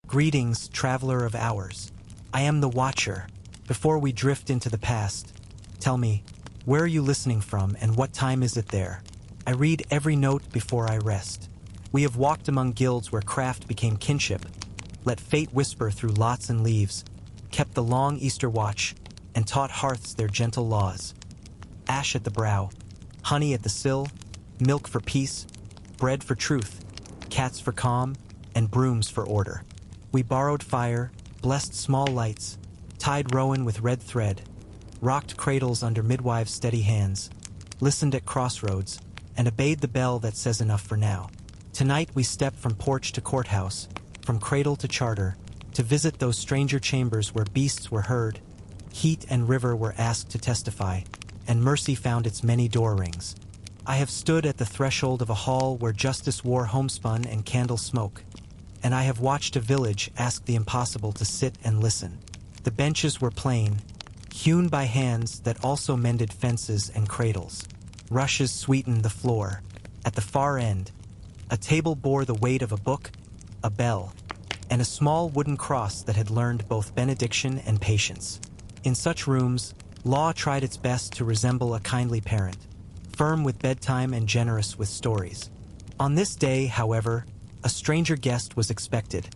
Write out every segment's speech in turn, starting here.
Greetings, traveler of hours. I am the Watcher. Before we drift into the past, tell me, where are you listening from and what time is it there? I read every note before I rest. We have walked among guilds where craft became kinship, let fate whisper through lots and leaves, kept the long Easter watch, and taught hearths their gentle laws. Ash at the brow, honey at the sill, milk for peace, bread for truth, cats for calm, and brooms for order. We borrowed fire, blessed small lights, tied rowan with red thread, rocked cradles under midwives' steady hands, listened at crossroads, and obeyed the bell that says enough for now. Tonight we step from porch to courthouse, from cradle to charter, to visit those stranger chambers where beasts were heard, heat and river were asked to testify, and mercy found its many door rings. I have stood at the threshold of a hall where justice wore homespun and candle smoke, and I have watched a village ask the impossible to sit and listen. The benches were plain, hewn by hands that also mended fences and cradles. Rushes sweetened the floor. At the far end, a table bore the weight of a book, a bell, and a small wooden cross that had learned both benediction and patience. In such rooms, law tried its best to resemble a kindly parent, firm with bedtime and generous with stories. On this day, however, a stranger guest was expected,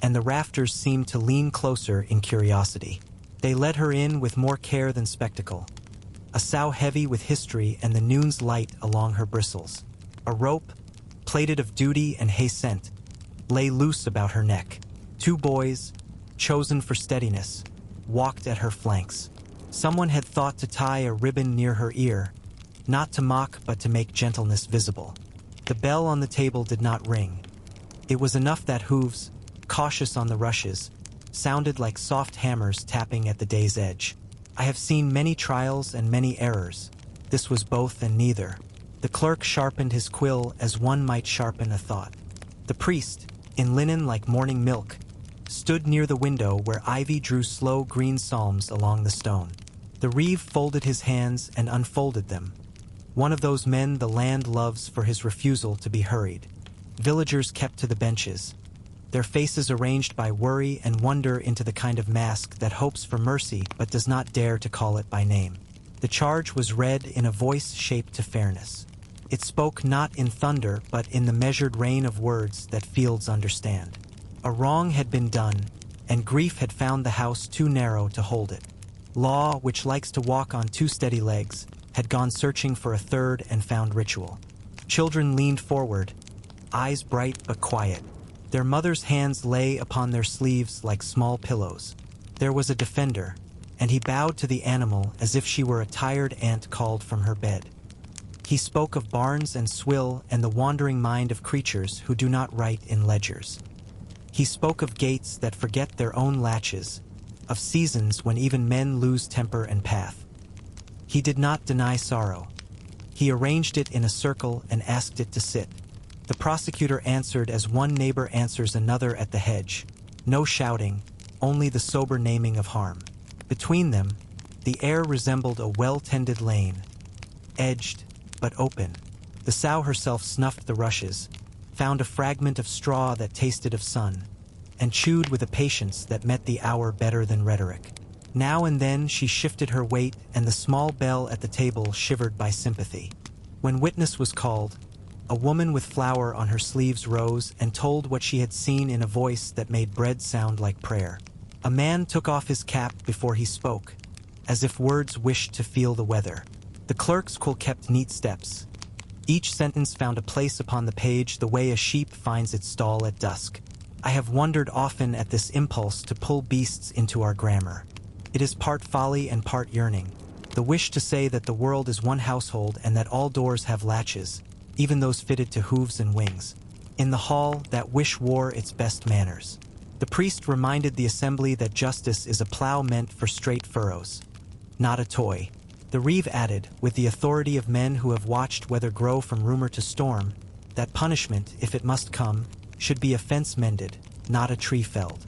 and the rafters seemed to lean closer in curiosity. They led her in with more care than spectacle. A sow heavy with history and the noon's light along her bristles. A rope, plaited of duty and hay scent, lay loose about her neck. Two boys, chosen for steadiness, walked at her flanks. Someone had thought to tie a ribbon near her ear, not to mock but to make gentleness visible. The bell on the table did not ring. It was enough that hooves, cautious on the rushes, sounded like soft hammers tapping at the day's edge. I have seen many trials and many errors. This was both and neither. The clerk sharpened his quill as one might sharpen a thought. The priest, in linen like morning milk, stood near the window where ivy drew slow green psalms along the stone. The reeve folded his hands and unfolded them. One of those men the land loves for his refusal to be hurried. Villagers kept to the benches, their faces arranged by worry and wonder into the kind of mask that hopes for mercy but does not dare to call it by name. The charge was read in a voice shaped to fairness. It spoke not in thunder but in the measured rain of words that fields understand. A wrong had been done, and grief had found the house too narrow to hold it. Law, which likes to walk on two steady legs, had gone searching for a third and found ritual. Children leaned forward, eyes bright but quiet. Their mothers' hands lay upon their sleeves like small pillows. There was a defender, and he bowed to the animal as if she were a tired ant called from her bed. He spoke of barns and swill and the wandering mind of creatures who do not write in ledgers. He spoke of gates that forget their own latches, of seasons when even men lose temper and path. He did not deny sorrow. He arranged it in a circle and asked it to sit. The prosecutor answered as one neighbor answers another at the hedge. No shouting, only the sober naming of harm. Between them, the air resembled a well-tended lane, edged but open. The sow herself snuffed the rushes, found a fragment of straw that tasted of sun, and chewed with a patience that met the hour better than rhetoric. Now and then she shifted her weight, and the small bell at the table shivered by sympathy. When witness was called, a woman with flour on her sleeves rose and told what she had seen in a voice that made bread sound like prayer. A man took off his cap before he spoke, as if words wished to feel the weather. The clerk's quill kept neat steps. Each sentence found a place upon the page the way a sheep finds its stall at dusk. I have wondered often at this impulse to pull beasts into our grammar. It is part folly and part yearning, the wish to say that the world is one household and that all doors have latches, even those fitted to hooves and wings. In the hall, that wish wore its best manners. The priest reminded the assembly that justice is a plow meant for straight furrows, not a toy. The reeve added, with the authority of men who have watched weather grow from rumor to storm, that punishment, if it must come, should be a fence mended, not a tree felled.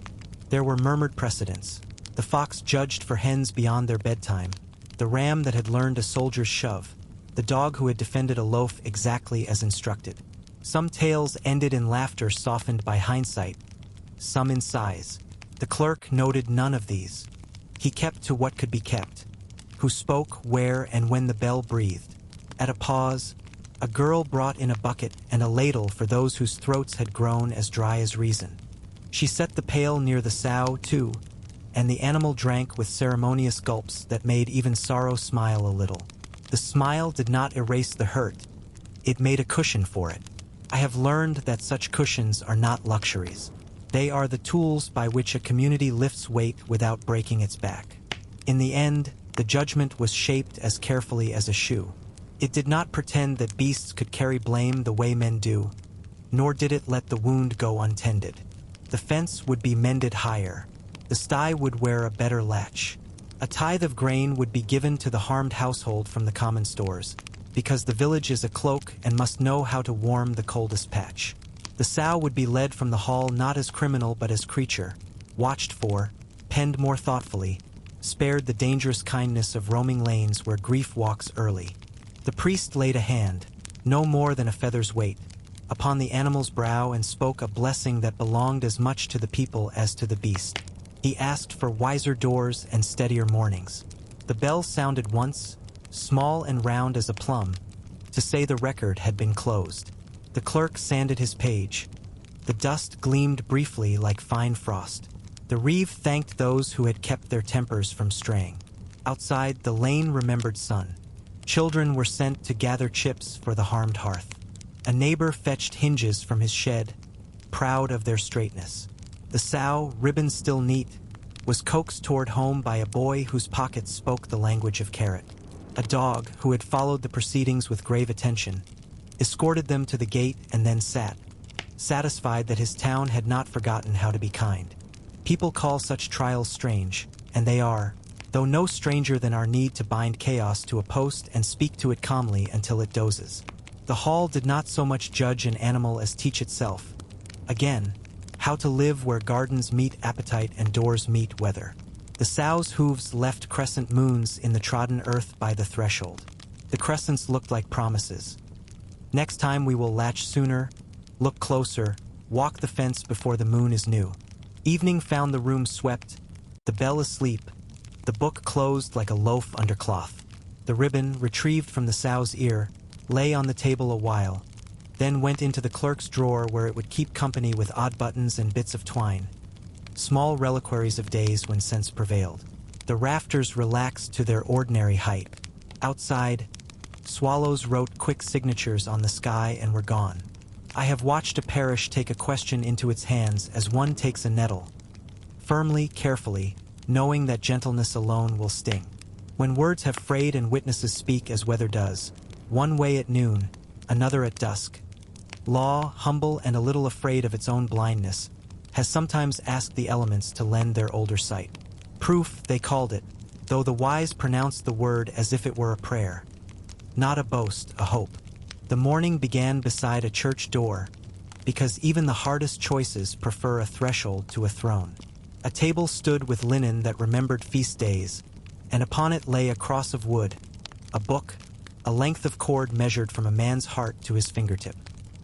There were murmured precedents. The fox judged for hens beyond their bedtime, the ram that had learned a soldier's shove, the dog who had defended a loaf exactly as instructed. Some tales ended in laughter softened by hindsight. some in size. The clerk noted none of these. He kept to what could be kept. Who spoke, where, and when the bell breathed. At a pause, a girl brought in a bucket and a ladle for those whose throats had grown as dry as reason. She set the pail near the sow, too, and the animal drank with ceremonious gulps that made even sorrow smile a little. The smile did not erase the hurt. It made a cushion for it. I have learned that such cushions are not luxuries. They are the tools by which a community lifts weight without breaking its back. In the end, the judgment was shaped as carefully as a shoe. It did not pretend that beasts could carry blame the way men do, nor did it let the wound go untended. The fence would be mended higher. The sty would wear a better latch. A tithe of grain would be given to the harmed household from the common stores, because the village is a cloak and must know how to warm the coldest patch. The sow would be led from the hall not as criminal but as creature, watched for, penned more thoughtfully, spared the dangerous kindness of roaming lanes where grief walks early. The priest laid a hand, no more than a feather's weight, upon the animal's brow and spoke a blessing that belonged as much to the people as to the beast. He asked for wiser doors and steadier mornings. The bell sounded once, small and round as a plum, to say the record had been closed. The clerk sanded his page. The dust gleamed briefly like fine frost. The reeve thanked those who had kept their tempers from straying. Outside, the lane remembered sun. Children were sent to gather chips for the harmed hearth. A neighbor fetched hinges from his shed, proud of their straightness. The sow, ribbon still neat, was coaxed toward home by a boy whose pockets spoke the language of carrot. A dog, who had followed the proceedings with grave attention, escorted them to the gate and then sat, satisfied that his town had not forgotten how to be kind. People call such trials strange, and they are, though no stranger than our need to bind chaos to a post and speak to it calmly until it dozes. The hall did not so much judge an animal as teach itself. Again, how to live where gardens meet appetite and doors meet weather. The sow's hooves left crescent moons in the trodden earth by the threshold. The crescents looked like promises. Next time we will latch sooner, look closer, walk the fence before the moon is new. Evening found the room swept, the bell asleep, the book closed like a loaf under cloth. The ribbon, retrieved from the sow's ear, lay on the table a while, then went into the clerk's drawer where it would keep company with odd buttons and bits of twine, small reliquaries of days when sense prevailed. The rafters relaxed to their ordinary height. Outside, swallows wrote quick signatures on the sky and were gone. I have watched a parish take a question into its hands as one takes a nettle, firmly, carefully, knowing that gentleness alone will sting. When words have frayed and witnesses speak as weather does, one way at noon, another at dusk, law, humble and a little afraid of its own blindness, has sometimes asked the elements to lend their older sight. Proof, they called it, though the wise pronounced the word as if it were a prayer. Not a boast, a hope. The morning began beside a church door, because even the hardest choices prefer a threshold to a throne. A table stood with linen that remembered feast days, and upon it lay a cross of wood, a book, a length of cord measured from a man's heart to his fingertip.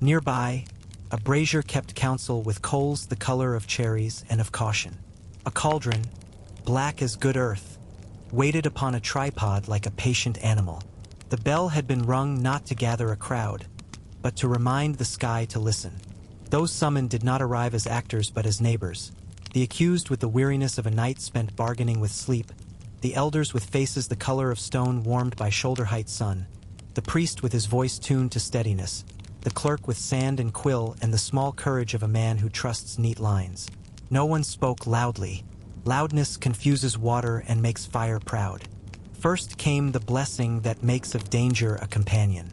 Nearby, a brazier kept counsel with coals the color of cherries and of caution. A cauldron, black as good earth, waited upon a tripod like a patient animal. The bell had been rung not to gather a crowd, but to remind the sky to listen. Those summoned did not arrive as actors but as neighbors. The accused with the weariness of a night spent bargaining with sleep, the elders with faces the color of stone warmed by shoulder-height sun, the priest with his voice tuned to steadiness, the clerk with sand and quill and the small courage of a man who trusts neat lines. No one spoke loudly. Loudness confuses water and makes fire proud. First came the blessing that makes of danger a companion.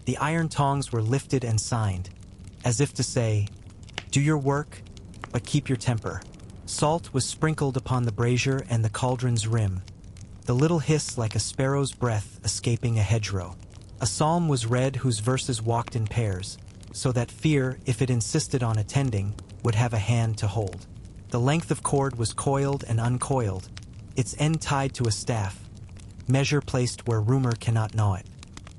The iron tongs were lifted and signed, as if to say, "Do your work, but keep your temper." Salt was sprinkled upon the brazier and the cauldron's rim, the little hiss like a sparrow's breath escaping a hedgerow. A psalm was read whose verses walked in pairs, so that fear, if it insisted on attending, would have a hand to hold. The length of cord was coiled and uncoiled, its end tied to a staff, measure placed where rumor cannot gnaw it.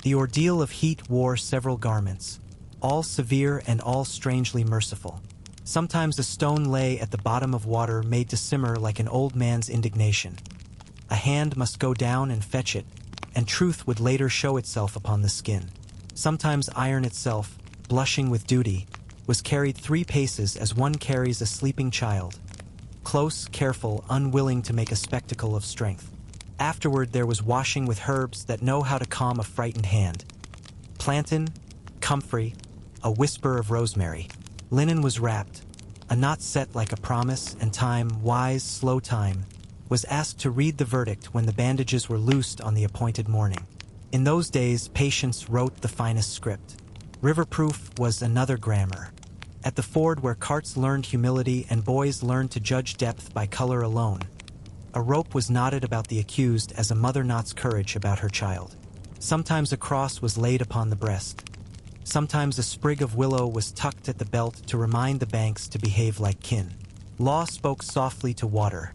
The ordeal of heat wore several garments, all severe and all strangely merciful. Sometimes a stone lay at the bottom of water made to simmer like an old man's indignation. A hand must go down and fetch it, and truth would later show itself upon the skin. Sometimes iron itself, blushing with duty, was carried 3 paces as one carries a sleeping child. Close, careful, unwilling to make a spectacle of strength. Afterward there was washing with herbs that know how to calm a frightened hand. Plantain, comfrey, a whisper of rosemary. Linen was wrapped, a knot set like a promise, and time, wise, slow time, was asked to read the verdict when the bandages were loosed on the appointed morning. In those days, patience wrote the finest script. Riverproof was another grammar. At the ford where carts learned humility and boys learned to judge depth by color alone, a rope was knotted about the accused as a mother knots courage about her child. Sometimes a cross was laid upon the breast. Sometimes a sprig of willow was tucked at the belt to remind the banks to behave like kin. Law spoke softly to water.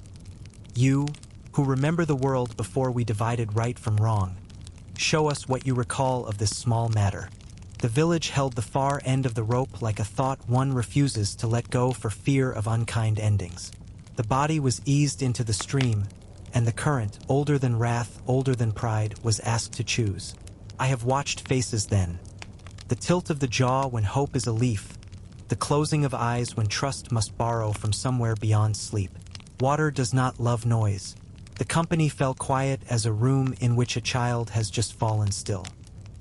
You, who remember the world before we divided right from wrong, show us what you recall of this small matter. The village held the far end of the rope like a thought one refuses to let go for fear of unkind endings. The body was eased into the stream, and the current, older than wrath, older than pride, was asked to choose. I have watched faces then. The tilt of the jaw when hope is a leaf, the closing of eyes when trust must borrow from somewhere beyond sleep. Water does not love noise. The company fell quiet as a room in which a child has just fallen still.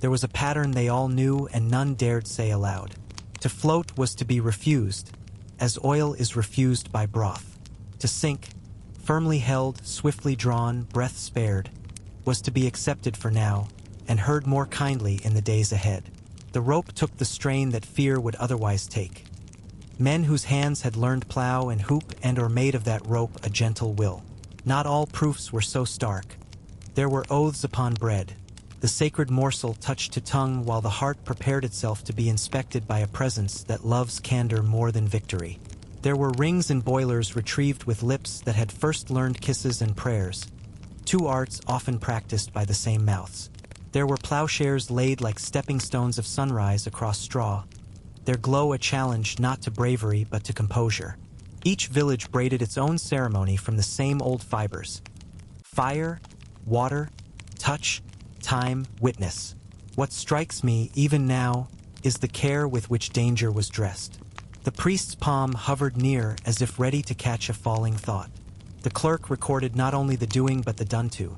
There was a pattern they all knew and none dared say aloud. To float was to be refused, as oil is refused by broth. To sink, firmly held, swiftly drawn, breath spared, was to be accepted for now, and heard more kindly in the days ahead. The rope took the strain that fear would otherwise take. Men whose hands had learned plow and hoop and or made of that rope a gentle will. Not all proofs were so stark. There were oaths upon bread. The sacred morsel touched to tongue while the heart prepared itself to be inspected by a presence that loves candor more than victory. There were rings and boilers retrieved with lips that had first learned kisses and prayers, 2 arts often practiced by the same mouths. There were plowshares laid like stepping stones of sunrise across straw, their glow a challenge not to bravery but to composure. Each village braided its own ceremony from the same old fibers. Fire, water, touch, time, witness. What strikes me, even now, is the care with which danger was dressed. The priest's palm hovered near as if ready to catch a falling thought. The clerk recorded not only the doing but the done to.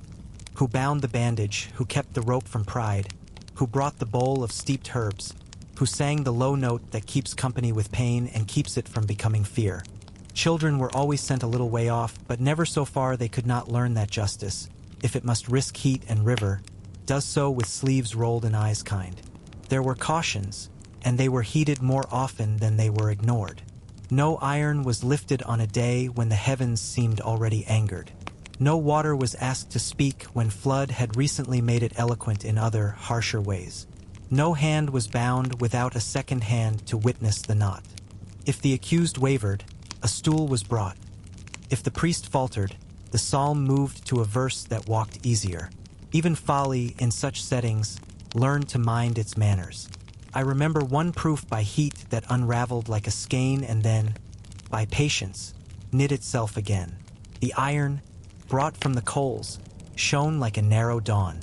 Who bound the bandage, who kept the rope from pride, who brought the bowl of steeped herbs, who sang the low note that keeps company with pain and keeps it from becoming fear. Children were always sent a little way off, but never so far they could not learn that justice, if it must risk heat and river, does so with sleeves rolled and eyes kind. There were cautions, and they were heeded more often than they were ignored. No iron was lifted on a day when the heavens seemed already angered. No water was asked to speak when flood had recently made it eloquent in other, harsher ways. No hand was bound without a second hand to witness the knot. If the accused wavered, a stool was brought. If the priest faltered, the psalm moved to a verse that walked easier. Even folly, in such settings, learned to mind its manners. I remember one proof by heat that unraveled like a skein and then, by patience, knit itself again. The iron, brought from the coals, shone like a narrow dawn.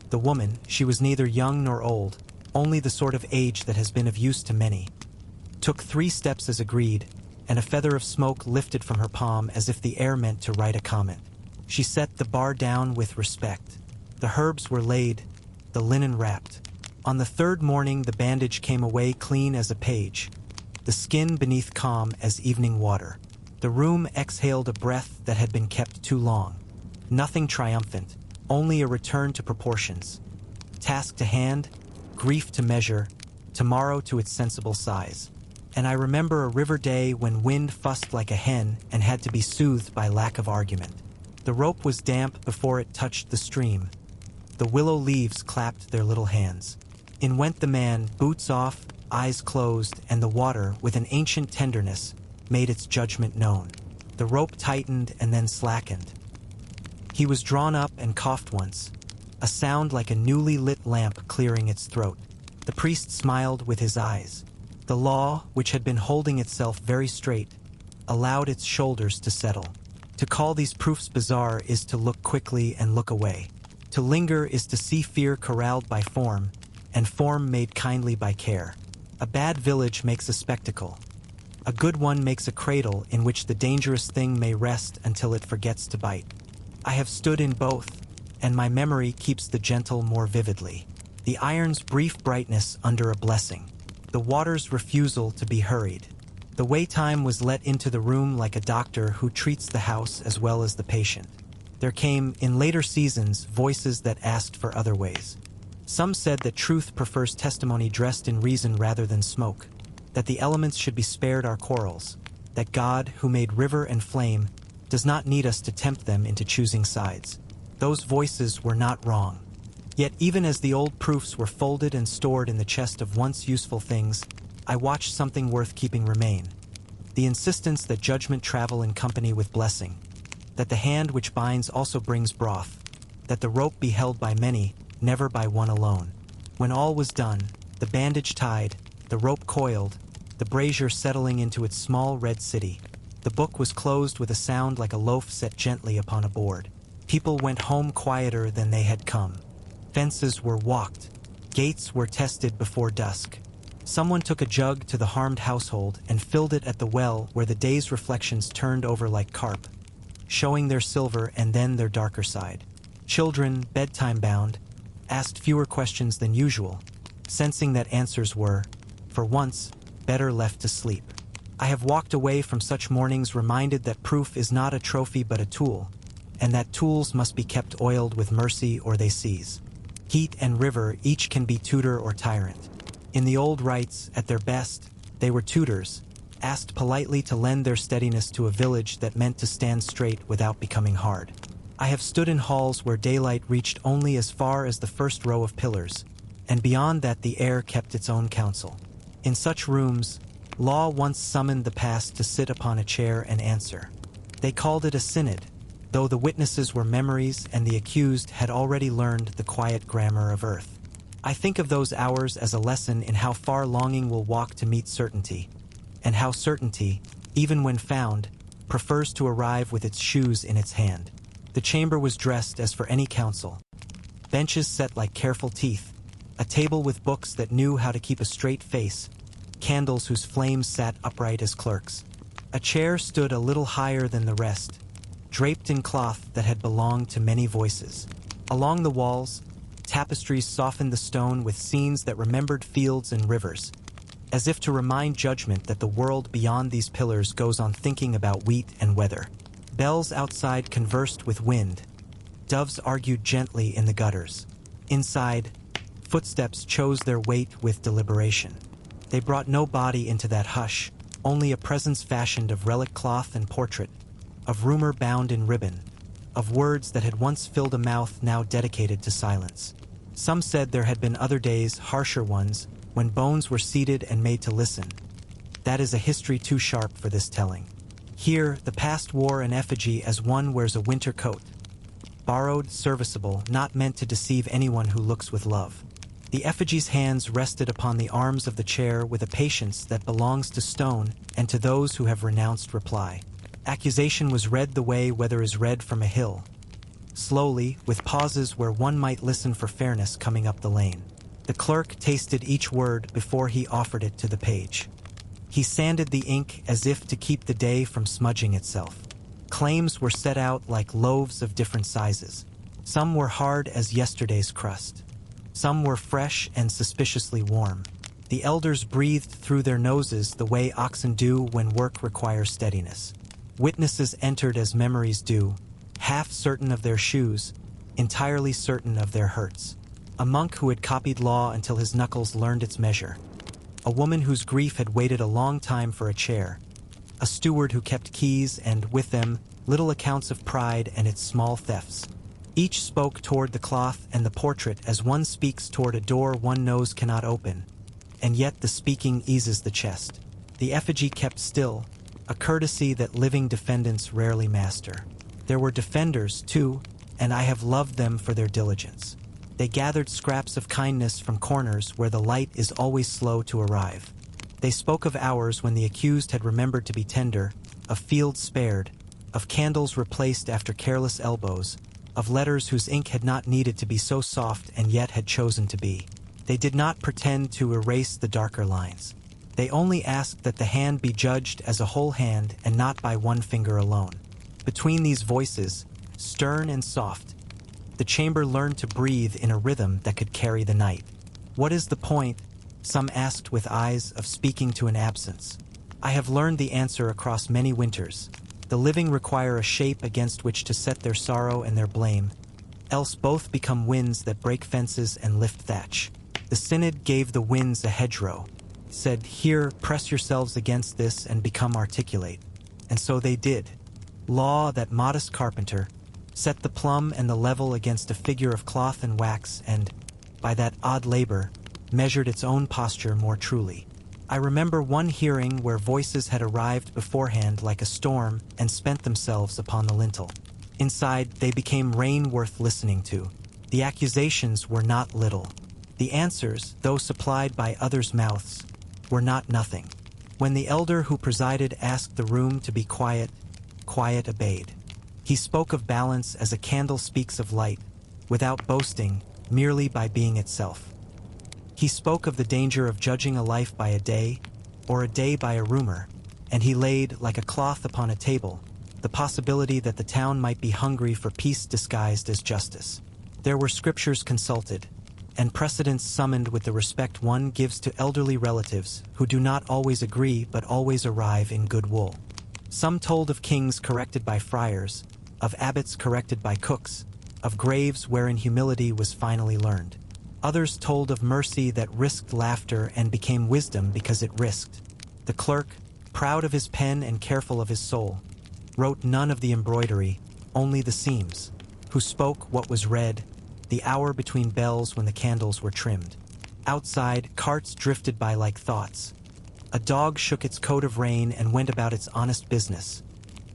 The woman, she was neither young nor old, only the sort of age that has been of use to many, took 3 steps as agreed, and a feather of smoke lifted from her palm as if the air meant to write a comment. She set the bar down with respect. The herbs were laid, the linen wrapped. On the 3rd morning the bandage came away clean as a page, the skin beneath calm as evening water. The room exhaled a breath that had been kept too long. Nothing triumphant, only a return to proportions. Task to hand, grief to measure, tomorrow to its sensible size. And I remember a river day when wind fussed like a hen and had to be soothed by lack of argument. The rope was damp before it touched the stream. The willow leaves clapped their little hands. In went the man, boots off, eyes closed, and the water, with an ancient tenderness, made its judgment known. The rope tightened and then slackened. He was drawn up and coughed once, a sound like a newly lit lamp clearing its throat. The priest smiled with his eyes. The law, which had been holding itself very straight, allowed its shoulders to settle. To call these proofs bizarre is to look quickly and look away. To linger is to see fear corralled by form, and form made kindly by care. A bad village makes a spectacle. A good one makes a cradle in which the dangerous thing may rest until it forgets to bite. I have stood in both, and my memory keeps the gentle more vividly. The iron's brief brightness under a blessing. The water's refusal to be hurried. The way time was let into the room like a doctor who treats the house as well as the patient. There came, in later seasons, voices that asked for other ways. Some said that truth prefers testimony dressed in reason rather than smoke, that the elements should be spared our quarrels, that God, who made river and flame, does not need us to tempt them into choosing sides. Those voices were not wrong. Yet even as the old proofs were folded and stored in the chest of once useful things, I watched something worth keeping remain. The insistence that judgment travel in company with blessing, that the hand which binds also brings broth, that the rope be held by many, never by one alone. When all was done, the bandage tied, the rope coiled, the brazier settling into its small red city, the book was closed with a sound like a loaf set gently upon a board. People went home quieter than they had come. Fences were walked. Gates were tested before dusk. Someone took a jug to the harmed household and filled it at the well where the day's reflections turned over like carp, showing their silver and then their darker side. Children, bedtime bound, asked fewer questions than usual, sensing that answers were, for once, better left to sleep. I have walked away from such mornings reminded that proof is not a trophy but a tool, and that tools must be kept oiled with mercy or they seize. Heat and river each can be tutor or tyrant. In the old rites, at their best, they were tutors, asked politely to lend their steadiness to a village that meant to stand straight without becoming hard. I have stood in halls where daylight reached only as far as the first row of pillars, and beyond that the air kept its own counsel. In such rooms, law once summoned the past to sit upon a chair and answer. They called it a synod, though the witnesses were memories and the accused had already learned the quiet grammar of earth. I think of those hours as a lesson in how far longing will walk to meet certainty, and how certainty, even when found, prefers to arrive with its shoes in its hand. The chamber was dressed as for any council. Benches set like careful teeth, a table with books that knew how to keep a straight face, candles whose flames sat upright as clerks. A chair stood a little higher than the rest, draped in cloth that had belonged to many voices. Along the walls, tapestries softened the stone with scenes that remembered fields and rivers, as if to remind judgment that the world beyond these pillars goes on thinking about wheat and weather. Bells outside conversed with wind. Doves argued gently in the gutters. Inside, footsteps chose their weight with deliberation. They brought no body into that hush, only a presence fashioned of relic cloth and portrait, of rumor bound in ribbon, of words that had once filled a mouth now dedicated to silence. Some said there had been other days, harsher ones, when bones were seated and made to listen. That is a history too sharp for this telling. Here, the past wore an effigy as one wears a winter coat. Borrowed, serviceable, not meant to deceive anyone who looks with love. The effigy's hands rested upon the arms of the chair with a patience that belongs to stone and to those who have renounced reply. Accusation was read the way weather is read from a hill, slowly, with pauses where one might listen for fairness coming up the lane. The clerk tasted each word before he offered it to the page. He sanded the ink as if to keep the day from smudging itself. Claims were set out like loaves of different sizes. Some were hard as yesterday's crust. Some were fresh and suspiciously warm. The elders breathed through their noses the way oxen do when work requires steadiness. Witnesses entered as memories do, half certain of their shoes, entirely certain of their hurts. A monk who had copied law until his knuckles learned its measure. A woman whose grief had waited a long time for a chair. A steward who kept keys and, with them, little accounts of pride and its small thefts. Each spoke toward the cloth and the portrait as one speaks toward a door one knows cannot open, and yet the speaking eases the chest. The effigy kept still, a courtesy that living defendants rarely master. There were defenders, too, and I have loved them for their diligence. They gathered scraps of kindness from corners where the light is always slow to arrive. They spoke of hours when the accused had remembered to be tender, of fields spared, of candles replaced after careless elbows, of letters whose ink had not needed to be so soft and yet had chosen to be. They did not pretend to erase the darker lines. They only asked that the hand be judged as a whole hand and not by one finger alone. Between these voices, stern and soft, the chamber learned to breathe in a rhythm that could carry the night. What is the point, some asked with eyes, of speaking to an absence? I have learned the answer across many winters. The living require a shape against which to set their sorrow and their blame, else both become winds that break fences and lift thatch. The Synod gave the winds a hedgerow, said, "Here, press yourselves against this and become articulate." And so they did. Law, that modest carpenter, set the plumb and the level against a figure of cloth and wax and, by that odd labor, measured its own posture more truly. I remember one hearing where voices had arrived beforehand like a storm and spent themselves upon the lintel. Inside, they became rain worth listening to. The accusations were not little. The answers, though supplied by others' mouths, were not nothing. When the elder who presided asked the room to be quiet, quiet obeyed. He spoke of balance as a candle speaks of light, without boasting, merely by being itself. He spoke of the danger of judging a life by a day, or a day by a rumor, and he laid, like a cloth upon a table, the possibility that the town might be hungry for peace disguised as justice. There were scriptures consulted, and precedents summoned with the respect one gives to elderly relatives who do not always agree but always arrive in good wool. Some told of kings corrected by friars, of abbots corrected by cooks, of graves wherein humility was finally learned. Others told of mercy that risked laughter and became wisdom because it risked. The clerk, proud of his pen and careful of his soul, wrote none of the embroidery, only the seams, who spoke what was read, the hour between bells when the candles were trimmed. Outside, carts drifted by like thoughts. A dog shook its coat of rain and went about its honest business.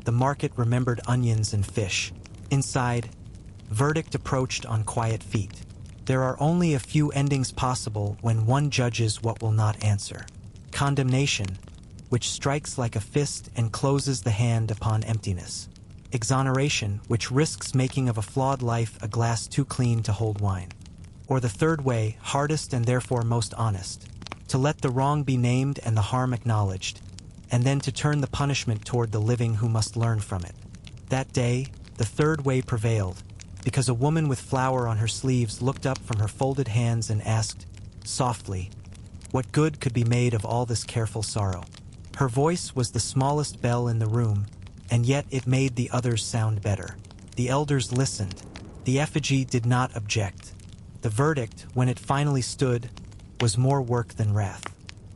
The market remembered onions and fish. Inside, verdict approached on quiet feet. There are only a few endings possible when one judges what will not answer. Condemnation, which strikes like a fist and closes the hand upon emptiness. Exoneration, which risks making of a flawed life a glass too clean to hold wine. Or the third way, hardest and therefore most honest, to let the wrong be named and the harm acknowledged, and then to turn the punishment toward the living who must learn from it. That day, the third way prevailed, because a woman with flour on her sleeves looked up from her folded hands and asked, softly, what good could be made of all this careful sorrow? Her voice was the smallest bell in the room, and yet it made the others sound better. The elders listened. The effigy did not object. The verdict, when it finally stood, was more work than wrath.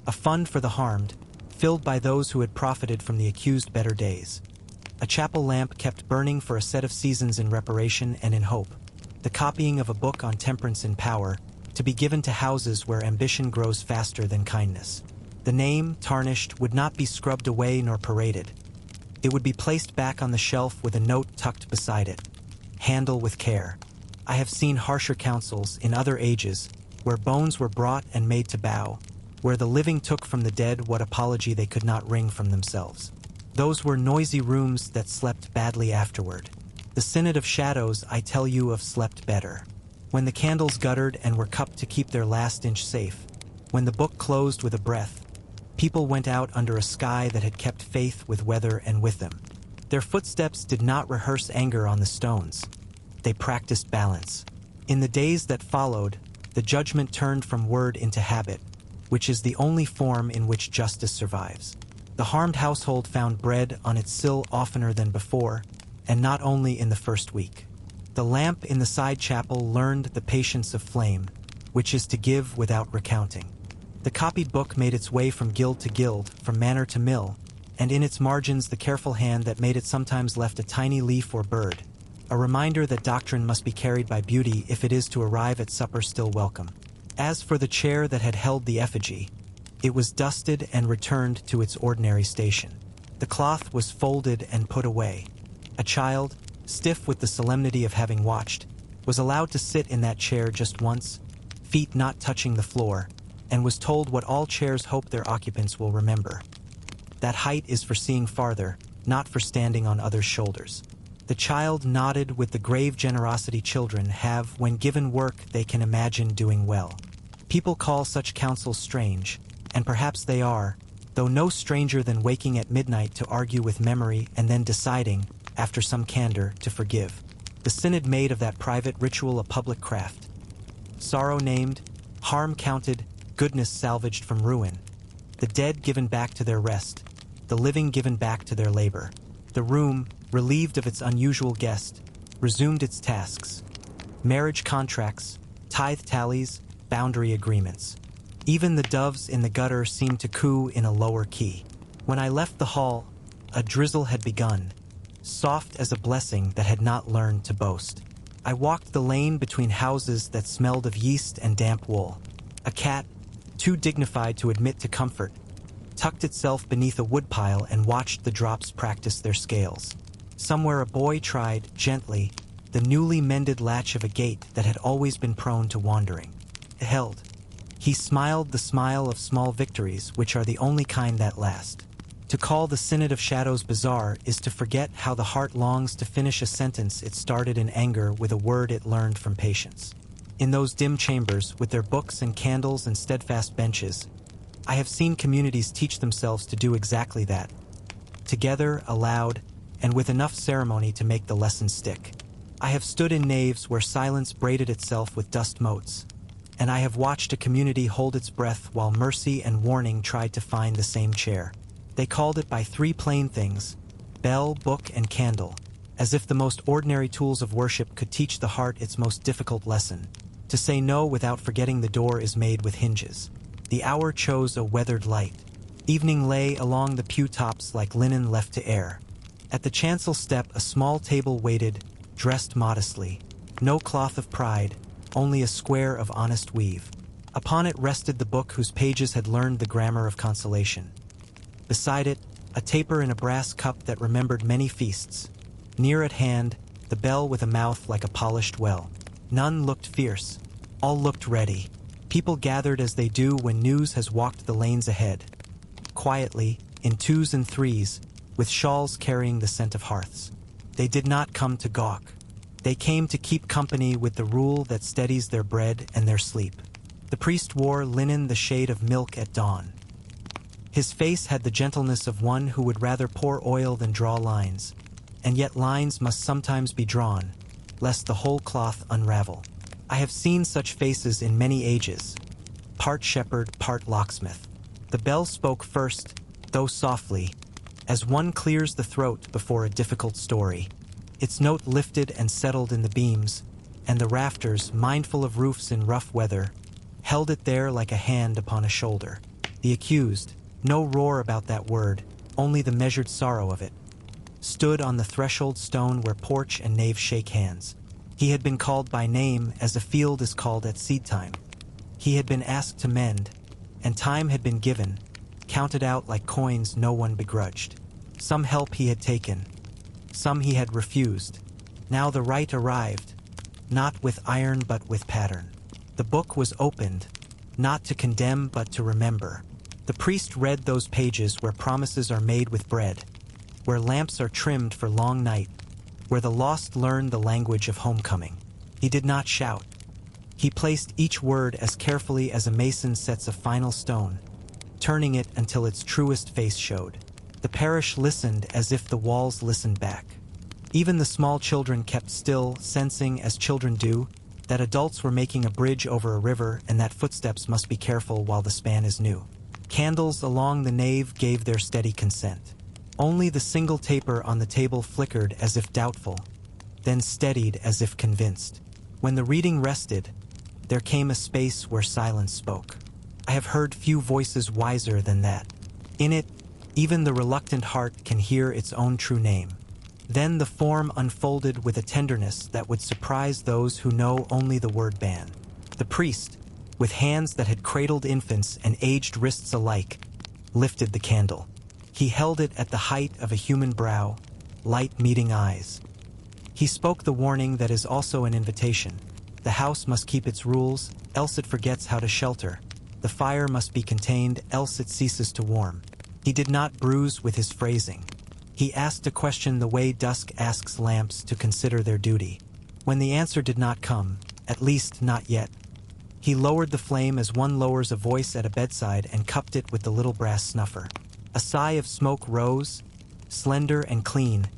A fund for the harmed, filled by those who had profited from the accused better days. A chapel lamp kept burning for a set of seasons in reparation and in hope. The copying of a book on temperance and power, to be given to houses where ambition grows faster than kindness. The name, tarnished, would not be scrubbed away nor paraded. It would be placed back on the shelf with a note tucked beside it. Handle with care. I have seen harsher counsels in other ages, where bones were brought and made to bow, where the living took from the dead what apology they could not wring from themselves. Those were noisy rooms that slept badly afterward. The Synod of Shadows, I tell you of, slept better. When the candles guttered and were cupped to keep their last inch safe, when the book closed with a breath, people went out under a sky that had kept faith with weather and with them. Their footsteps did not rehearse anger on the stones. They practiced balance. In the days that followed, the judgment turned from word into habit, which is the only form in which justice survives. The harmed household found bread on its sill oftener than before, and not only in the first week. The lamp in the side chapel learned the patience of flame, which is to give without recounting. The copied book made its way from guild to guild, from manor to mill, and in its margins the careful hand that made it sometimes left a tiny leaf or bird, a reminder that doctrine must be carried by beauty if it is to arrive at supper still welcome. As for the chair that had held the effigy, it was dusted and returned to its ordinary station. The cloth was folded and put away. A child, stiff with the solemnity of having watched, was allowed to sit in that chair just once, feet not touching the floor, and was told what all chairs hope their occupants will remember. That height is for seeing farther, not for standing on others' shoulders. The child nodded with the grave generosity children have when given work they can imagine doing well. People call such counsels strange, and perhaps they are, though no stranger than waking at midnight to argue with memory and then deciding, after some candor, to forgive. The Synod made of that private ritual a public craft. Sorrow named, harm counted, goodness salvaged from ruin. The dead given back to their rest, the living given back to their labor. The room, relieved of its unusual guest, resumed its tasks. Marriage contracts, tithe tallies, boundary agreements. Even the doves in the gutter seemed to coo in a lower key. When I left the hall, a drizzle had begun, soft as a blessing that had not learned to boast. I walked the lane between houses that smelled of yeast and damp wool. A cat, too dignified to admit to comfort, tucked itself beneath a woodpile and watched the drops practice their scales. Somewhere a boy tried, gently, the newly mended latch of a gate that had always been prone to wandering. It held. He smiled the smile of small victories, which are the only kind that last. To call the Synod of Shadows bizarre is to forget how the heart longs to finish a sentence it started in anger with a word it learned from patience. In those dim chambers, with their books and candles and steadfast benches, I have seen communities teach themselves to do exactly that, together, aloud, and with enough ceremony to make the lesson stick. I have stood in naves where silence braided itself with dust motes, and I have watched a community hold its breath while mercy and warning tried to find the same chair. They called it by three plain things: bell, book, and candle, as if the most ordinary tools of worship could teach the heart its most difficult lesson. To say no without forgetting the door is made with hinges. The hour chose a weathered light. Evening lay along the pew tops like linen left to air. At the chancel step a small table waited, dressed modestly. No cloth of pride, only a square of honest weave. Upon it rested the book whose pages had learned the grammar of consolation. Beside it, a taper in a brass cup that remembered many feasts. Near at hand, the bell with a mouth like a polished well. None looked fierce. All looked ready. People gathered as they do when news has walked the lanes ahead. Quietly, in twos and threes, with shawls carrying the scent of hearths. They did not come to gawk. They came to keep company with the rule that steadies their bread and their sleep. The priest wore linen the shade of milk at dawn. His face had the gentleness of one who would rather pour oil than draw lines, and yet lines must sometimes be drawn, lest the whole cloth unravel. I have seen such faces in many ages, part shepherd, part locksmith. The bell spoke first, though softly, as one clears the throat before a difficult story. Its note lifted and settled in the beams, and the rafters, mindful of roofs in rough weather, held it there like a hand upon a shoulder. The accused, no roar about that word, only the measured sorrow of it, stood on the threshold stone where porch and nave shake hands. He had been called by name as a field is called at seed time. He had been asked to mend, and time had been given, counted out like coins no one begrudged. Some help he had taken, some he had refused. Now the right arrived, not with iron but with pattern. The book was opened, not to condemn but to remember. The priest read those pages where promises are made with bread, where lamps are trimmed for long night, where the lost learn the language of homecoming. He did not shout. He placed each word as carefully as a mason sets a final stone, turning it until its truest face showed. The parish listened as if the walls listened back. Even the small children kept still, sensing, as children do, that adults were making a bridge over a river and that footsteps must be careful while the span is new. Candles along the nave gave their steady consent. Only the single taper on the table flickered as if doubtful, then steadied as if convinced. When the reading rested, there came a space where silence spoke. I have heard few voices wiser than that. In it, even the reluctant heart can hear its own true name. Then the form unfolded with a tenderness that would surprise those who know only the word ban. The priest, with hands that had cradled infants and aged wrists alike, lifted the candle. He held it at the height of a human brow, light meeting eyes. He spoke the warning that is also an invitation. The house must keep its rules, else it forgets how to shelter. The The fire must be contained, else it ceases to warm. He did not bruise with his phrasing. He asked a question the way dusk asks lamps to consider their duty. When the answer did not come, at least not yet, he lowered the flame as one lowers a voice at a bedside and cupped it with the little brass snuffer. A sigh of smoke rose, slender and clean,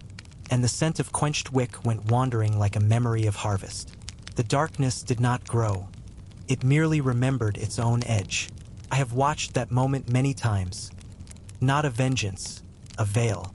and the scent of quenched wick went wandering like a memory of harvest. The darkness did not grow. It merely remembered its own edge. I have watched that moment many times. Not a vengeance, a veil.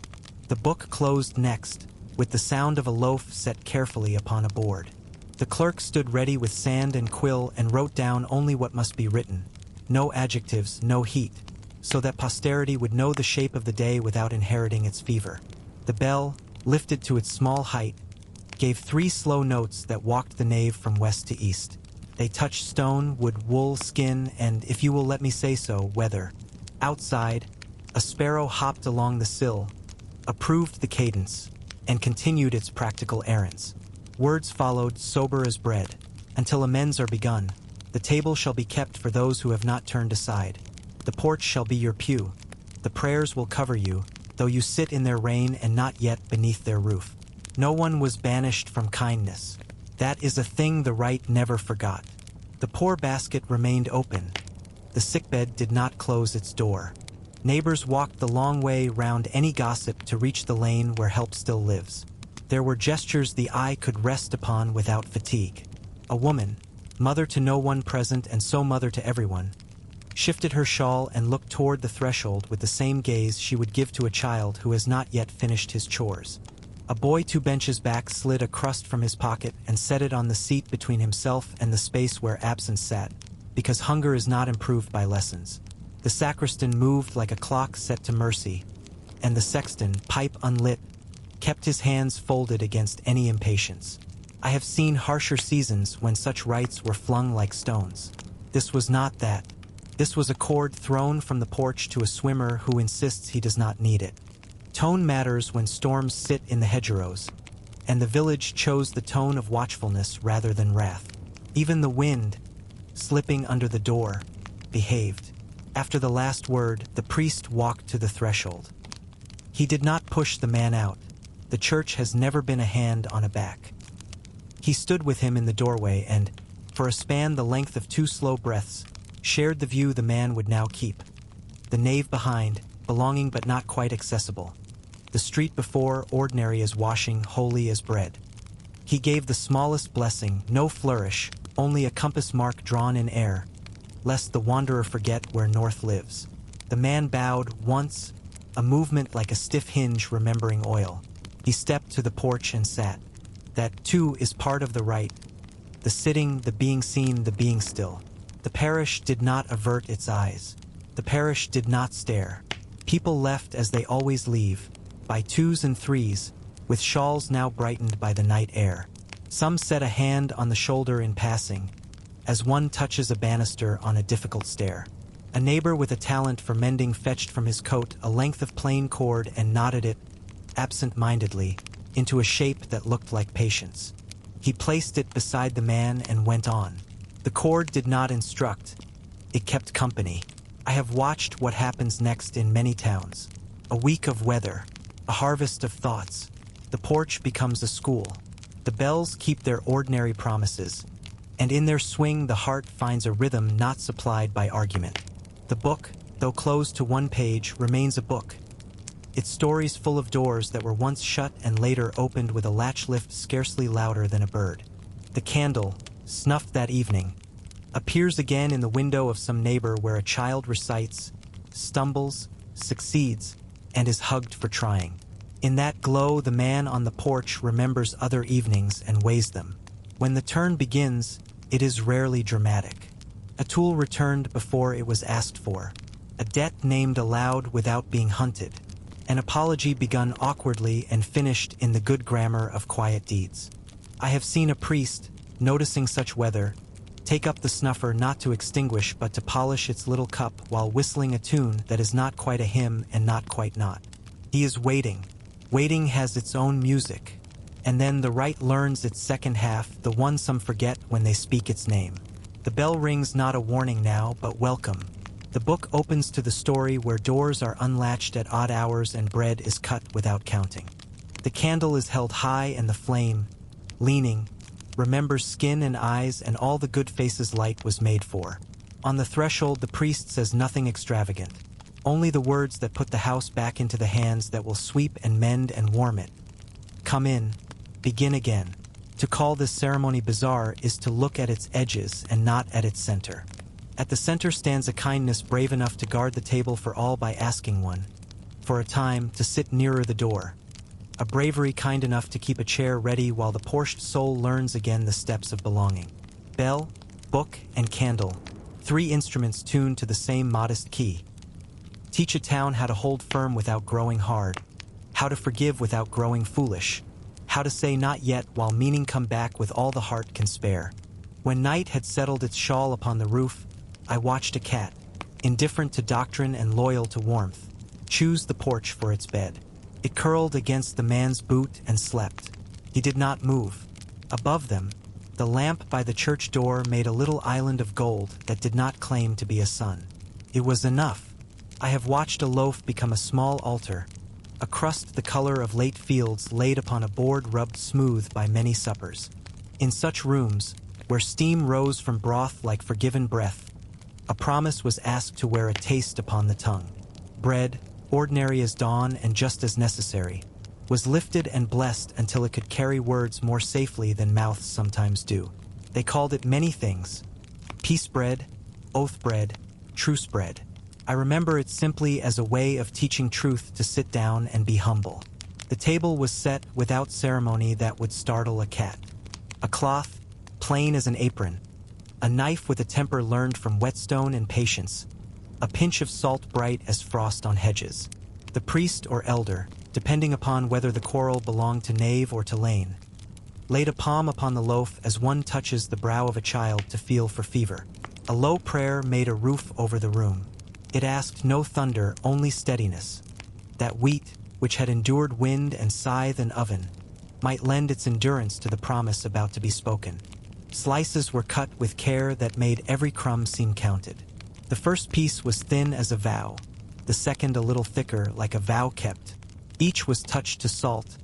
The book closed next, with the sound of a loaf set carefully upon a board. The clerk stood ready with sand and quill and wrote down only what must be written. No adjectives, no heat, so that posterity would know the shape of the day without inheriting its fever. The bell, lifted to its small height, gave 3 slow notes that walked the nave from west to east. They touched stone, wood, wool, skin, and, if you will let me say so, weather. Outside, a sparrow hopped along the sill, approved the cadence, and continued its practical errands. Words followed, sober as bread. Until amends are begun, the table shall be kept for those who have not turned aside. The porch shall be your pew. The prayers will cover you, though you sit in their rain and not yet beneath their roof. No one was banished from kindness. That is a thing the rite never forgot. The poor basket remained open. The sickbed did not close its door. Neighbors walked the long way round any gossip to reach the lane where help still lives. There were gestures the eye could rest upon without fatigue. A woman, mother to no one present and so mother to everyone, shifted her shawl and looked toward the threshold with the same gaze she would give to a child who has not yet finished his chores. A boy 2 benches back slid a crust from his pocket and set it on the seat between himself and the space where absence sat, because hunger is not improved by lessons. The sacristan moved like a clock set to mercy, and the sexton, pipe unlit, kept his hands folded against any impatience. I have seen harsher seasons when such rites were flung like stones. This was not that. This was a cord thrown from the porch to a swimmer who insists he does not need it. Tone matters when storms sit in the hedgerows, and the village chose the tone of watchfulness rather than wrath. Even the wind, slipping under the door, behaved. After the last word, the priest walked to the threshold. He did not push the man out. The church has never been a hand on a back. He stood with him in the doorway and, for a span the length of 2 slow breaths, shared the view the man would now keep. The nave behind, belonging but not quite accessible. The street before, ordinary as washing, holy as bread. He gave the smallest blessing, no flourish, only a compass mark drawn in air, lest the wanderer forget where north lives. The man bowed once, a movement like a stiff hinge remembering oil. He stepped to the porch and sat. That, too, is part of the rite. The sitting, the being seen, the being still. The parish did not avert its eyes. The parish did not stare. People left as they always leave, by 2s and 3s, with shawls now brightened by the night air. Some set a hand on the shoulder in passing, as one touches a banister on a difficult stair. A neighbor with a talent for mending fetched from his coat a length of plain cord and knotted it, absent-mindedly, into a shape that looked like patience. He placed it beside the man and went on. The cord did not instruct. It kept company. I have watched what happens next in many towns. A week of weather, a harvest of thoughts. The porch becomes a school. The bells keep their ordinary promises, and in their swing the heart finds a rhythm not supplied by argument. The book, though closed to 1 page, remains a book. Its stories full of doors that were once shut and later opened with a latch lift scarcely louder than a bird. The candle, snuffed that evening, appears again in the window of some neighbor where a child recites, stumbles, succeeds, and is hugged for trying. In that glow, the man on the porch remembers other evenings and weighs them. When the turn begins, it is rarely dramatic. A tool returned before it was asked for. A debt named aloud without being hunted. An apology begun awkwardly and finished in the good grammar of quiet deeds. I have seen a priest, noticing such weather, take up the snuffer not to extinguish but to polish its little cup while whistling a tune that is not quite a hymn and not quite not. He is waiting. Waiting has its own music. And then the rite learns its second half, the one some forget when they speak its name. The bell rings, not a warning now, but welcome. The book opens to the story where doors are unlatched at odd hours and bread is cut without counting. The candle is held high and the flame, leaning, remembers skin and eyes and all the good faces light was made for. On the threshold the priest says nothing extravagant, only the words that put the house back into the hands that will sweep and mend and warm it. Come in, begin again. To call this ceremony bizarre is to look at its edges and not at its center. At the center stands a kindness brave enough to guard the table for all by asking one, for a time, to sit nearer the door. A bravery kind enough to keep a chair ready while the porsche soul learns again the steps of belonging. Bell, book, and candle, 3 instruments tuned to the same modest key. Teach a town how to hold firm without growing hard, how to forgive without growing foolish, how to say not yet while meaning come back with all the heart can spare. When night had settled its shawl upon the roof, I watched a cat, indifferent to doctrine and loyal to warmth, choose the porch for its bed. It curled against the man's boot and slept. He did not move. Above them, the lamp by the church door made a little island of gold that did not claim to be a sun. It was enough. I have watched a loaf become a small altar, a crust the color of late fields laid upon a board rubbed smooth by many suppers. In such rooms, where steam rose from broth like forgiven breath, a promise was asked to wear a taste upon the tongue. Bread, ordinary as dawn and just as necessary, was lifted and blessed until it could carry words more safely than mouths sometimes do. They called it many things: peace bread, oath bread, truce bread. I remember it simply as a way of teaching truth to sit down and be humble. The table was set without ceremony that would startle a cat. A cloth, plain as an apron, a knife with a temper learned from whetstone and patience, a pinch of salt bright as frost on hedges. The priest or elder, depending upon whether the quarrel belonged to knave or to lane, laid a palm upon the loaf as one touches the brow of a child to feel for fever. A low prayer made a roof over the room. It asked no thunder, only steadiness. That wheat, which had endured wind and scythe and oven, might lend its endurance to the promise about to be spoken. Slices were cut with care that made every crumb seem counted. The first piece was thin as a vow, the second a little thicker like a vow kept. Each was touched to salt,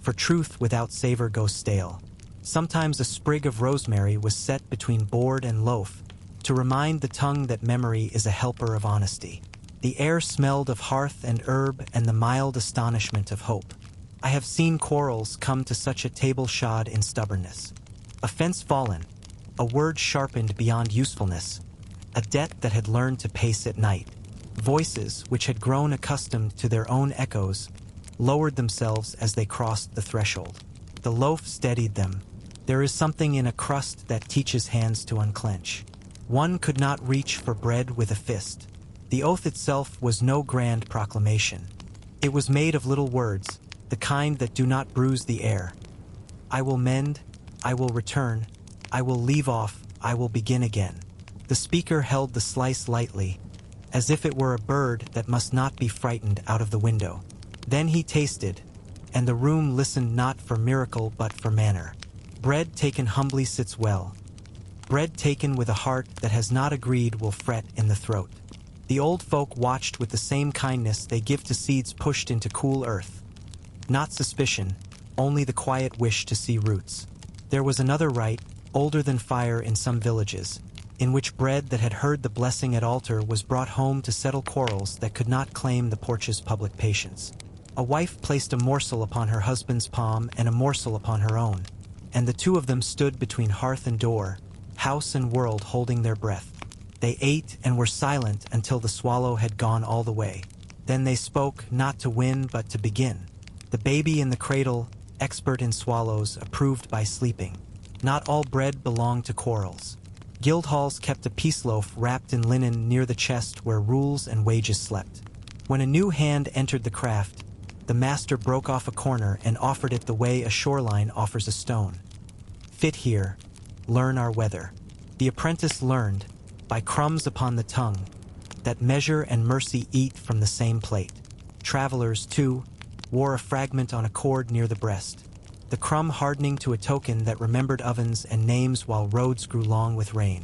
for truth without savor goes stale. Sometimes a sprig of rosemary was set between board and loaf, to remind the tongue that memory is a helper of honesty. The air smelled of hearth and herb and the mild astonishment of hope. I have seen quarrels come to such a table shod in stubbornness. A fence fallen, a word sharpened beyond usefulness, a debt that had learned to pace at night. Voices, which had grown accustomed to their own echoes, lowered themselves as they crossed the threshold. The loaf steadied them. There is something in a crust that teaches hands to unclench. One could not reach for bread with a fist. The oath itself was no grand proclamation. It was made of little words, the kind that do not bruise the air. I will mend, I will return, I will leave off, I will begin again. The speaker held the slice lightly, as if it were a bird that must not be frightened out of the window. Then he tasted, and the room listened not for miracle but for manner. Bread taken humbly sits well. Bread taken with a heart that has not agreed will fret in the throat. The old folk watched with the same kindness they give to seeds pushed into cool earth. Not suspicion, only the quiet wish to see roots. There was another rite, older than fire in some villages, in which bread that had heard the blessing at altar was brought home to settle quarrels that could not claim the porch's public patience. A wife placed a morsel upon her husband's palm and a morsel upon her own, and the two of them stood between hearth and door, house and world holding their breath. They ate and were silent until the swallow had gone all the way. Then they spoke, not to win but to begin. The baby in the cradle, expert in swallows, approved by sleeping. Not all bread belonged to quarrels. Guildhalls kept a peace loaf wrapped in linen near the chest where rules and wages slept. When a new hand entered the craft, the master broke off a corner and offered it the way a shoreline offers a stone. Fit here, learn our weather. The apprentice learned, by crumbs upon the tongue, that measure and mercy eat from the same plate. Travelers, too, wore a fragment on a cord near the breast, the crumb hardening to a token that remembered ovens and names while roads grew long with rain.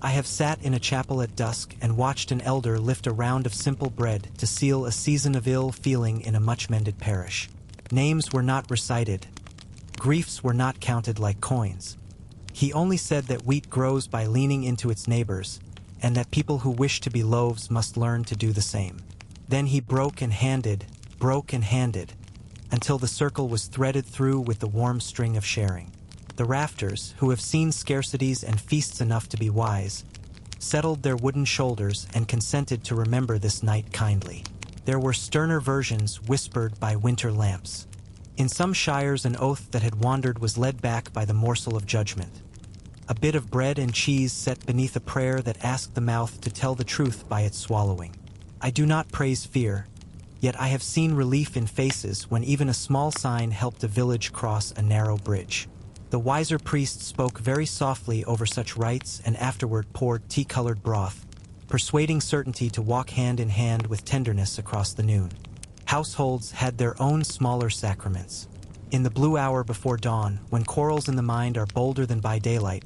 I have sat in a chapel at dusk and watched an elder lift a round of simple bread to seal a season of ill feeling in a much-mended parish. Names were not recited. Griefs were not counted like coins. He only said that wheat grows by leaning into its neighbors, and that people who wish to be loaves must learn to do the same. Then he broke and handed, until the circle was threaded through with the warm string of sharing. The rafters, who have seen scarcities and feasts enough to be wise, settled their wooden shoulders and consented to remember this night kindly. There were sterner versions whispered by winter lamps. In some shires an oath that had wandered was led back by the morsel of judgment. A bit of bread and cheese set beneath a prayer that asked the mouth to tell the truth by its swallowing. I do not praise fear, yet I have seen relief in faces when even a small sign helped a village cross a narrow bridge. The wiser priest spoke very softly over such rites and afterward poured tea-colored broth, persuading certainty to walk hand in hand with tenderness across the noon. Households had their own smaller sacraments. In the blue hour before dawn, when quarrels in the mind are bolder than by daylight,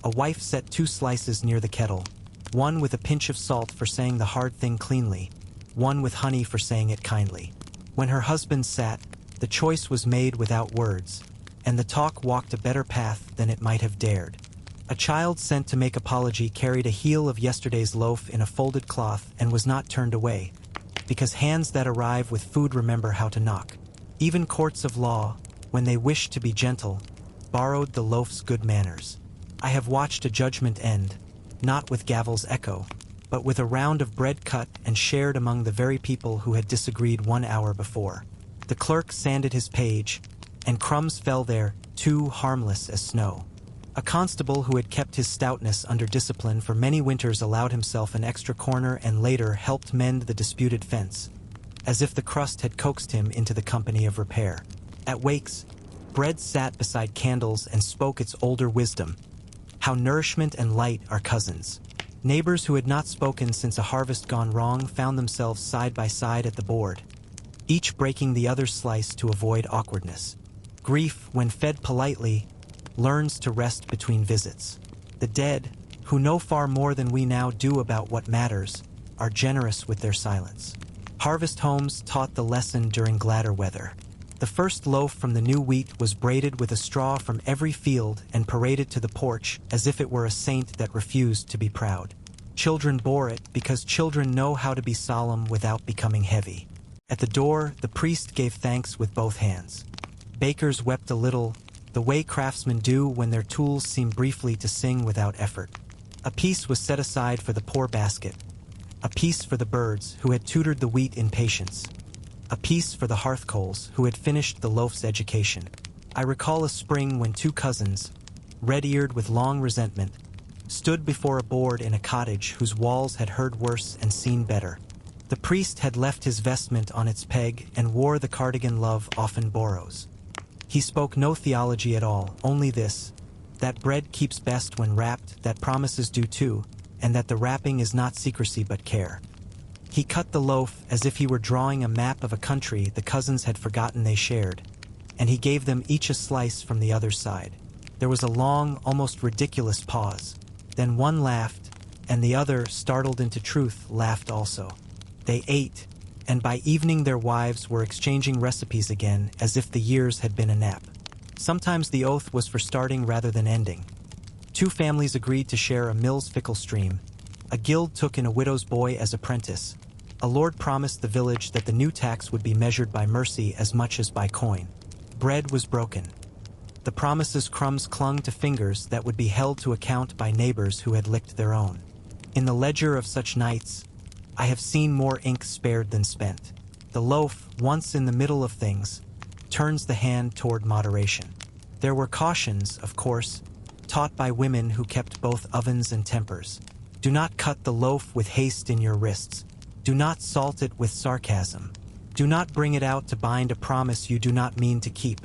a wife set 2 slices near the kettle, one with a pinch of salt for saying the hard thing cleanly, one with honey for saying it kindly. When her husband sat, the choice was made without words, and the talk walked a better path than it might have dared. A child sent to make apology carried a heel of yesterday's loaf in a folded cloth and was not turned away, because hands that arrive with food remember how to knock. Even courts of law, when they wished to be gentle, borrowed the loaf's good manners. I have watched a judgment end, not with gavel's echo, but with a round of bread cut and shared among the very people who had disagreed 1 hour before. The clerk sanded his page, and crumbs fell there, too harmless as snow. A constable who had kept his stoutness under discipline for many winters allowed himself an extra corner and later helped mend the disputed fence, as if the crust had coaxed him into the company of repair. At wakes, bread sat beside candles and spoke its older wisdom, how nourishment and light are cousins. Neighbors who had not spoken since a harvest gone wrong found themselves side by side at the board, each breaking the other's slice to avoid awkwardness. Grief, when fed politely, learns to rest between visits. The dead, who know far more than we now do about what matters, are generous with their silence. Harvest homes taught the lesson during gladder weather. The first loaf from the new wheat was braided with a straw from every field and paraded to the porch as if it were a saint that refused to be proud. Children bore it because children know how to be solemn without becoming heavy. At the door, the priest gave thanks with both hands. Bakers wept a little, the way craftsmen do when their tools seem briefly to sing without effort. A piece was set aside for the poor basket, a piece for the birds who had tutored the wheat in patience, a piece for the hearth coals who had finished the loaf's education. I recall a spring when 2 cousins, red-eared with long resentment, stood before a board in a cottage whose walls had heard worse and seen better. The priest had left his vestment on its peg and wore the cardigan love often borrows. He spoke no theology at all, only this, that bread keeps best when wrapped, that promises do too, and that the wrapping is not secrecy but care. He cut the loaf as if he were drawing a map of a country the cousins had forgotten they shared, and he gave them each a slice from the other side. There was a long, almost ridiculous pause. Then one laughed, and the other, startled into truth, laughed also. They ate, and by evening their wives were exchanging recipes again as if the years had been a nap. Sometimes the oath was for starting rather than ending. 2 families agreed to share a mill's fickle stream. A guild took in a widow's boy as apprentice. A lord promised the village that the new tax would be measured by mercy as much as by coin. Bread was broken. The promise's crumbs clung to fingers that would be held to account by neighbors who had licked their own. In the ledger of such nights, I have seen more ink spared than spent. The loaf, once in the middle of things, turns the hand toward moderation. There were cautions, of course, taught by women who kept both ovens and tempers. Do not cut the loaf with haste in your wrists. Do not salt it with sarcasm. Do not bring it out to bind a promise you do not mean to keep.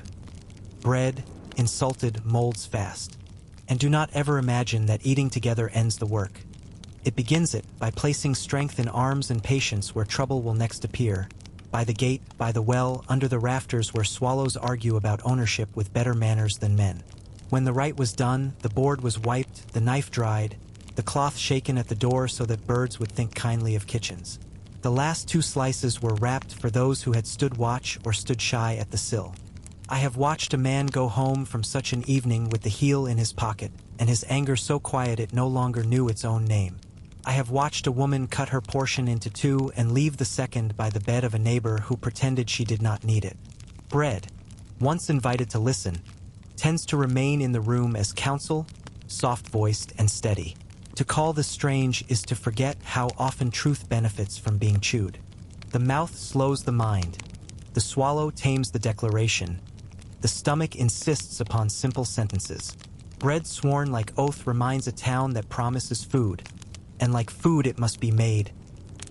Bread, insulted, molds fast. And do not ever imagine that eating together ends the work. It begins it by placing strength in arms and patience where trouble will next appear, by the gate, by the well, under the rafters where swallows argue about ownership with better manners than men. When the rite was done, the board was wiped, the knife dried, the cloth shaken at the door so that birds would think kindly of kitchens. The last 2 slices were wrapped for those who had stood watch or stood shy at the sill. I have watched a man go home from such an evening with the heel in his pocket, and his anger so quiet it no longer knew its own name. I have watched a woman cut her portion into 2 and leave the second by the bed of a neighbor who pretended she did not need it. Bread, once invited to listen, tends to remain in the room as counsel, soft-voiced and steady. To call the strange is to forget how often truth benefits from being chewed. The mouth slows the mind. The swallow tames the declaration. The stomach insists upon simple sentences. Bread sworn like oath reminds a town that promises food, and like food it must be made,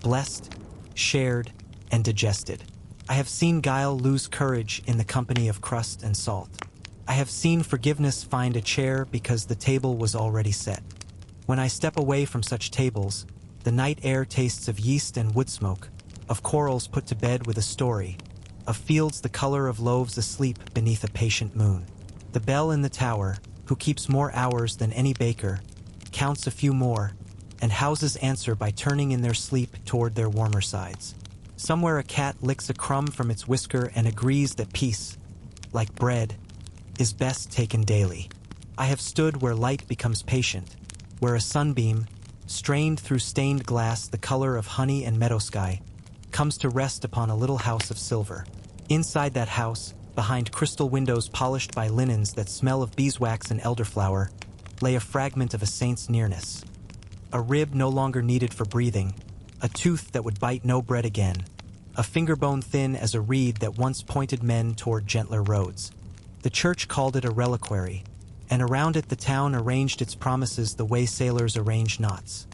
blessed, shared, and digested. I have seen guile lose courage in the company of crust and salt. I have seen forgiveness find a chair because the table was already set. When I step away from such tables, the night air tastes of yeast and wood smoke, of corals put to bed with a story, of fields the color of loaves asleep beneath a patient moon. The bell in the tower, who keeps more hours than any baker, counts a few more, and houses answer by turning in their sleep toward their warmer sides. Somewhere a cat licks a crumb from its whisker and agrees that peace, like bread, is best taken daily. I have stood where light becomes patient, where a sunbeam, strained through stained glass the color of honey and meadow sky, comes to rest upon a little house of silver. Inside that house, behind crystal windows polished by linens that smell of beeswax and elderflower, lay a fragment of a saint's nearness. A rib no longer needed for breathing, a tooth that would bite no bread again, a fingerbone thin as a reed that once pointed men toward gentler roads. The church called it a reliquary, and around it the town arranged its promises the way sailors arrange knots.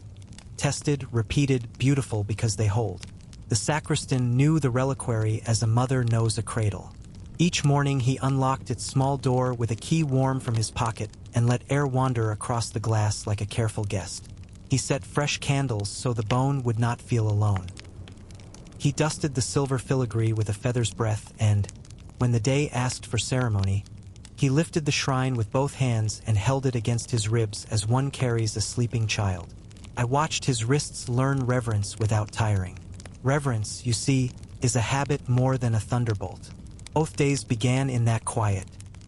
Tested, repeated, beautiful because they hold. The sacristan knew the reliquary as a mother knows a cradle. Each morning he unlocked its small door with a key warm from his pocket and let air wander across the glass like a careful guest. He set fresh candles so the bone would not feel alone. He dusted the silver filigree with a feather's breath and, when the day asked for ceremony, he lifted the shrine with both hands and held it against his ribs as one carries a sleeping child. I watched his wrists learn reverence without tiring. Reverence, you see, is a habit more than a thunderbolt. Oath days began in that quiet.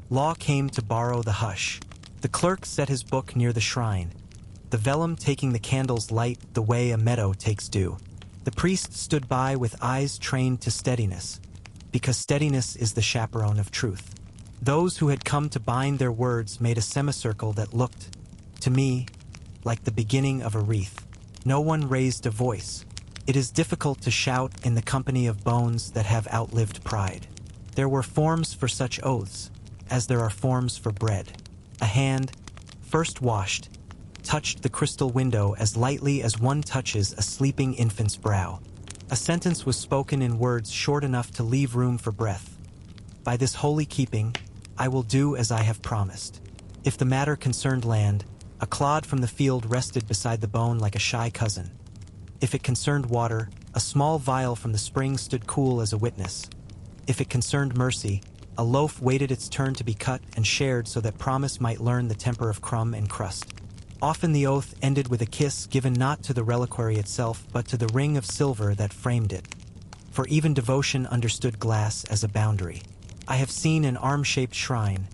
Law came to borrow the hush. The clerk set his book near the shrine, the vellum taking the candle's light the way a meadow takes dew. The priest stood by with eyes trained to steadiness, because steadiness is the chaperone of truth. Those who had come to bind their words made a semicircle that looked, to me, like the beginning of a wreath. No one raised a voice. It is difficult to shout in the company of bones that have outlived pride. There were forms for such oaths, as there are forms for bread. A hand, first washed, touched the crystal window as lightly as one touches a sleeping infant's brow. A sentence was spoken in words short enough to leave room for breath. By this holy keeping, I will do as I have promised. If the matter concerned land, a clod from the field rested beside the bone like a shy cousin. If it concerned water, a small vial from the spring stood cool as a witness. If it concerned mercy, a loaf waited its turn to be cut and shared so that promise might learn the temper of crumb and crust. Often the oath ended with a kiss given not to the reliquary itself but to the ring of silver that framed it. For even devotion understood glass as a boundary. I have seen an arm-shaped shrine,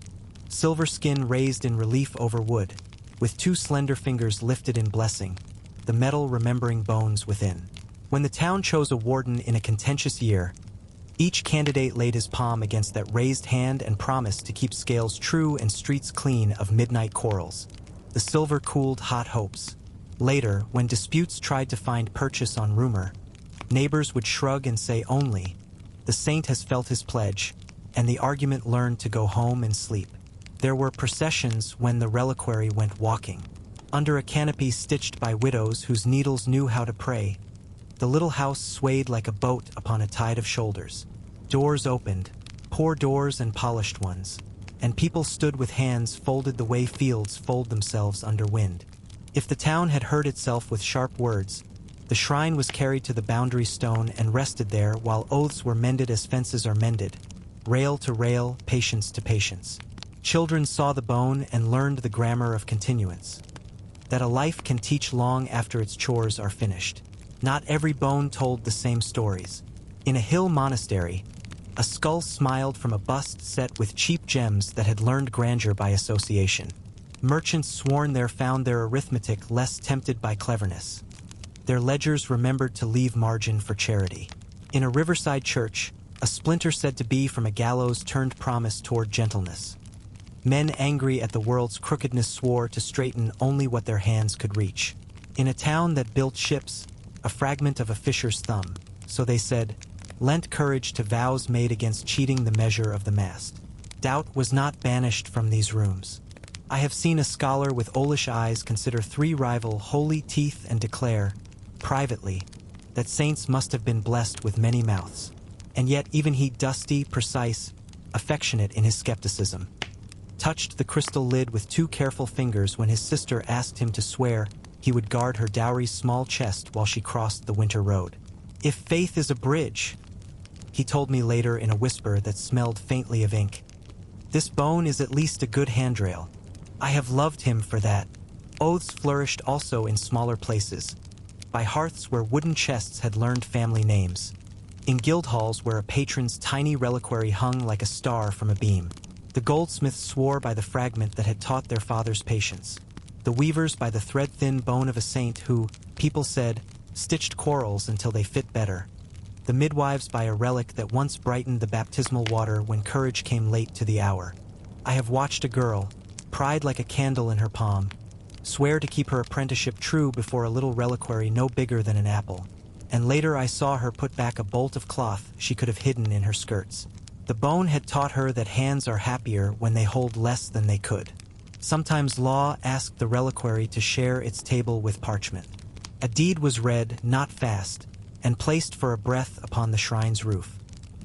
silver skin raised in relief over wood, with 2 slender fingers lifted in blessing, the metal remembering bones within. When the town chose a warden in a contentious year, each candidate laid his palm against that raised hand and promised to keep scales true and streets clean of midnight quarrels. The silver cooled hot hopes. Later, when disputes tried to find purchase on rumor, neighbors would shrug and say only, "The saint has felt his pledge," and the argument learned to go home and sleep. There were processions when the reliquary went walking. Under a canopy stitched by widows whose needles knew how to pray, the little house swayed like a boat upon a tide of shoulders. Doors opened, poor doors and polished ones, and people stood with hands folded the way fields fold themselves under wind. If the town had hurt itself with sharp words, the shrine was carried to the boundary stone and rested there while oaths were mended as fences are mended, rail to rail, patience to patience. Children saw the bone and learned the grammar of continuance. that a life can teach long after its chores are finished. Not every bone told the same stories. In a hill monastery, a skull smiled from a bust set with cheap gems that had learned grandeur by association. Merchants sworn there found their arithmetic less tempted by cleverness. Their ledgers remembered to leave margin for charity. In a riverside church, a splinter said to be from a gallows turned promise toward gentleness. Men angry at the world's crookedness swore to straighten only what their hands could reach. In a town that built ships, a fragment of a fisher's thumb, so they said, lent courage to vows made against cheating the measure of the mast. Doubt was not banished from these rooms. I have seen a scholar with owlish eyes consider 3 rival holy teeth and declare, privately, that saints must have been blessed with many mouths. And yet even he, dusty, precise, affectionate in his skepticism, touched the crystal lid with 2 careful fingers when his sister asked him to swear he would guard her dowry's small chest while she crossed the winter road. If faith is a bridge, he told me later in a whisper that smelled faintly of ink, this bone is at least a good handrail. I have loved him for that. Oaths flourished also in smaller places, by hearths where wooden chests had learned family names, in guild halls where a patron's tiny reliquary hung like a star from a beam. The goldsmiths swore by the fragment that had taught their fathers patience, the weavers by the thread-thin bone of a saint who, people said, stitched quarrels until they fit better, the midwives by a relic that once brightened the baptismal water when courage came late to the hour. I have watched a girl, pride like a candle in her palm, swear to keep her apprenticeship true before a little reliquary no bigger than an apple, and later I saw her put back a bolt of cloth she could have hidden in her skirts. The bone had taught her that hands are happier when they hold less than they could. Sometimes law asked the reliquary to share its table with parchment. A deed was read, not fast, and placed for a breath upon the shrine's roof.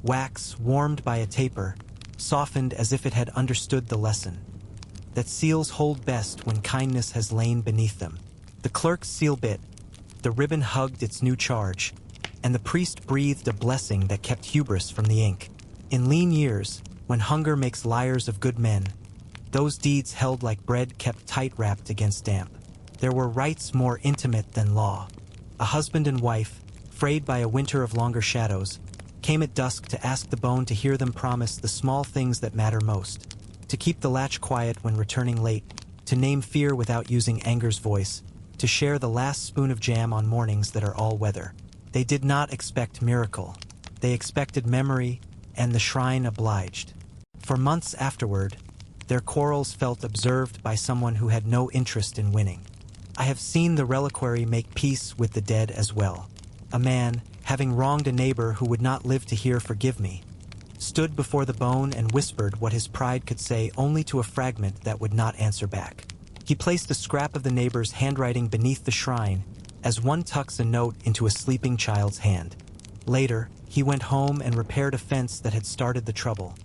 Wax, warmed by a taper, softened as if it had understood the lesson, that seals hold best when kindness has lain beneath them. The clerk's seal bit, the ribbon hugged its new charge, and the priest breathed a blessing that kept hubris from the ink. In lean years, when hunger makes liars of good men, those deeds held like bread kept tight-wrapped against damp. There were rites more intimate than law. A husband and wife, frayed by a winter of longer shadows, came at dusk to ask the bone to hear them promise the small things that matter most, to keep the latch quiet when returning late, to name fear without using anger's voice, to share the last spoon of jam on mornings that are all weather. They did not expect miracle. They expected memory, and the shrine obliged. For months afterward, their quarrels felt observed by someone who had no interest in winning. I have seen the reliquary make peace with the dead as well. A man, having wronged a neighbor who would not live to hear "forgive me," stood before the bone and whispered what his pride could say only to a fragment that would not answer back. He placed a scrap of the neighbor's handwriting beneath the shrine, as one tucks a note into a sleeping child's hand. Later, he went home and repaired a fence that had started the trouble,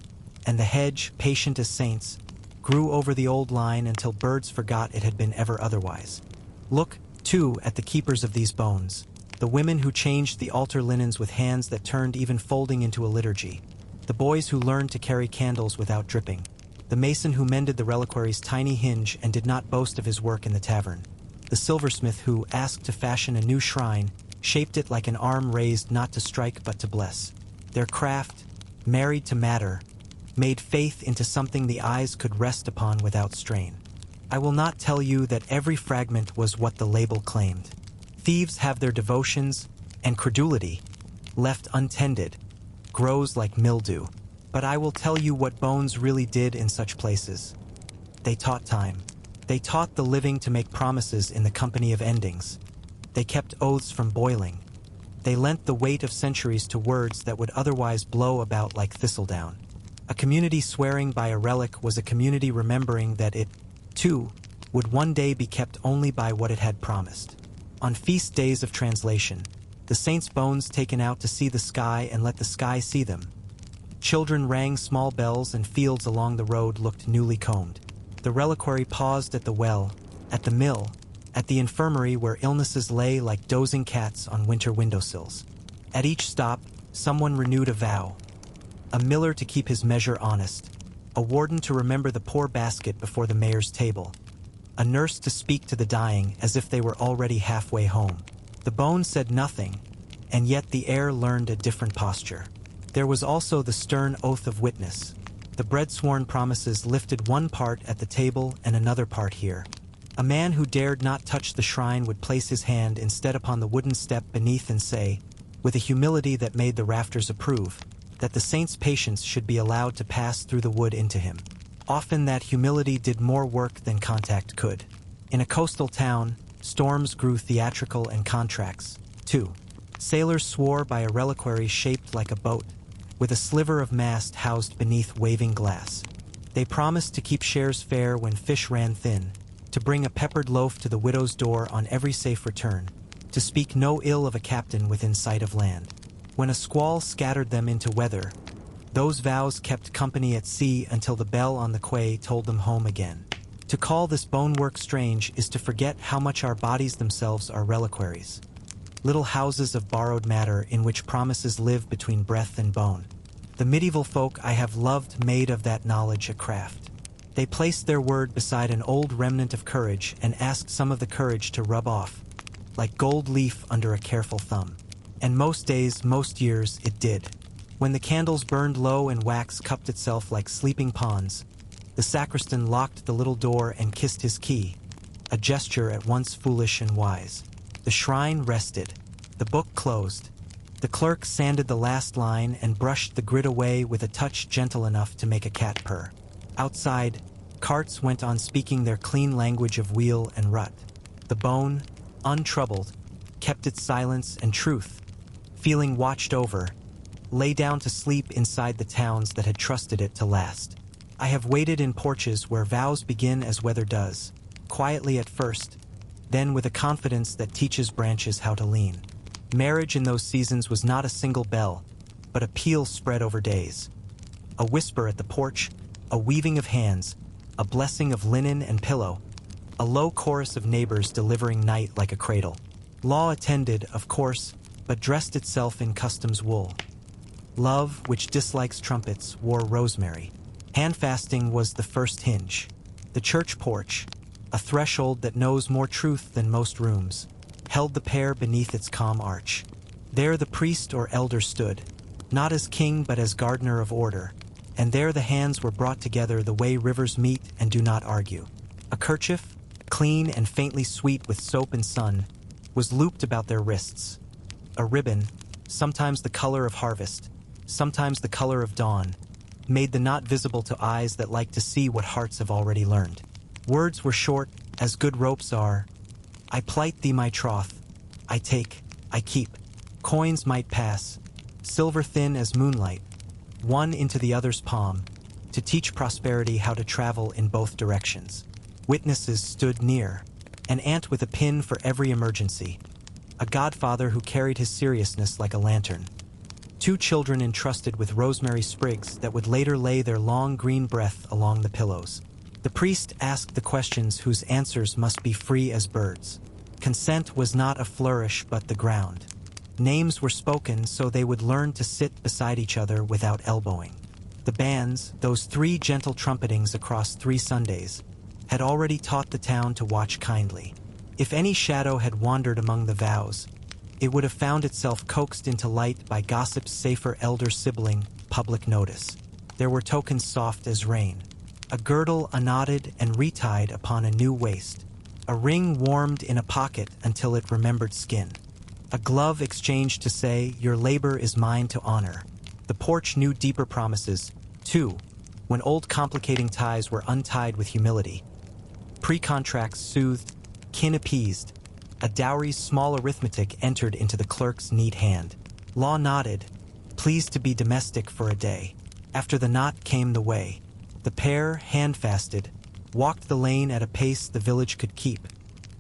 and the hedge, patient as saints, grew over the old line until birds forgot it had been ever otherwise. Look, too, at the keepers of these bones, the women who changed the altar linens with hands that turned even folding into a liturgy, the boys who learned to carry candles without dripping, the mason who mended the reliquary's tiny hinge and did not boast of his work in the tavern, the silversmith who, asked to fashion a new shrine, shaped it like an arm raised not to strike but to bless. Their craft, married to matter, made faith into something the eyes could rest upon without strain. I will not tell you that every fragment was what the label claimed. Thieves have their devotions, and credulity, left untended, grows like mildew. But I will tell you what bones really did in such places. They taught time. They taught the living to make promises in the company of endings. They kept oaths from boiling. They lent the weight of centuries to words that would otherwise blow about like thistledown. A community swearing by a relic was a community remembering that it, too, would one day be kept only by what it had promised. On feast days of translation, the saints' bones taken out to see the sky and let the sky see them. Children rang small bells and fields along the road looked newly combed. The reliquary paused at the well, at the mill, at the infirmary where illnesses lay like dozing cats on winter windowsills. At each stop, someone renewed a vow. A miller to keep his measure honest, a warden to remember the poor basket before the mayor's table, a nurse to speak to the dying as if they were already halfway home. The bone said nothing, and yet the air learned a different posture. There was also the stern oath of witness. The bread-sworn promises lifted one part at the table and another part here. A man who dared not touch the shrine would place his hand instead upon the wooden step beneath and say, with a humility that made the rafters approve, that the saint's patience should be allowed to pass through the wood into him. Often that humility did more work than contact could. In a coastal town, storms grew theatrical and contracts, too. Sailors swore by a reliquary shaped like a boat, with a sliver of mast housed beneath waving glass. They promised to keep shares fair when fish ran thin, to bring a peppered loaf to the widow's door on every safe return, to speak no ill of a captain within sight of land. When a squall scattered them into weather, those vows kept company at sea until the bell on the quay told them home again. To call this bonework strange is to forget how much our bodies themselves are reliquaries. Little houses of borrowed matter in which promises live between breath and bone. The medieval folk I have loved made of that knowledge a craft. They placed their word beside an old remnant of courage and asked some of the courage to rub off, like gold leaf under a careful thumb. And most days, most years, it did. When the candles burned low and wax cupped itself like sleeping ponds, the sacristan locked the little door and kissed his key, a gesture at once foolish and wise. The shrine rested. The book closed. The clerk sanded the last line and brushed the grit away with a touch gentle enough to make a cat purr. Outside, carts went on speaking their clean language of wheel and rut. The bone, untroubled, kept its silence and truth, feeling watched over, lay down to sleep inside the towns that had trusted it to last. I have waited in porches where vows begin as weather does, quietly at first, then with a confidence that teaches branches how to lean. Marriage in those seasons was not a single bell, but a peal spread over days. A whisper at the porch, a weaving of hands, a blessing of linen and pillow, a low chorus of neighbors delivering night like a cradle. Law attended, of course, but dressed itself in custom's wool. Love, which dislikes trumpets, wore rosemary. Handfasting was the first hinge. The church porch, a threshold that knows more truth than most rooms, held the pair beneath its calm arch. There the priest or elder stood, not as king but as gardener of order, and there the hands were brought together the way rivers meet and do not argue. A kerchief, clean and faintly sweet with soap and sun, was looped about their wrists. A ribbon, sometimes the color of harvest, sometimes the color of dawn, made the knot visible to eyes that like to see what hearts have already learned. Words were short, as good ropes are. I plight thee my troth. I take, I keep. Coins might pass, silver thin as moonlight, one into the other's palm, to teach prosperity how to travel in both directions. Witnesses stood near, an aunt with a pin for every emergency, a godfather who carried his seriousness like a lantern, 2 children entrusted with rosemary sprigs that would later lay their long green breath along the pillows. The priest asked the questions whose answers must be free as birds. Consent was not a flourish but the ground. Names were spoken so they would learn to sit beside each other without elbowing. The bands, those 3 gentle trumpetings across 3 Sundays, had already taught the town to watch kindly. If any shadow had wandered among the vows, it would have found itself coaxed into light by gossip's safer elder sibling, public notice. There were tokens soft as rain. A girdle unknotted and retied upon a new waist. A ring warmed in a pocket until it remembered skin. A glove exchanged to say, your labor is mine to honor. The porch knew deeper promises, too, when old complicating ties were untied with humility. Pre-contracts soothed, kin appeased. A dowry's small arithmetic entered into the clerk's neat hand. Law nodded, pleased to be domestic for a day. After the knot came the way. The pair, hand-fasted, walked the lane at a pace the village could keep,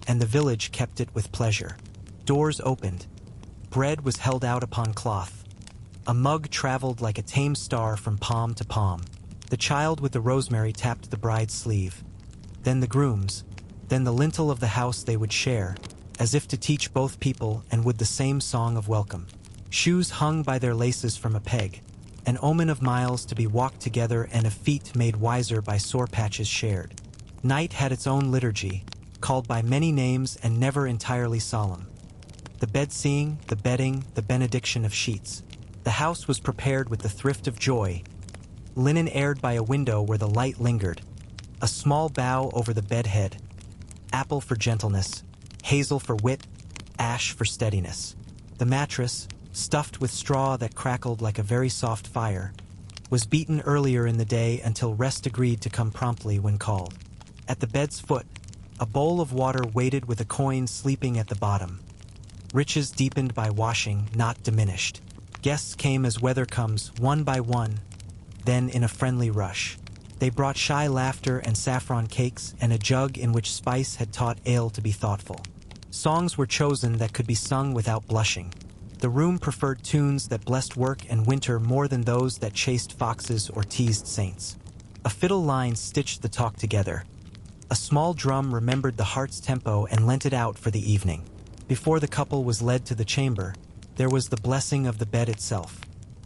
and the village kept it with pleasure. Doors opened. Bread was held out upon cloth. A mug traveled like a tame star from palm to palm. The child with the rosemary tapped the bride's sleeve. Then the groom's, then the lintel of the house they would share, as if to teach both people and with the same song of welcome. Shoes hung by their laces from a peg, an omen of miles to be walked together and of feet made wiser by sore patches shared. Night had its own liturgy, called by many names and never entirely solemn. The bed-seeing, the bedding, the benediction of sheets. The house was prepared with the thrift of joy, linen aired by a window where the light lingered, a small bough over the bed head, apple for gentleness, hazel for wit, ash for steadiness. The mattress, stuffed with straw that crackled like a very soft fire, was beaten earlier in the day until rest agreed to come promptly when called. At the bed's foot, a bowl of water waited with a coin sleeping at the bottom. Riches deepened by washing, not diminished. Guests came as weather comes, one by one, then in a friendly rush. They brought shy laughter and saffron cakes and a jug in which spice had taught ale to be thoughtful. Songs were chosen that could be sung without blushing. The room preferred tunes that blessed work and winter more than those that chased foxes or teased saints. A fiddle line stitched the talk together. A small drum remembered the heart's tempo and lent it out for the evening. Before the couple was led to the chamber, there was the blessing of the bed itself,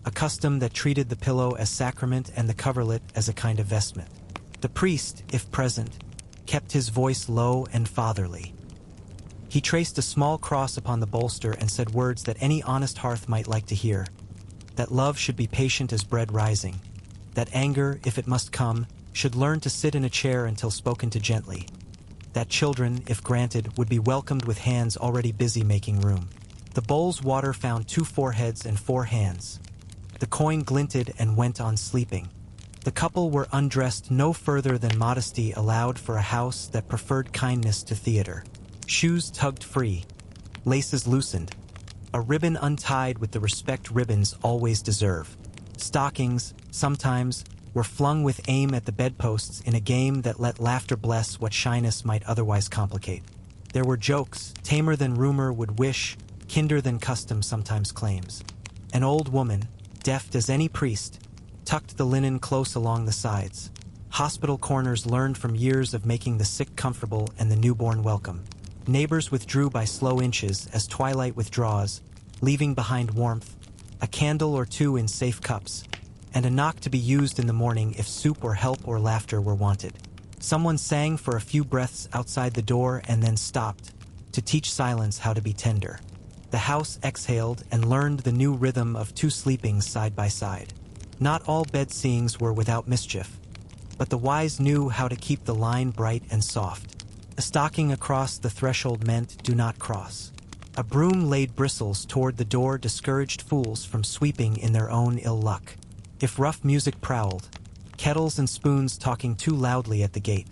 a custom that treated the pillow as sacrament and the coverlet as a kind of vestment. The priest, if present, kept his voice low and fatherly. He traced a small cross upon the bolster and said words that any honest hearth might like to hear, that love should be patient as bread rising, that anger, if it must come, should learn to sit in a chair until spoken to gently, that children, if granted, would be welcomed with hands already busy making room. The bowl's water found 2 foreheads and 4 hands. The coin glinted and went on sleeping. The couple were undressed no further than modesty allowed for a house that preferred kindness to theater. Shoes tugged free, laces loosened, a ribbon untied with the respect ribbons always deserve. Stockings, sometimes, were flung with aim at the bedposts in a game that let laughter bless what shyness might otherwise complicate. There were jokes, tamer than rumor would wish, kinder than custom sometimes claims. An old woman, deft as any priest, tucked the linen close along the sides. Hospital corners learned from years of making the sick comfortable and the newborn welcome. Neighbors withdrew by slow inches as twilight withdraws, leaving behind warmth, a candle or 2 in safe cups, and a knock to be used in the morning if soup or help or laughter were wanted. Someone sang for a few breaths outside the door and then stopped, to teach silence how to be tender. The house exhaled and learned the new rhythm of 2 sleepings side by side. Not all bed-seeings were without mischief, but the wise knew how to keep the line bright and soft. A stocking across the threshold meant, do not cross. A broom laid bristles toward the door discouraged fools from sweeping in their own ill luck. If rough music prowled, kettles and spoons talking too loudly at the gate.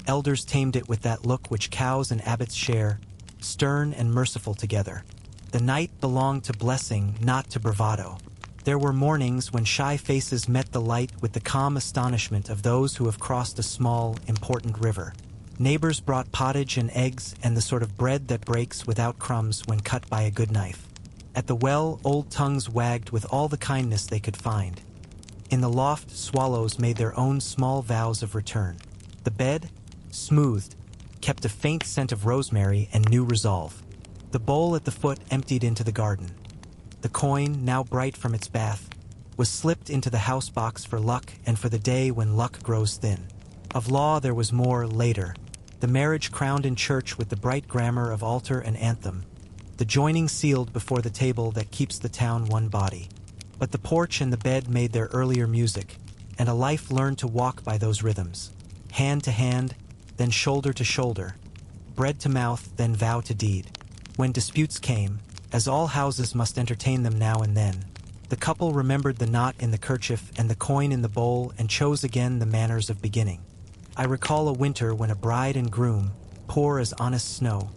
Elders tamed it with that look which cows and abbots share, stern and merciful together. The night belonged to blessing, not to bravado. There were mornings when shy faces met the light with the calm astonishment of those who have crossed a small, important river. Neighbors brought pottage and eggs and the sort of bread that breaks without crumbs when cut by a good knife. At the well, old tongues wagged with all the kindness they could find. In the loft, swallows made their own small vows of return. The bed, smoothed, kept a faint scent of rosemary and new resolve. The bowl at the foot emptied into the garden. The coin, now bright from its bath, was slipped into the house box for luck and for the day when luck grows thin. Of law there was more later. The marriage crowned in church with the bright grammar of altar and anthem. The joining sealed before the table that keeps the town one body. But the porch and the bed made their earlier music, and a life learned to walk by those rhythms. Hand to hand, then shoulder to shoulder. Bread to mouth, then vow to deed. When disputes came, as all houses must entertain them now and then, the couple remembered the knot in the kerchief and the coin in the bowl and chose again the manners of beginning. I recall a winter when a bride and groom, poor as honest snow,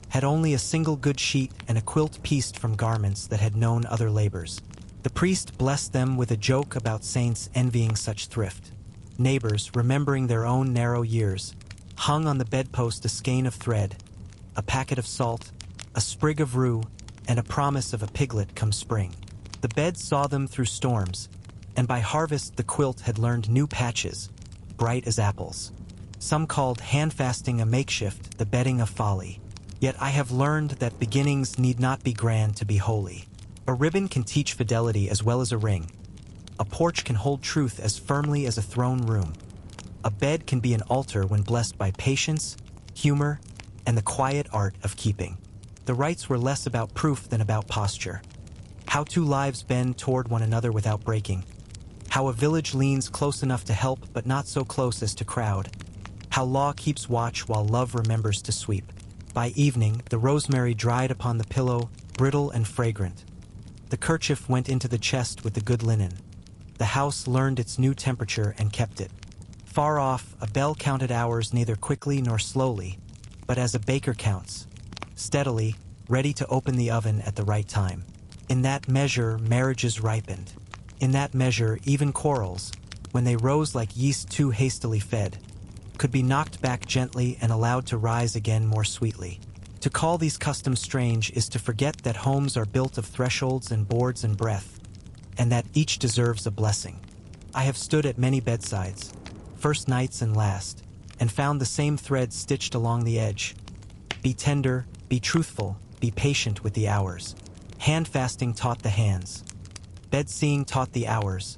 had only a single good sheet and a quilt pieced from garments that had known other labors. The priest blessed them with a joke about saints envying such thrift. Neighbors, remembering their own narrow years, hung on the bedpost a skein of thread, a packet of salt, a sprig of rue, and a promise of a piglet come spring. The bed saw them through storms, and by harvest the quilt had learned new patches, bright as apples. Some called handfasting a makeshift, the bedding of folly. Yet I have learned that beginnings need not be grand to be holy. A ribbon can teach fidelity as well as a ring. A porch can hold truth as firmly as a throne room. A bed can be an altar when blessed by patience, humor, and the quiet art of keeping. The rites were less about proof than about posture. How two lives bend toward one another without breaking. How a village leans close enough to help but not so close as to crowd. How law keeps watch while love remembers to sweep. By evening, the rosemary dried upon the pillow, brittle and fragrant. The kerchief went into the chest with the good linen. The house learned its new temperature and kept it. Far off, a bell counted hours neither quickly nor slowly, but as a baker counts, steadily, ready to open the oven at the right time. In that measure, marriages ripened. In that measure, even quarrels, when they rose like yeast too hastily fed, could be knocked back gently and allowed to rise again more sweetly. To call these customs strange is to forget that homes are built of thresholds and boards and breath, and that each deserves a blessing. I have stood at many bedsides, first nights and last, and found the same thread stitched along the edge. Be tender, be truthful, be patient with the hours. Hand fasting taught the hands. Bed seeing taught the hours.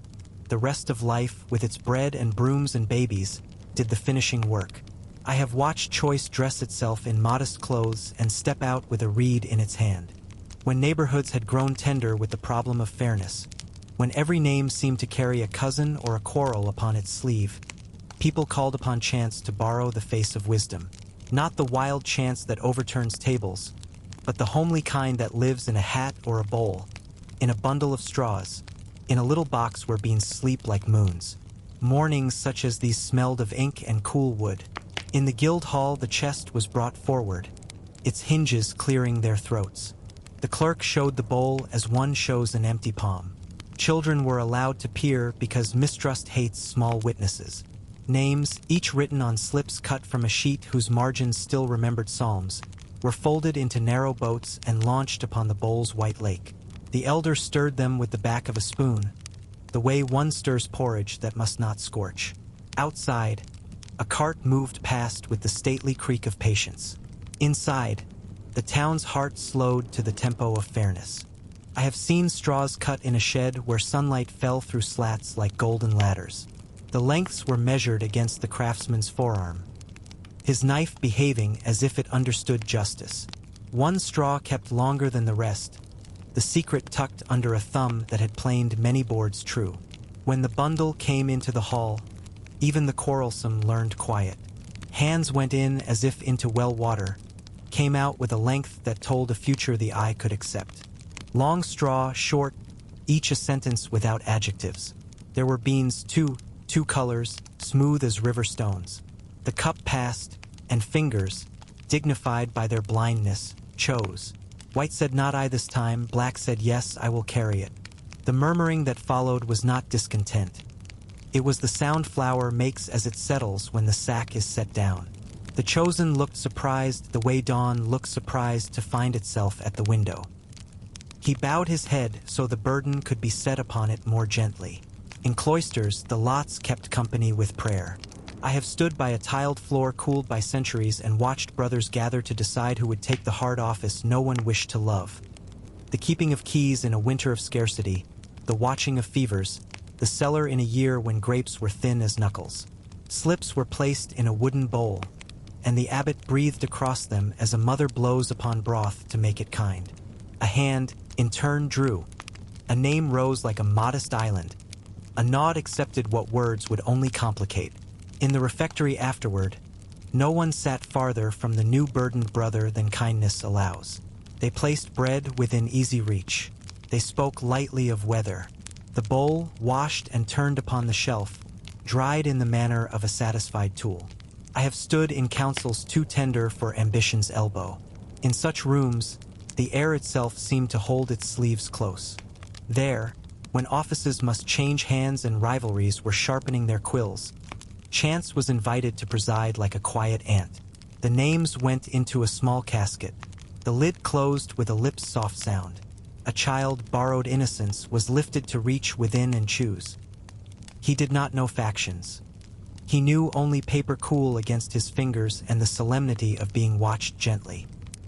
The rest of life, with its bread and brooms and babies, did the finishing work. I have watched choice dress itself in modest clothes and step out with a reed in its hand. When neighborhoods had grown tender with the problem of fairness, when every name seemed to carry a cousin or a quarrel upon its sleeve, people called upon chance to borrow the face of wisdom. Not the wild chance that overturns tables, but the homely kind that lives in a hat or a bowl, in a bundle of straws, in a little box where beans sleep like moons. Mornings such as these smelled of ink and cool wood. In the guild hall the chest was brought forward, its hinges clearing their throats. The clerk showed the bowl as one shows an empty palm. Children were allowed to peer because mistrust hates small witnesses. Names, each written on slips cut from a sheet whose margins still remembered psalms, were folded into narrow boats and launched upon the bowl's white lake. The elder stirred them with the back of a spoon, the way one stirs porridge that must not scorch. Outside, a cart moved past with the stately creak of patience. Inside, the town's heart slowed to the tempo of fairness. I have seen straws cut in a shed where sunlight fell through slats like golden ladders. The lengths were measured against the craftsman's forearm, his knife behaving as if it understood justice. One straw kept longer than the rest, the secret tucked under a thumb that had planed many boards true. When the bundle came into the hall, even the quarrelsome learned quiet. Hands went in as if into well water, came out with a length that told a future the eye could accept. Long straw, short, each a sentence without adjectives. There were beans, two colors, smooth as river stones. The cup passed, and fingers, dignified by their blindness, chose. White said, "Not I this time." Black said, "Yes, I will carry it." The murmuring that followed was not discontent. It was the sound flour makes as it settles when the sack is set down. The chosen looked surprised the way dawn looks surprised to find itself at the window. He bowed his head so the burden could be set upon it more gently. In cloisters, the lots kept company with prayer. I have stood by a tiled floor cooled by centuries and watched brothers gather to decide who would take the hard office no one wished to love. The keeping of keys in a winter of scarcity, the watching of fevers, the cellar in a year when grapes were thin as knuckles. Slips were placed in a wooden bowl, and the abbot breathed across them as a mother blows upon broth to make it kind. A hand, in turn, drew. A name rose like a modest island. A nod accepted what words would only complicate. In the refectory afterward, no one sat farther from the new burdened brother than kindness allows. They placed bread within easy reach. They spoke lightly of weather. The bowl, washed and turned upon the shelf, dried in the manner of a satisfied tool. I have stood in councils too tender for ambition's elbow. In such rooms, the air itself seemed to hold its sleeves close. There, when offices must change hands and rivalries were sharpening their quills, chance was invited to preside like a quiet ant. The names went into a small casket. The lid closed with a lips' soft sound. A child borrowed innocence was lifted to reach within and choose. He did not know factions. He knew only paper cool against his fingers and the solemnity of being watched gently.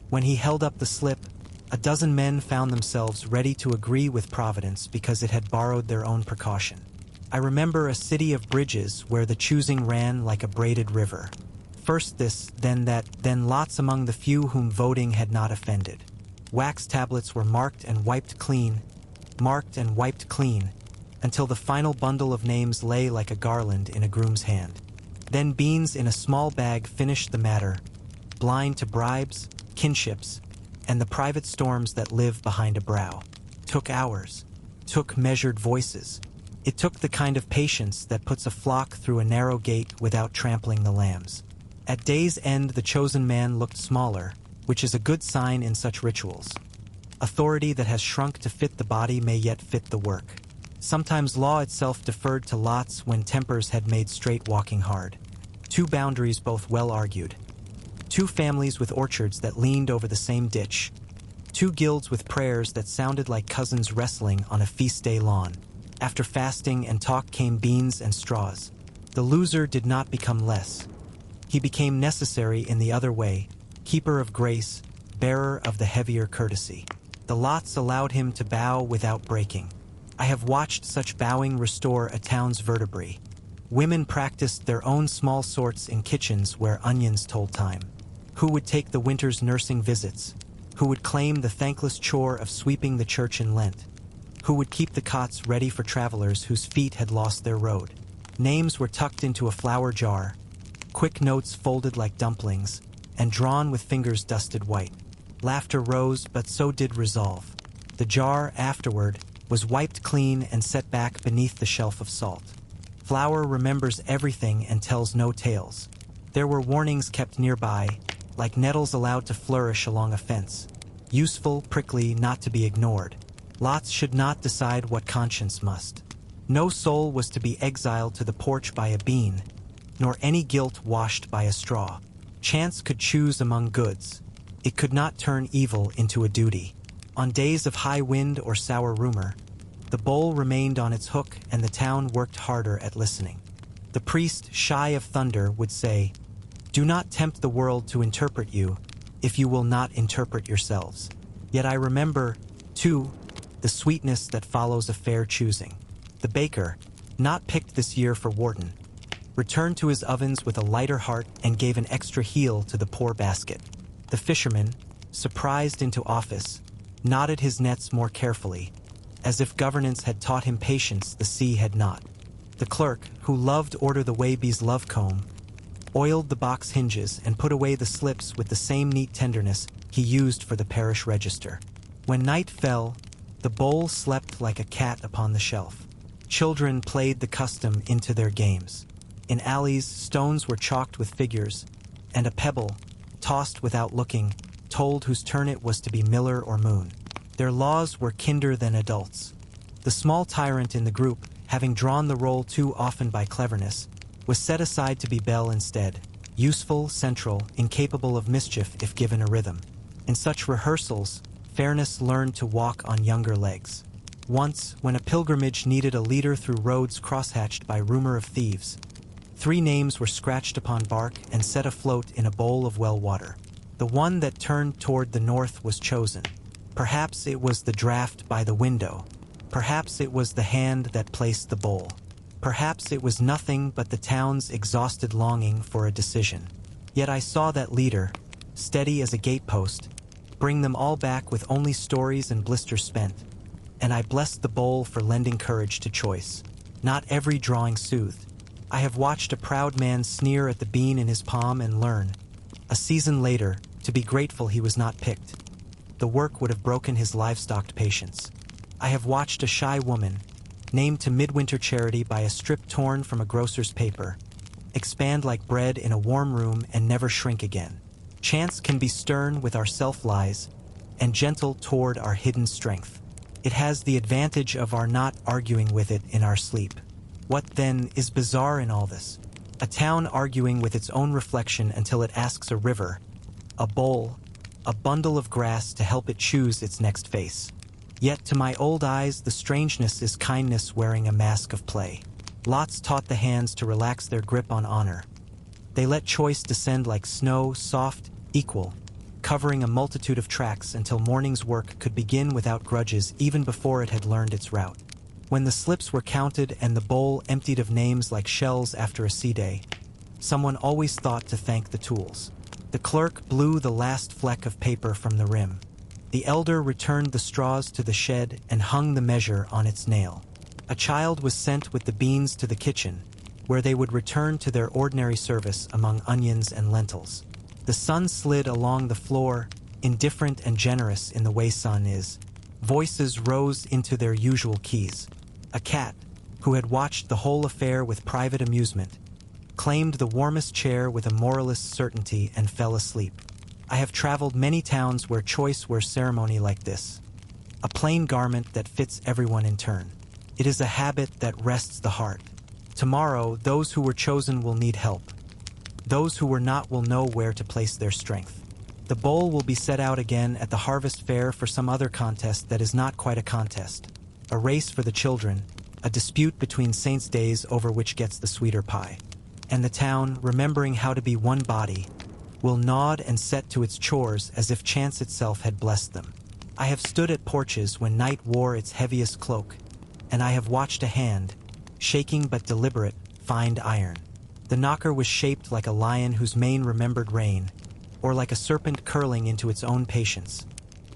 When he held up the slip, a dozen men found themselves ready to agree with Providence because it had borrowed their own precaution. I remember a city of bridges where the choosing ran like a braided river. First this, then that, then lots among the few whom voting had not offended. Wax tablets were marked and wiped clean, until the final bundle of names lay like a garland in a groom's hand. Then beans in a small bag finished the matter, blind to bribes, kinships, and the private storms that live behind a brow. Took hours, took measured voices. It took the kind of patience that puts a flock through a narrow gate without trampling the lambs. At day's end the chosen man looked smaller, which is a good sign in such rituals. Authority that has shrunk to fit the body may yet fit the work. Sometimes law itself deferred to lots when tempers had made straight walking hard. Two boundaries both well argued. Two families with orchards that leaned over the same ditch. Two guilds with prayers that sounded like cousins wrestling on a feast day lawn. After fasting and talk came beans and straws. The loser did not become less. He became necessary in the other way, keeper of grace, bearer of the heavier courtesy. The lots allowed him to bow without breaking. I have watched such bowing restore a town's vertebrae. Women practiced their own small sorts in kitchens where onions told time. Who would take the winter's nursing visits? Who would claim the thankless chore of sweeping the church in Lent? Who would keep the cots ready for travelers whose feet had lost their road? Names were tucked into a flour jar, quick notes folded like dumplings, and drawn with fingers dusted white. Laughter rose, but so did resolve. The jar, afterward, was wiped clean and set back beneath the shelf of salt. Flour remembers everything and tells no tales. There were warnings kept nearby, like nettles allowed to flourish along a fence. Useful, prickly, not to be ignored. Lots should not decide what conscience must. No soul was to be exiled to the porch by a bean, nor any guilt washed by a straw. Chance could choose among goods. It could not turn evil into a duty. On days of high wind or sour rumor, the bowl remained on its hook and the town worked harder at listening. The priest, shy of thunder, would say, "Do not tempt the world to interpret you, if you will not interpret yourselves." Yet I remember, too, the sweetness that follows a fair choosing. The baker, not picked this year for Wharton, returned to his ovens with a lighter heart and gave an extra heel to the poor basket. The fisherman, surprised into office, knotted his nets more carefully, as if governance had taught him patience the sea had not. The clerk, who loved Order the Waby's love comb, oiled the box hinges and put away the slips with the same neat tenderness he used for the parish register. When night fell, the bowl slept like a cat upon the shelf. Children played the custom into their games. In alleys, stones were chalked with figures, and a pebble, tossed without looking, told whose turn it was to be miller or moon. Their laws were kinder than adults. The small tyrant in the group, having drawn the roll too often by cleverness, was set aside to be bell instead, useful, central, incapable of mischief if given a rhythm. In such rehearsals, fairness learned to walk on younger legs. Once, when a pilgrimage needed a leader through roads crosshatched by rumor of thieves, 3 names were scratched upon bark and set afloat in a bowl of well water. The one that turned toward the north was chosen. Perhaps it was the draught by the window. Perhaps it was the hand that placed the bowl. Perhaps it was nothing but the town's exhausted longing for a decision. Yet I saw that leader, steady as a gatepost, bring them all back with only stories and blisters spent, and I blessed the bowl for lending courage to choice. Not every drawing soothed. I have watched a proud man sneer at the bean in his palm and learn, a season later, to be grateful he was not picked. The work would have broken his livestocked patience. I have watched a shy woman, named to midwinter charity by a strip torn from a grocer's paper, expand like bread in a warm room and never shrink again. Chance can be stern with our self-lies and gentle toward our hidden strength. It has the advantage of our not arguing with it in our sleep. What, then, is bizarre in all this? A town arguing with its own reflection until it asks a river, a bowl, a bundle of grass to help it choose its next face. Yet to my old eyes the strangeness is kindness wearing a mask of play. Lots taught the hands to relax their grip on honor. They let choice descend like snow, soft, equal, covering a multitude of tracks until morning's work could begin without grudges even before it had learned its route. When the slips were counted and the bowl emptied of names like shells after a sea day, someone always thought to thank the tools. The clerk blew the last fleck of paper from the rim. The elder returned the straws to the shed and hung the measure on its nail. A child was sent with the beans to the kitchen, where they would return to their ordinary service among onions and lentils. The sun slid along the floor, indifferent and generous in the way sun is. Voices rose into their usual keys. A cat, who had watched the whole affair with private amusement, claimed the warmest chair with a moralist's certainty and fell asleep. I have traveled many towns where choice wears ceremony like this. A plain garment that fits everyone in turn. It is a habit that rests the heart. Tomorrow, those who were chosen will need help. Those who were not will know where to place their strength. The bowl will be set out again at the harvest fair for some other contest that is not quite a contest. A race for the children, a dispute between saints' days over which gets the sweeter pie. And the town, remembering how to be one body, will nod and set to its chores as if chance itself had blessed them. I have stood at porches when night wore its heaviest cloak, and I have watched a hand, shaking but deliberate, find iron. The knocker was shaped like a lion whose mane remembered rain, or like a serpent curling into its own patience.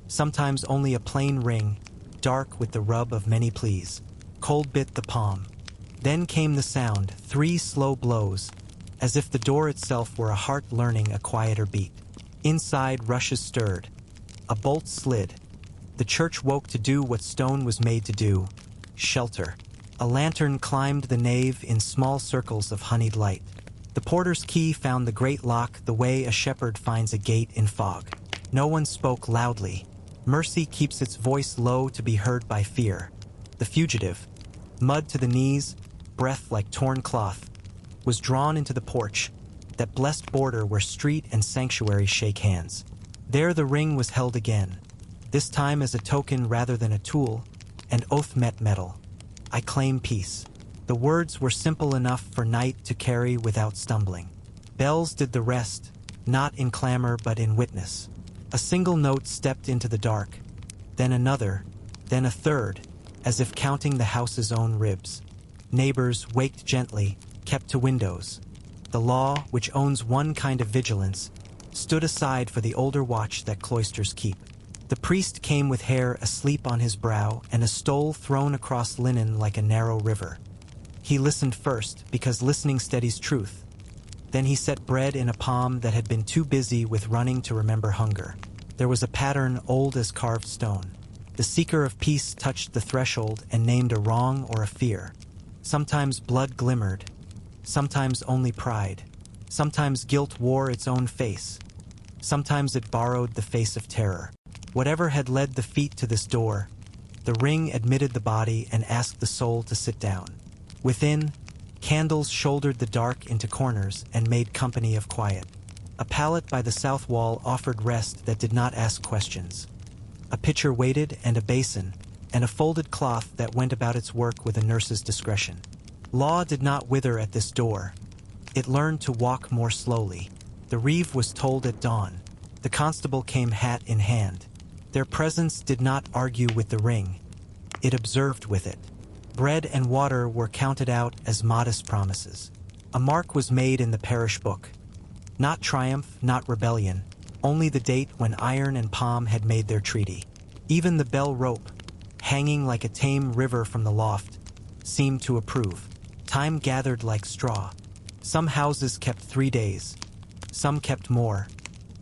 Sometimes only a plain ring, dark with the rub of many pleas. Cold bit the palm. Then came the sound, 3 slow blows, as if the door itself were a heart learning a quieter beat. Inside rushes stirred. A bolt slid. The church woke to do what stone was made to do, shelter. A lantern climbed the nave in small circles of honeyed light. The porter's key found the great lock the way a shepherd finds a gate in fog. No one spoke loudly. Mercy keeps its voice low to be heard by fear. The fugitive, mud to the knees, breath like torn cloth, was drawn into the porch, that blessed border where street and sanctuary shake hands. There the ring was held again, this time as a token rather than a tool, and oath met metal. I claim peace. The words were simple enough for night to carry without stumbling. Bells did the rest, not in clamor but in witness. A single note stepped into the dark, then another, then a third, as if counting the house's own ribs. Neighbors waked gently, kept to windows. The law, which owns one kind of vigilance, stood aside for the older watch that cloisters keep. The priest came with hair asleep on his brow and a stole thrown across linen like a narrow river. He listened first, because listening steadies truth. Then he set bread in a palm that had been too busy with running to remember hunger. There was a pattern old as carved stone. The seeker of peace touched the threshold and named a wrong or a fear. Sometimes blood glimmered, sometimes only pride. Sometimes guilt wore its own face. Sometimes it borrowed the face of terror. Whatever had led the feet to this door, the ring admitted the body and asked the soul to sit down. Within, candles shouldered the dark into corners and made company of quiet. A pallet by the south wall offered rest that did not ask questions. A pitcher waited, and a basin, and a folded cloth that went about its work with a nurse's discretion. Law did not wither at this door. It learned to walk more slowly. The reeve was tolled at dawn. The constable came hat in hand. Their presence did not argue with the ring. It observed with it. Bread and water were counted out as modest promises. A mark was made in the parish book. Not triumph, not rebellion, only the date when iron and palm had made their treaty. Even the bell rope, hanging like a tame river from the loft, seemed to approve. Time gathered like straw. Some houses kept 3 days. Some kept more.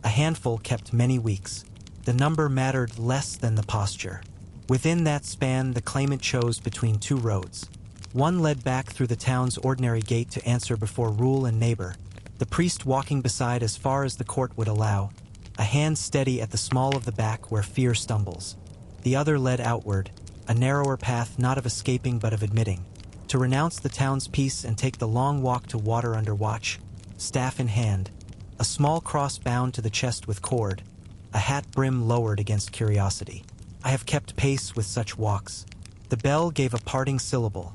A handful kept many weeks. The number mattered less than the posture. Within that span, the claimant chose between 2 roads. One led back through the town's ordinary gate to answer before rule and neighbor, the priest walking beside as far as the court would allow, a hand steady at the small of the back where fear stumbles. The other led outward, a narrower path not of escaping but of admitting, to renounce the town's peace and take the long walk to water under watch, staff in hand, a small cross bound to the chest with cord, a hat brim lowered against curiosity. I have kept pace with such walks. The bell gave a parting syllable.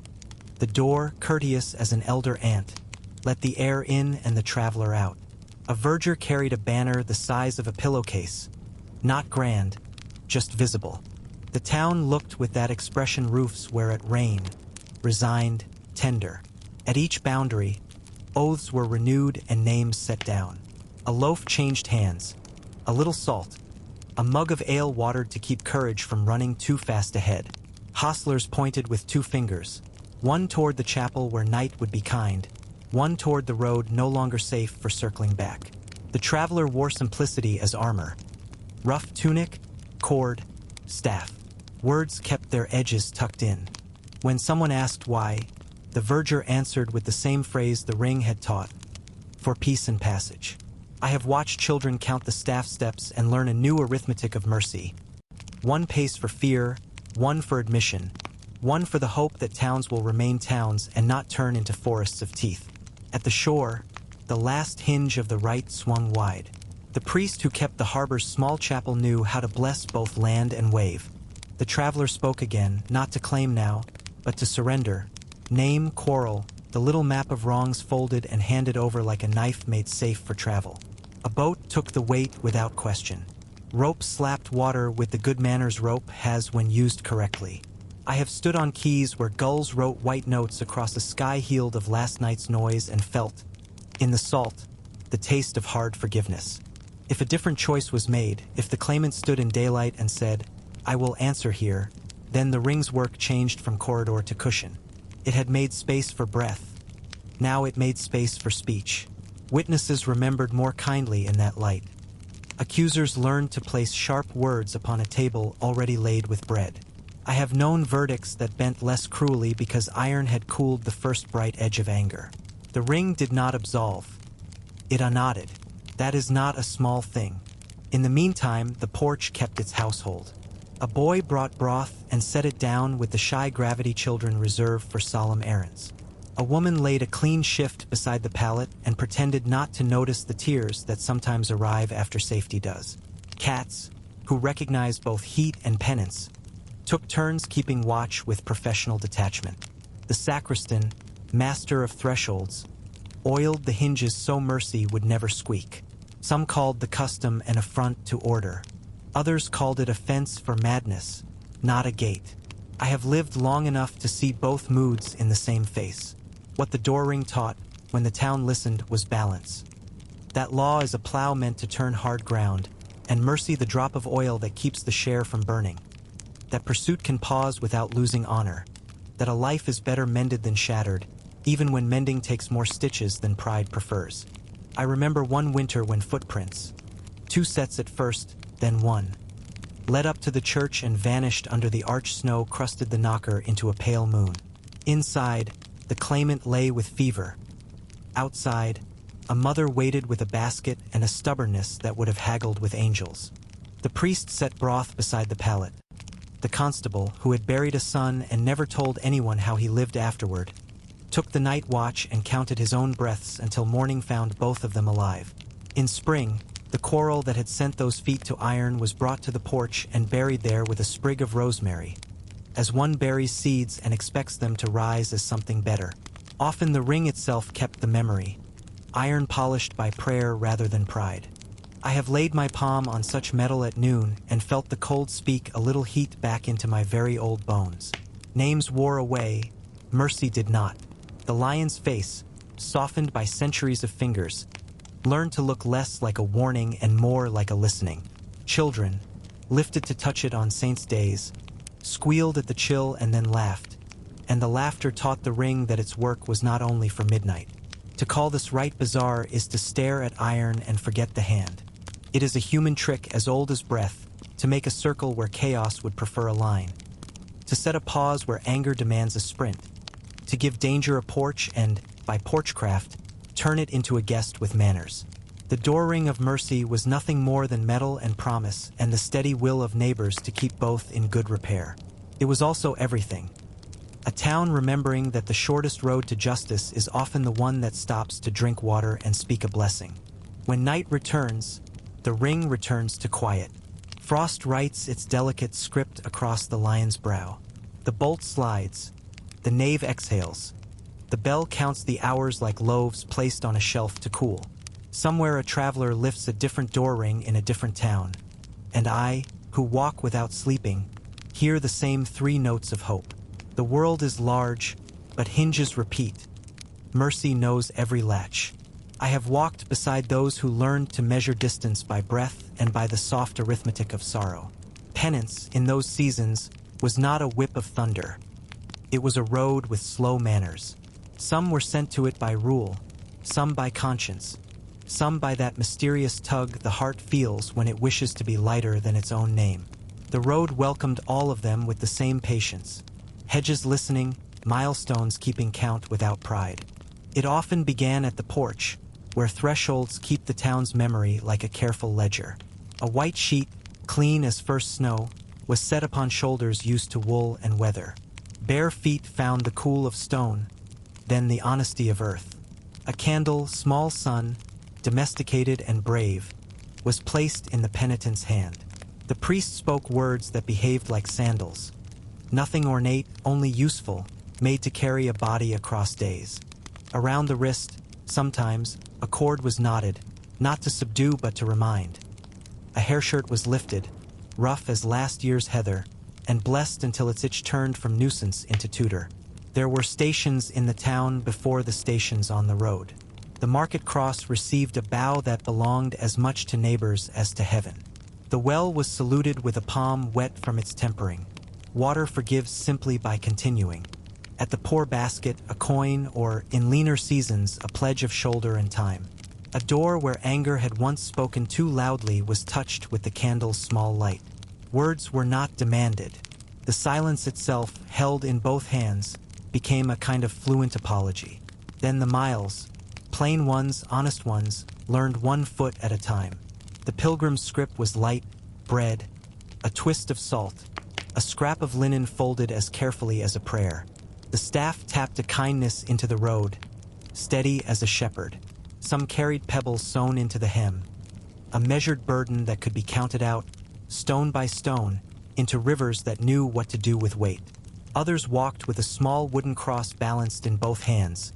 The door, courteous as an elder aunt, let the air in and the traveler out. A verger carried a banner the size of a pillowcase, not grand, just visible. The town looked with that expression roofs where it rained, resigned, tender. At each boundary, oaths were renewed and names set down. A loaf changed hands, a little salt, a mug of ale watered to keep courage from running too fast ahead. Hostlers pointed with 2 fingers, one toward the chapel where night would be kind, one toward the road no longer safe for circling back. The traveler wore simplicity as armor. Rough tunic, cord, staff. Words kept their edges tucked in. When someone asked why, the verger answered with the same phrase the ring had taught: for peace and passage. I have watched children count the staff steps and learn a new arithmetic of mercy. 1 pace for fear, 1 for admission, 1 for the hope that towns will remain towns and not turn into forests of teeth. At the shore, the last hinge of the rite swung wide. The priest who kept the harbor's small chapel knew how to bless both land and wave. The traveler spoke again, not to claim now, but to surrender. Name, quarrel, the little map of wrongs folded and handed over like a knife made safe for travel. A boat took the weight without question. Rope slapped water with the good manners rope has when used correctly. I have stood on quays where gulls wrote white notes across a sky healed of last night's noise and felt, in the salt, the taste of hard forgiveness. If a different choice was made, if the claimant stood in daylight and said, "I will answer here," then the ring's work changed from corridor to cushion. It had made space for breath. Now it made space for speech. Witnesses remembered more kindly in that light. Accusers learned to place sharp words upon a table already laid with bread. I have known verdicts that bent less cruelly because iron had cooled the first bright edge of anger. The ring did not absolve. It unknotted. That is not a small thing. In the meantime, the porch kept its household. A boy brought broth and set it down with the shy gravity children reserved for solemn errands. A woman laid a clean shift beside the pallet and pretended not to notice the tears that sometimes arrive after safety does. Cats, who recognized both heat and penance, took turns keeping watch with professional detachment. The sacristan, master of thresholds, oiled the hinges so mercy would never squeak. Some called the custom an affront to order. Others called it a fence for madness, not a gate. I have lived long enough to see both moods in the same face. What the door ring taught, when the town listened, was balance. That law is a plow meant to turn hard ground, and mercy the drop of oil that keeps the share from burning. That pursuit can pause without losing honor. That a life is better mended than shattered, even when mending takes more stitches than pride prefers. I remember one winter when footprints, 2 sets at first, then 1, led up to the church and vanished under the arch snow crusted the knocker into a pale moon. Inside, the claimant lay with fever. Outside, a mother waited with a basket and a stubbornness that would have haggled with angels. The priest set broth beside the pallet. The constable, who had buried a son and never told anyone how he lived afterward, took the night watch and counted his own breaths until morning found both of them alive. In spring, the quarrel that had sent those feet to iron was brought to the porch and buried there with a sprig of rosemary, as one buries seeds and expects them to rise as something better. Often the ring itself kept the memory, iron polished by prayer rather than pride. I have laid my palm on such metal at noon and felt the cold speak a little heat back into my very old bones. Names wore away, mercy did not. The lion's face, softened by centuries of fingers, learned to look less like a warning and more like a listening. Children, lifted to touch it on saints' days, squealed at the chill and then laughed, and the laughter taught the ring that its work was not only for midnight. To call this rite bizarre is to stare at iron and forget the hand. It is a human trick as old as breath, to make a circle where chaos would prefer a line, to set a pause where anger demands a sprint, to give danger a porch and, by porchcraft, turn it into a guest with manners. The door ring of mercy was nothing more than metal and promise and the steady will of neighbors to keep both in good repair. It was also everything. A town remembering that the shortest road to justice is often the one that stops to drink water and speak a blessing. When night returns, the ring returns to quiet. Frost writes its delicate script across the lion's brow. The bolt slides. The knave exhales. The bell counts the hours like loaves placed on a shelf to cool. Somewhere a traveler lifts a different door ring in a different town. And I, who walk without sleeping, hear the same three notes of hope. The world is large, but hinges repeat. Mercy knows every latch. I have walked beside those who learned to measure distance by breath and by the soft arithmetic of sorrow. Penance, in those seasons, was not a whip of thunder. It was a road with slow manners. Some were sent to it by rule, some by conscience, some by that mysterious tug the heart feels when it wishes to be lighter than its own name. The road welcomed all of them with the same patience. Hedges listening, milestones keeping count without pride. It often began at the porch, where thresholds keep the town's memory like a careful ledger. A white sheet, clean as first snow, was set upon shoulders used to wool and weather. Bare feet found the cool of stone, then the honesty of earth. A candle, small sun, domesticated and brave, was placed in the penitent's hand. The priest spoke words that behaved like sandals. Nothing ornate, only useful, made to carry a body across days. Around the wrist, sometimes, a cord was knotted, not to subdue but to remind. A hair shirt was lifted, rough as last year's heather, and blessed until its itch turned from nuisance into tutor. There were stations in the town before the stations on the road. The market cross received a bow that belonged as much to neighbors as to heaven. The well was saluted with a palm wet from its tempering. Water forgives simply by continuing. At the poor basket, a coin, or, in leaner seasons, a pledge of shoulder and time. A door where anger had once spoken too loudly was touched with the candle's small light. Words were not demanded. The silence itself, held in both hands, became a kind of fluent apology. Then the miles, plain ones, honest ones, learned 1 foot at a time. The pilgrim's scrip was light, bread, a twist of salt, a scrap of linen folded as carefully as a prayer. The staff tapped a kindness into the road, steady as a shepherd. Some carried pebbles sewn into the hem, a measured burden that could be counted out, stone by stone, into rivers that knew what to do with weight. Others walked with a small wooden cross balanced in both hands,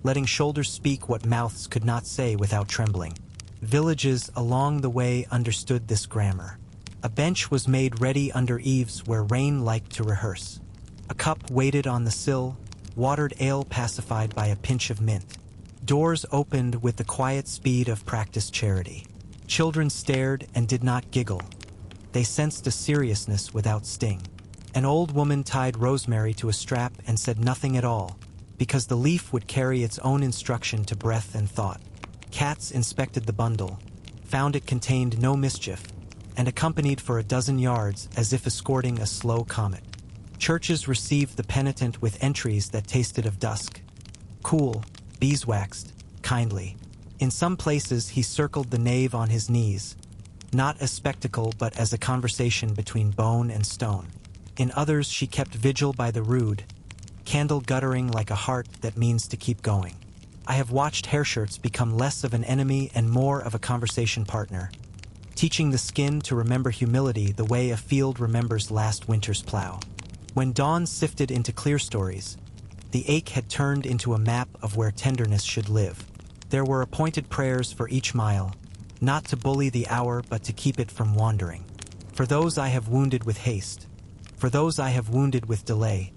letting shoulders speak what mouths could not say without trembling. Villages along the way understood this grammar. A bench was made ready under eaves where rain liked to rehearse. A cup waited on the sill, watered ale pacified by a pinch of mint. Doors opened with the quiet speed of practiced charity. Children stared and did not giggle. They sensed a seriousness without sting. An old woman tied rosemary to a strap and said nothing at all, because the leaf would carry its own instruction to breath and thought. Cats inspected the bundle, found it contained no mischief, and accompanied for a dozen yards as if escorting a slow comet. Churches received the penitent with entries that tasted of dusk. Cool, beeswaxed, kindly. In some places he circled the nave on his knees, not as spectacle but as a conversation between bone and stone. In others she kept vigil by the rood, candle guttering like a heart that means to keep going. I have watched hair shirts become less of an enemy and more of a conversation partner, teaching the skin to remember humility the way a field remembers last winter's plow. When dawn sifted into clear stories, the ache had turned into a map of where tenderness should live. There were appointed prayers for each mile, not to bully the hour but to keep it from wandering. For those I have wounded with haste, for those I have wounded with delay,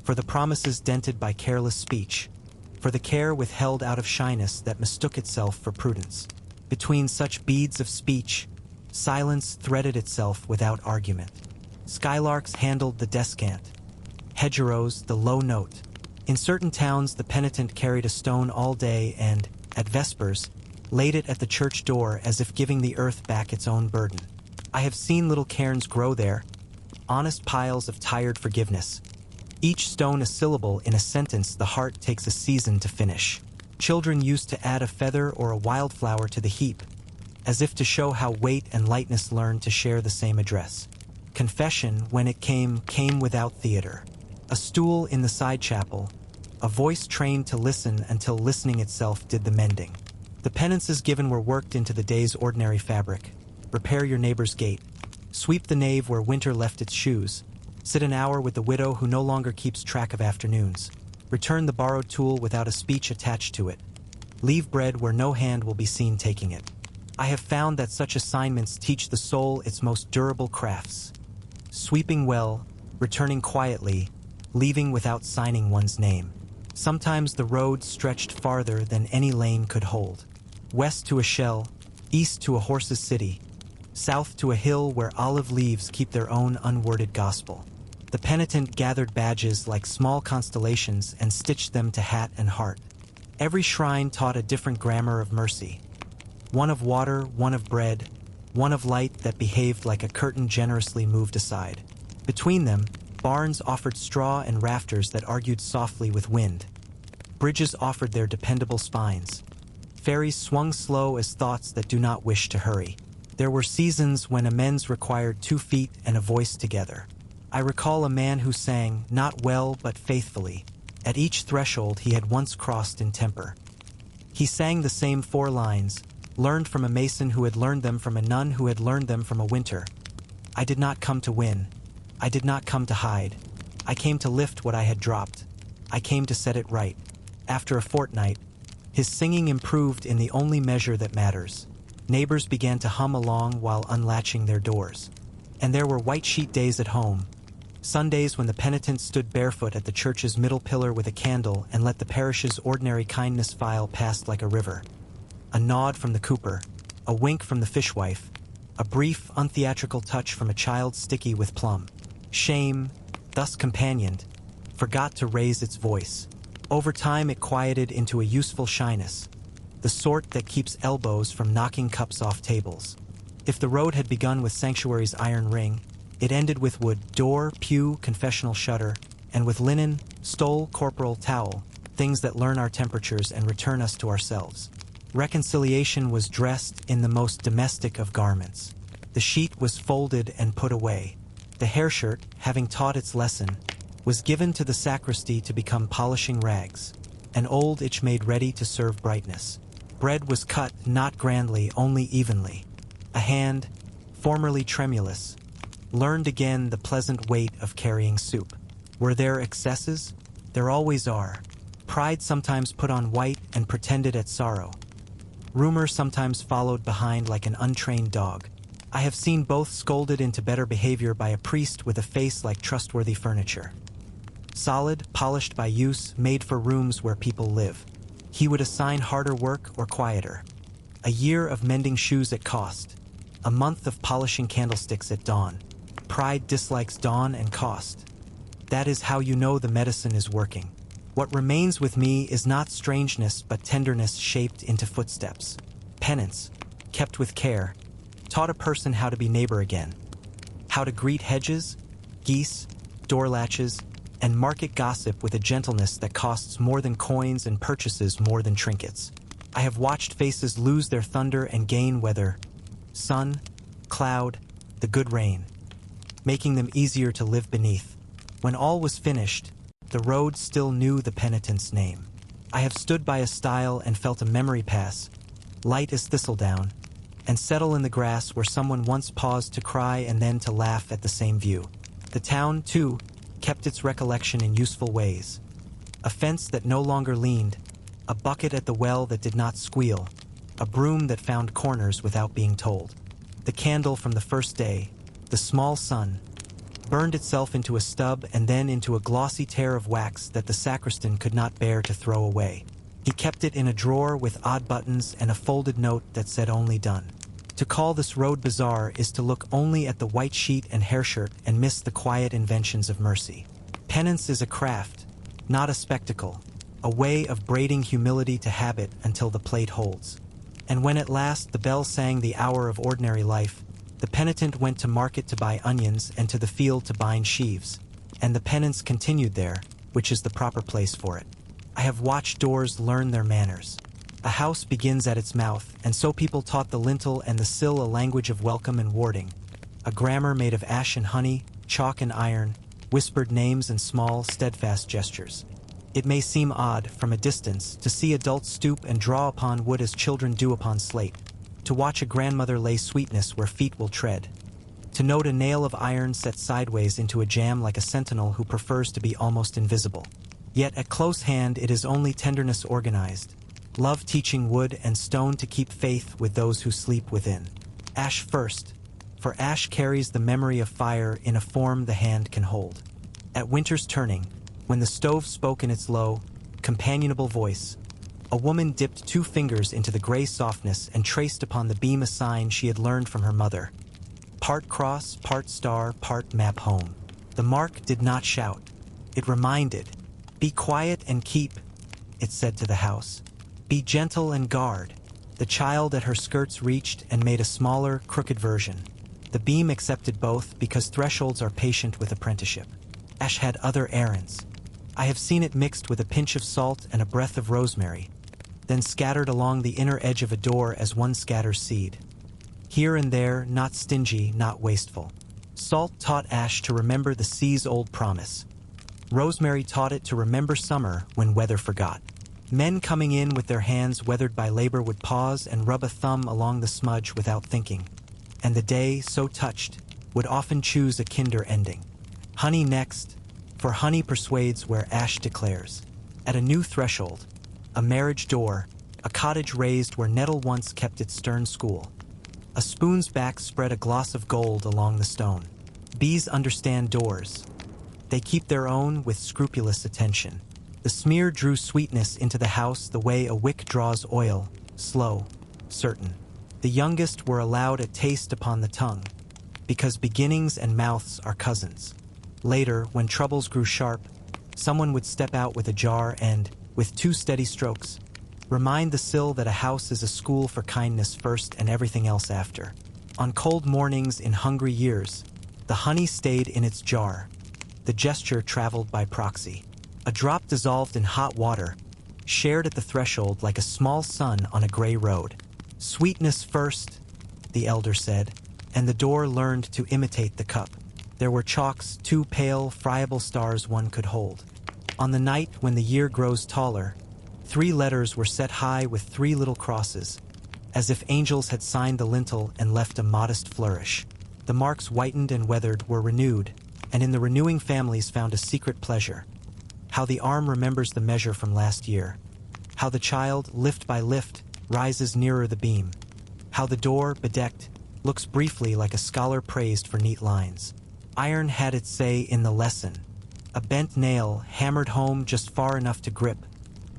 for the promises dented by careless speech, for the care withheld out of shyness that mistook itself for prudence. Between such beads of speech, silence threaded itself without argument. Skylarks handled the descant, hedgerows the low note. In certain towns the penitent carried a stone all day and, at vespers, laid it at the church door as if giving the earth back its own burden. I have seen little cairns grow there, honest piles of tired forgiveness. Each stone a syllable in a sentence the heart takes a season to finish. Children used to add a feather or a wildflower to the heap, as if to show how weight and lightness learned to share the same address. Confession, when it came without theater. A stool in the side chapel, a voice trained to listen until listening itself did the mending. The penances given were worked into the day's ordinary fabric. Repair your neighbor's gate. Sweep the nave where winter left its shoes. Sit an hour with the widow who no longer keeps track of afternoons. Return the borrowed tool without a speech attached to it. Leave bread where no hand will be seen taking it. I have found that such assignments teach the soul its most durable crafts. Sweeping well, returning quietly, leaving without signing one's name. Sometimes the road stretched farther than any lane could hold. West to a shell, east to a horse's city, south to a hill where olive leaves keep their own unworded gospel. The penitent gathered badges like small constellations and stitched them to hat and heart. Every shrine taught a different grammar of mercy. One of water, one of bread, one of light that behaved like a curtain generously moved aside. Between them, barns offered straw and rafters that argued softly with wind. Bridges offered their dependable spines. Ferries swung slow as thoughts that do not wish to hurry. There were seasons when amends required 2 feet and a voice together. I recall a man who sang, not well but faithfully, at each threshold he had once crossed in temper. He sang the same 4 lines, learned from a mason who had learned them from a nun who had learned them from a winter. I did not come to win. I did not come to hide. I came to lift what I had dropped. I came to set it right. After a fortnight, his singing improved in the only measure that matters. Neighbors began to hum along while unlatching their doors. And there were white sheet days at home, Sundays when the penitent stood barefoot at the church's middle pillar with a candle and let the parish's ordinary kindness file past like a river. A nod from the cooper, a wink from the fishwife, a brief, untheatrical touch from a child sticky with plum. Shame, thus companioned, forgot to raise its voice. Over time it quieted into a useful shyness, the sort that keeps elbows from knocking cups off tables. If the road had begun with sanctuary's iron ring, it ended with wood, door, pew, confessional shutter, and with linen, stole, corporal, towel, things that learn our temperatures and return us to ourselves. Reconciliation was dressed in the most domestic of garments. The sheet was folded and put away. The hair shirt, having taught its lesson, was given to the sacristy to become polishing rags, an old itch made ready to serve brightness. Bread was cut not grandly, only evenly. A hand, formerly tremulous, learned again the pleasant weight of carrying soup. Were there excesses? There always are. Pride sometimes put on white and pretended at sorrow. Rumor sometimes followed behind like an untrained dog. I have seen both scolded into better behavior by a priest with a face like trustworthy furniture. Solid, polished by use, made for rooms where people live. He would assign harder work or quieter. A year of mending shoes at cost. A month of polishing candlesticks at dawn. Pride dislikes dawn and cost. That is how you know the medicine is working. What remains with me is not strangeness but tenderness shaped into footsteps. Penance, kept with care, taught a person how to be neighbor again. How to greet hedges, geese, door latches, and market gossip with a gentleness that costs more than coins and purchases more than trinkets. I have watched faces lose their thunder and gain weather, sun, cloud, the good rain, making them easier to live beneath. When all was finished, the road still knew the penitent's name. I have stood by a stile and felt a memory pass, light as thistledown, and settle in the grass where someone once paused to cry and then to laugh at the same view. The town, too, kept its recollection in useful ways. A fence that no longer leaned, a bucket at the well that did not squeal, a broom that found corners without being told. The candle from the first day, the small sun, burned itself into a stub and then into a glossy tear of wax that the sacristan could not bear to throw away. He kept it in a drawer with odd buttons and a folded note that said only done. To call this road bizarre is to look only at the white sheet and hair shirt and miss the quiet inventions of mercy. Penance is a craft, not a spectacle, a way of braiding humility to habit until the plate holds. And when at last the bell sang the hour of ordinary life, the penitent went to market to buy onions and to the field to bind sheaves, and the penance continued there, which is the proper place for it. I have watched doors learn their manners. A house begins at its mouth, and so people taught the lintel and the sill a language of welcome and warding, a grammar made of ash and honey, chalk and iron, whispered names and small, steadfast gestures. It may seem odd, from a distance, to see adults stoop and draw upon wood as children do upon slate, to watch a grandmother lay sweetness where feet will tread, to note a nail of iron set sideways into a jam like a sentinel who prefers to be almost invisible. Yet at close hand it is only tenderness organized, love teaching wood and stone to keep faith with those who sleep within. Ash first, for ash carries the memory of fire in a form the hand can hold. At winter's turning, when the stove spoke in its low, companionable voice, a woman dipped 2 fingers into the gray softness and traced upon the beam a sign she had learned from her mother. Part cross, part star, part map home. The mark did not shout. It reminded. Be quiet and keep, it said to the house. Be gentle and guard. The child at her skirts reached and made a smaller, crooked version. The beam accepted both because thresholds are patient with apprenticeship. Ash had other errands. I have seen it mixed with a pinch of salt and a breath of rosemary, then scattered along the inner edge of a door as one scatters seed. Here and there, not stingy, not wasteful. Salt taught ash to remember the sea's old promise. Rosemary taught it to remember summer when weather forgot. Men coming in with their hands weathered by labor would pause and rub a thumb along the smudge without thinking. And the day, so touched, would often choose a kinder ending. Honey next, for honey persuades where ash declares. At a new threshold, a marriage door, a cottage raised where nettle once kept its stern school. A spoon's back spread a gloss of gold along the stone. Bees understand doors. They keep their own with scrupulous attention. The smear drew sweetness into the house the way a wick draws oil, slow, certain. The youngest were allowed a taste upon the tongue, because beginnings and mouths are cousins. Later, when troubles grew sharp, someone would step out with a jar and, with 2 steady strokes, remind the sill that a house is a school for kindness first and everything else after. On cold mornings in hungry years, the honey stayed in its jar. The gesture traveled by proxy. A drop dissolved in hot water, shared at the threshold like a small sun on a gray road. Sweetness first, the elder said, and the door learned to imitate the cup. There were chalks, 2 pale, friable stars one could hold. On the night when the year grows taller, 3 letters were set high with 3 little crosses, as if angels had signed the lintel and left a modest flourish. The marks whitened and weathered were renewed, and in the renewing families found a secret pleasure. How the arm remembers the measure from last year. How the child, lift by lift, rises nearer the beam. How the door, bedecked, looks briefly like a scholar praised for neat lines. Iron had its say in the lesson. A bent nail, hammered home just far enough to grip,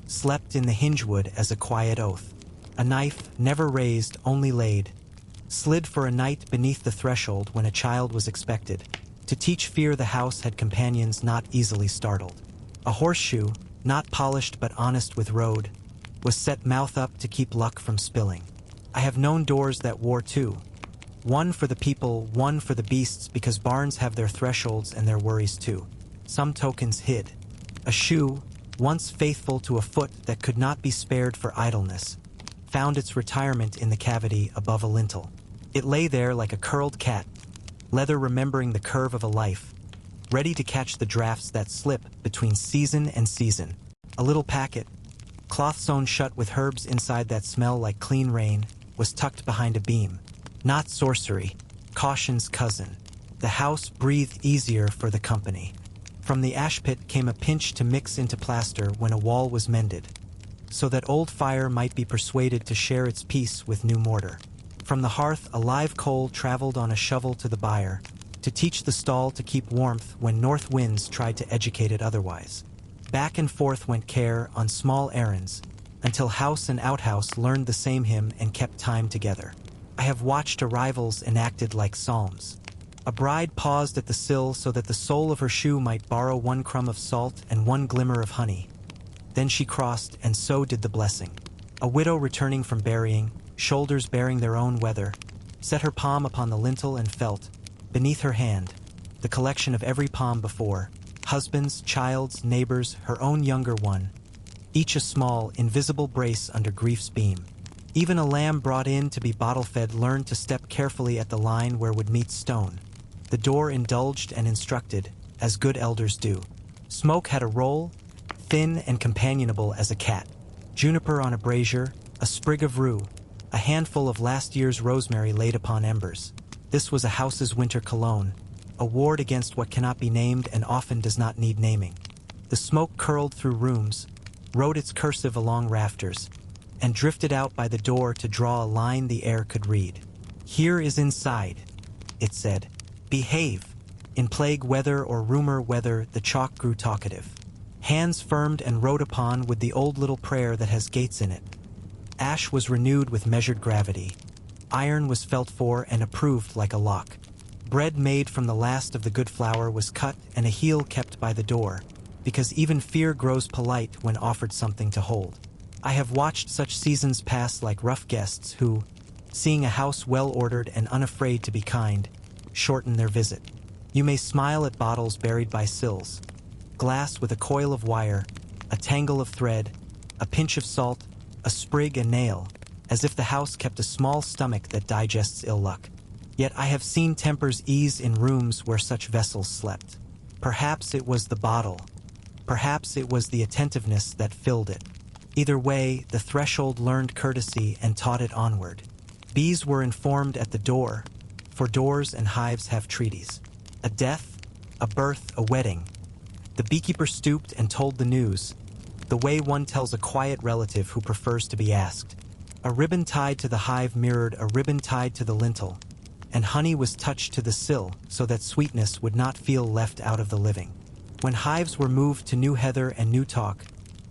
slept in the hingewood as a quiet oath. A knife, never raised, only laid, slid for a night beneath the threshold when a child was expected. To teach fear the house had companions not easily startled. A horseshoe, not polished but honest with road, was set mouth up to keep luck from spilling. I have known doors that wore 2. One for the people, one for the beasts, because barns have their thresholds and their worries too. Some tokens hid. A shoe, once faithful to a foot that could not be spared for idleness, found its retirement in the cavity above a lintel. It lay there like a curled cat, leather remembering the curve of a life, ready to catch the drafts that slip between season and season. A little packet, cloth sewn shut with herbs inside that smell like clean rain, was tucked behind a beam. Not sorcery, caution's cousin. The house breathed easier for the company. From the ash pit came a pinch to mix into plaster when a wall was mended, so that old fire might be persuaded to share its peace with new mortar. From the hearth a live coal traveled on a shovel to the byre, to teach the stall to keep warmth when north winds tried to educate it otherwise. Back and forth went care on small errands, until house and outhouse learned the same hymn and kept time together. I have watched arrivals enacted like psalms. A bride paused at the sill so that the sole of her shoe might borrow 1 crumb of salt and 1 glimmer of honey. Then she crossed, and so did the blessing. A widow returning from burying, shoulders bearing their own weather, set her palm upon the lintel and felt, beneath her hand, the collection of every palm before, husbands, child's, neighbors, her own younger one, each a small, invisible brace under grief's beam. Even a lamb brought in to be bottle-fed learned to step carefully at the line where would meet stone. The door indulged and instructed, as good elders do. Smoke had a role, thin and companionable as a cat. Juniper on a brazier, a sprig of rue, a handful of last year's rosemary laid upon embers. This was a house's winter cologne, a ward against what cannot be named and often does not need naming. The smoke curled through rooms, wrote its cursive along rafters, and drifted out by the door to draw a line the air could read. Here is inside. it said. Behave. In plague weather or rumor weather, the chalk grew talkative. Hands firmed and wrote upon with the old little prayer that has gates in it. Ash was renewed with measured gravity. Iron was felt for and approved like a lock. Bread made from the last of the good flour was cut and a heel kept by the door, because even fear grows polite when offered something to hold. I have watched such seasons pass like rough guests who, seeing a house well-ordered and unafraid to be kind, shorten their visit. You may smile at bottles buried by sills, glass with a coil of wire, a tangle of thread, a pinch of salt, a sprig and nail, as if the house kept a small stomach that digests ill luck. Yet I have seen tempers ease in rooms where such vessels slept. Perhaps it was the bottle. Perhaps it was the attentiveness that filled it. Either way, the threshold learned courtesy and taught it onward. Bees were informed at the door, for doors and hives have treaties. A death, a birth, a wedding. The beekeeper stooped and told the news, the way one tells a quiet relative who prefers to be asked. A ribbon tied to the hive mirrored a ribbon tied to the lintel, and honey was touched to the sill so that sweetness would not feel left out of the living. When hives were moved to new heather and new talk,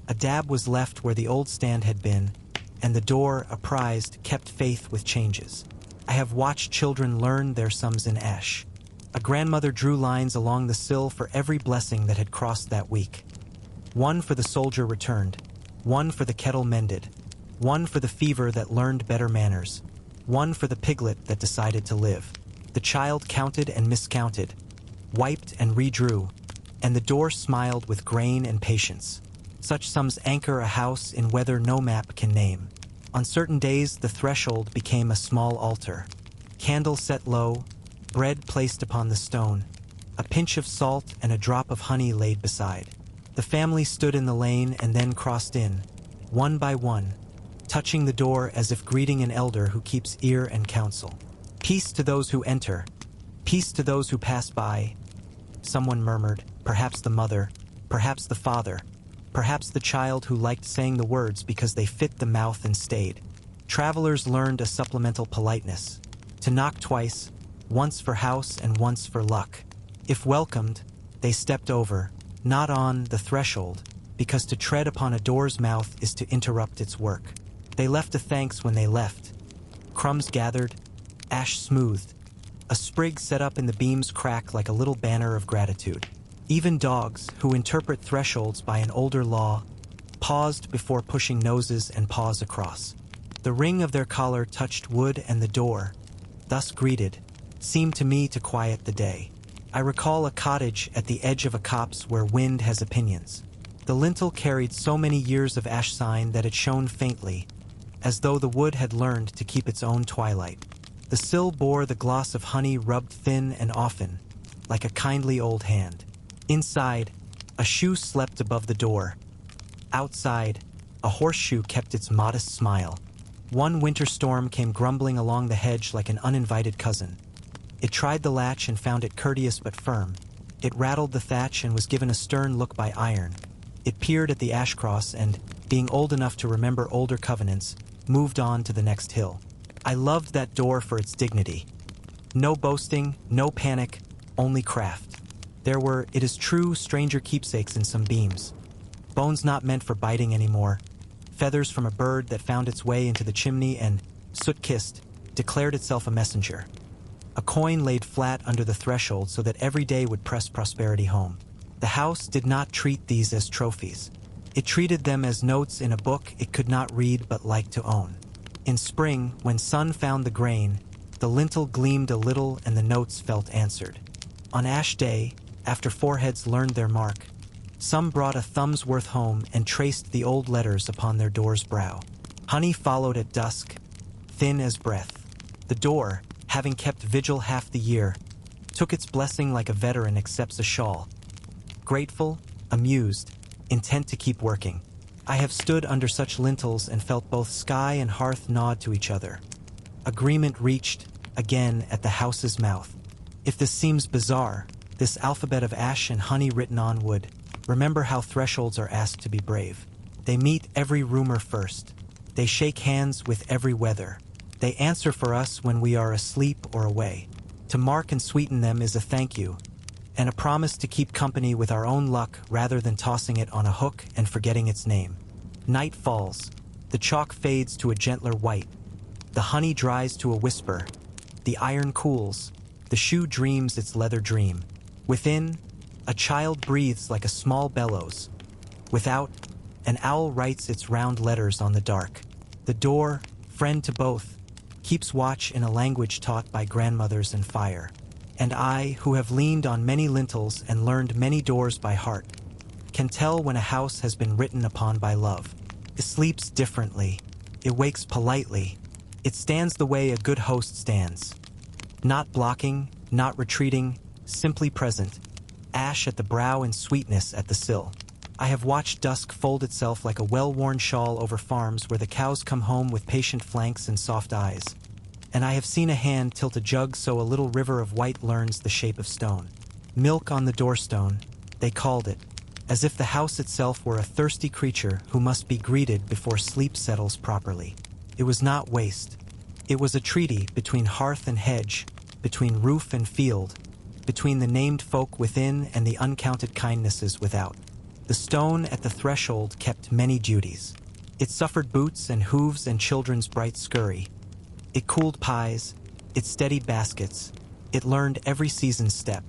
a dab was left where the old stand had been, and the door, apprised, kept faith with changes. I have watched children learn their sums in ash. A grandmother drew lines along the sill for every blessing that had crossed that week. One for the soldier returned, one for the kettle mended, one for the fever that learned better manners, one for the piglet that decided to live. The child counted and miscounted, wiped and redrew, and the door smiled with grain and patience. Such sums anchor a house in weather no map can name. On certain days the threshold became a small altar. Candle set low, bread placed upon the stone, a pinch of salt and a drop of honey laid beside. The family stood in the lane and then crossed in, one by one, touching the door as if greeting an elder who keeps ear and counsel. Peace to those who enter, peace to those who pass by. Someone murmured, perhaps the mother, perhaps the father, perhaps the child who liked saying the words because they fit the mouth and stayed. Travelers learned a supplemental politeness, to knock twice, once for house and once for luck. If welcomed, they stepped over, not on the threshold, because to tread upon a door's mouth is to interrupt its work. They left a thanks when they left. Crumbs gathered, ash smoothed, a sprig set up in the beams crack like a little banner of gratitude. Even dogs, who interpret thresholds by an older law, paused before pushing noses and paws across. The ring of their collar touched wood and the door, thus greeted, seemed to me to quiet the day. I recall a cottage at the edge of a copse where wind has opinions. The lintel carried so many years of ash sign that it shone faintly, as though the wood had learned to keep its own twilight. The sill bore the gloss of honey rubbed thin and often, like a kindly old hand. Inside, a shoe slept above the door. Outside, a horseshoe kept its modest smile. One winter storm came grumbling along the hedge like an uninvited cousin. It tried the latch and found it courteous but firm. It rattled the thatch and was given a stern look by iron. It peered at the ash cross and, being old enough to remember older covenants, moved on to the next hill. I loved that door for its dignity. No boasting, no panic, only craft. There were, it is true, stranger keepsakes in some beams. Bones not meant for biting anymore. Feathers from a bird that found its way into the chimney and, soot-kissed, declared itself a messenger. A coin laid flat under the threshold so that every day would press prosperity home. The house did not treat these as trophies. It treated them as notes in a book it could not read but like to own. In spring, when sun found the grain, the lintel gleamed a little and the notes felt answered. On Ash Day, after foreheads learned their mark, some brought a thumb's worth home and traced the old letters upon their door's brow. Honey followed at dusk, thin as breath. The door, having kept vigil half the year, took its blessing like a veteran accepts a shawl. Grateful, amused, intent to keep working. I have stood under such lintels and felt both sky and hearth nod to each other. Agreement reached, again, at the house's mouth. If this seems bizarre, this alphabet of ash and honey written on wood, remember how thresholds are asked to be brave. They meet every rumor first. They shake hands with every weather. They answer for us when we are asleep or away. To mark and sweeten them is a thank you, and a promise to keep company with our own luck rather than tossing it on a hook and forgetting its name. Night falls. The chalk fades to a gentler white. The honey dries to a whisper. The iron cools. The shoe dreams its leather dream. Within, a child breathes like a small bellows. Without, an owl writes its round letters on the dark. The door, friend to both, keeps watch in a language taught by grandmothers and fire. And I, who have leaned on many lintels and learned many doors by heart, can tell when a house has been written upon by love. It sleeps differently. It wakes politely. It stands the way a good host stands. Not blocking, not retreating, simply present. Ash at the brow and sweetness at the sill. I have watched dusk fold itself like a well-worn shawl over farms where the cows come home with patient flanks and soft eyes. And I have seen a hand tilt a jug so a little river of white learns the shape of stone. Milk on the doorstone, they called it, as if the house itself were a thirsty creature who must be greeted before sleep settles properly. It was not waste. It was a treaty between hearth and hedge, between roof and field, between the named folk within and the uncounted kindnesses without. The stone at the threshold kept many duties. It suffered boots and hooves and children's bright scurry. It cooled pies, it steadied baskets, it learned every season's step.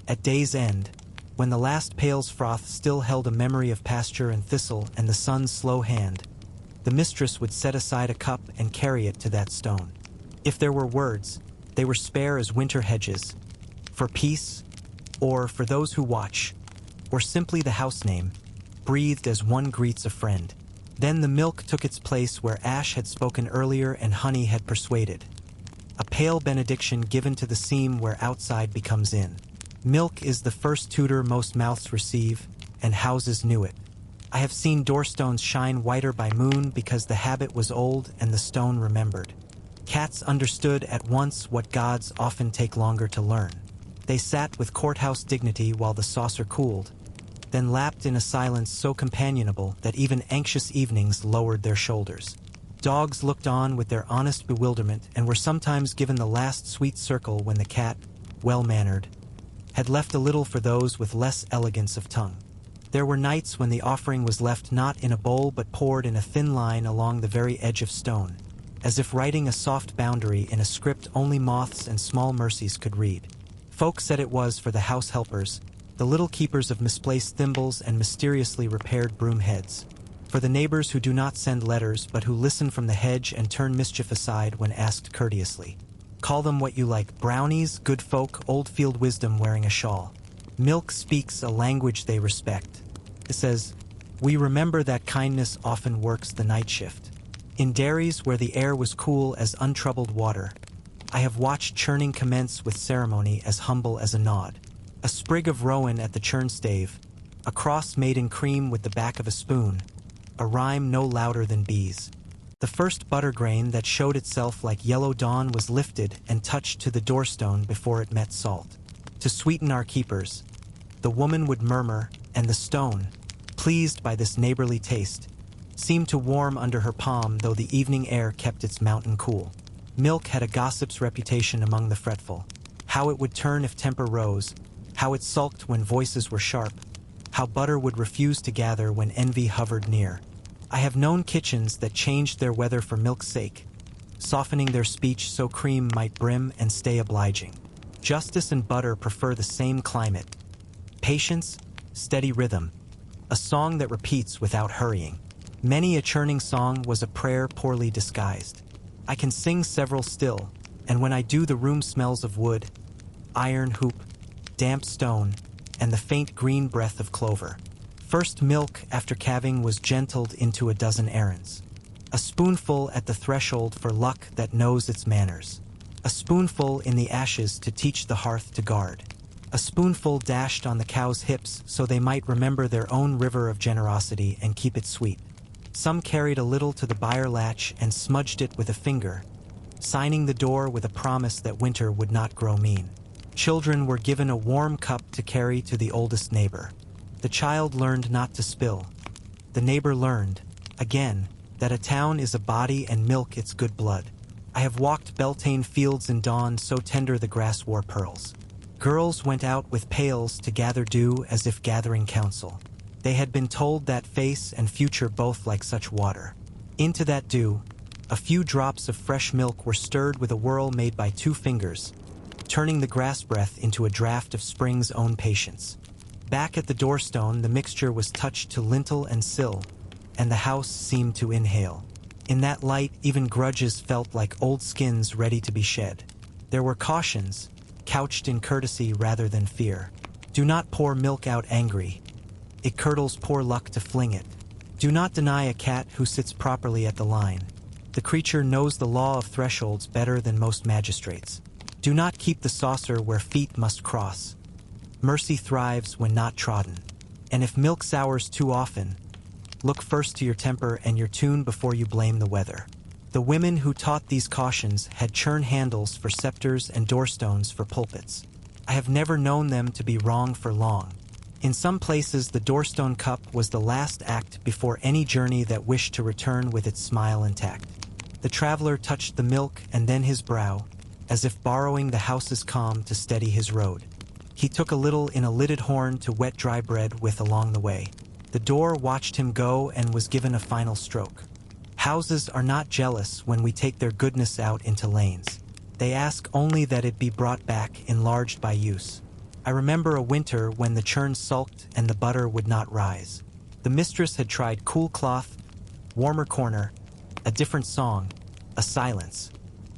At day's end, when the last pail's froth still held a memory of pasture and thistle and the sun's slow hand, the mistress would set aside a cup and carry it to that stone. If there were words, they were spare as winter hedges, for peace, or for those who watch, or simply the house name, breathed as one greets a friend. Then the milk took its place where ash had spoken earlier and honey had persuaded. A pale benediction given to the seam where outside becomes in. Milk is the first tutor most mouths receive, and houses knew it. I have seen doorstones shine whiter by moon because the habit was old and the stone remembered. Cats understood at once what gods often take longer to learn. They sat with courthouse dignity while the saucer cooled, then lapped in a silence so companionable that even anxious evenings lowered their shoulders. Dogs looked on with their honest bewilderment and were sometimes given the last sweet circle when the cat, well-mannered, had left a little for those with less elegance of tongue. There were nights when the offering was left not in a bowl but poured in a thin line along the very edge of stone, as if writing a soft boundary in a script only moths and small mercies could read. Folk said it was for the house helpers, the little keepers of misplaced thimbles and mysteriously repaired broom heads, for the neighbors who do not send letters but who listen from the hedge and turn mischief aside when asked courteously. Call them what you like, brownies, good folk, old field wisdom wearing a shawl. Milk speaks a language they respect. It says, "We remember that kindness often works the night shift." In dairies where the air was cool as untroubled water, I have watched churning commence with ceremony as humble as a nod. A sprig of rowan at the churn stave, a cross made in cream with the back of a spoon, a rhyme no louder than bees. The first butter grain that showed itself like yellow dawn was lifted and touched to the doorstone before it met salt. To sweeten our keepers, the woman would murmur, and the stone, pleased by this neighborly taste, seemed to warm under her palm though the evening air kept its mountain cool. Milk had a gossip's reputation among the fretful. How it would turn if temper rose, how it sulked when voices were sharp, how butter would refuse to gather when envy hovered near. I have known kitchens that changed their weather for milk's sake, softening their speech so cream might brim and stay obliging. Justice and butter prefer the same climate. Patience, steady rhythm, a song that repeats without hurrying. Many a churning song was a prayer poorly disguised. I can sing several still, and when I do the room smells of wood, iron hoop, damp stone, and the faint green breath of clover. First milk after calving was gentled into a dozen errands. A spoonful at the threshold for luck that knows its manners. A spoonful in the ashes to teach the hearth to guard. A spoonful dashed on the cow's hips so they might remember their own river of generosity and keep it sweet. Some carried a little to the byre latch and smudged it with a finger, signing the door with a promise that winter would not grow mean. Children were given a warm cup to carry to the oldest neighbor. The child learned not to spill. The neighbor learned, again, that a town is a body and milk its good blood. I have walked Beltane fields in dawn so tender the grass wore pearls. Girls went out with pails to gather dew as if gathering counsel. They had been told that face and future both like such water. Into that dew, a few drops of fresh milk were stirred with a whirl made by 2 fingers, turning the grass breath into a draught of spring's own patience. Back at the doorstone, the mixture was touched to lintel and sill, and the house seemed to inhale. In that light, even grudges felt like old skins ready to be shed. There were cautions, couched in courtesy rather than fear. Do not pour milk out angry. It curdles poor luck to fling it. Do not deny a cat who sits properly at the line. The creature knows the law of thresholds better than most magistrates. Do not keep the saucer where feet must cross. Mercy thrives when not trodden. And if milk sours too often, look first to your temper and your tune before you blame the weather. The women who taught these cautions had churn handles for scepters and doorstones for pulpits. I have never known them to be wrong for long. In some places, the doorstone cup was the last act before any journey that wished to return with its smile intact. The traveler touched the milk and then his brow, as if borrowing the house's calm to steady his road. He took a little in a lidded horn to wet dry bread with along the way. The door watched him go and was given a final stroke. Houses are not jealous when we take their goodness out into lanes. They ask only that it be brought back, enlarged by use. I remember a winter when the churn sulked and the butter would not rise. The mistress had tried cool cloth, warmer corner, a different song, a silence.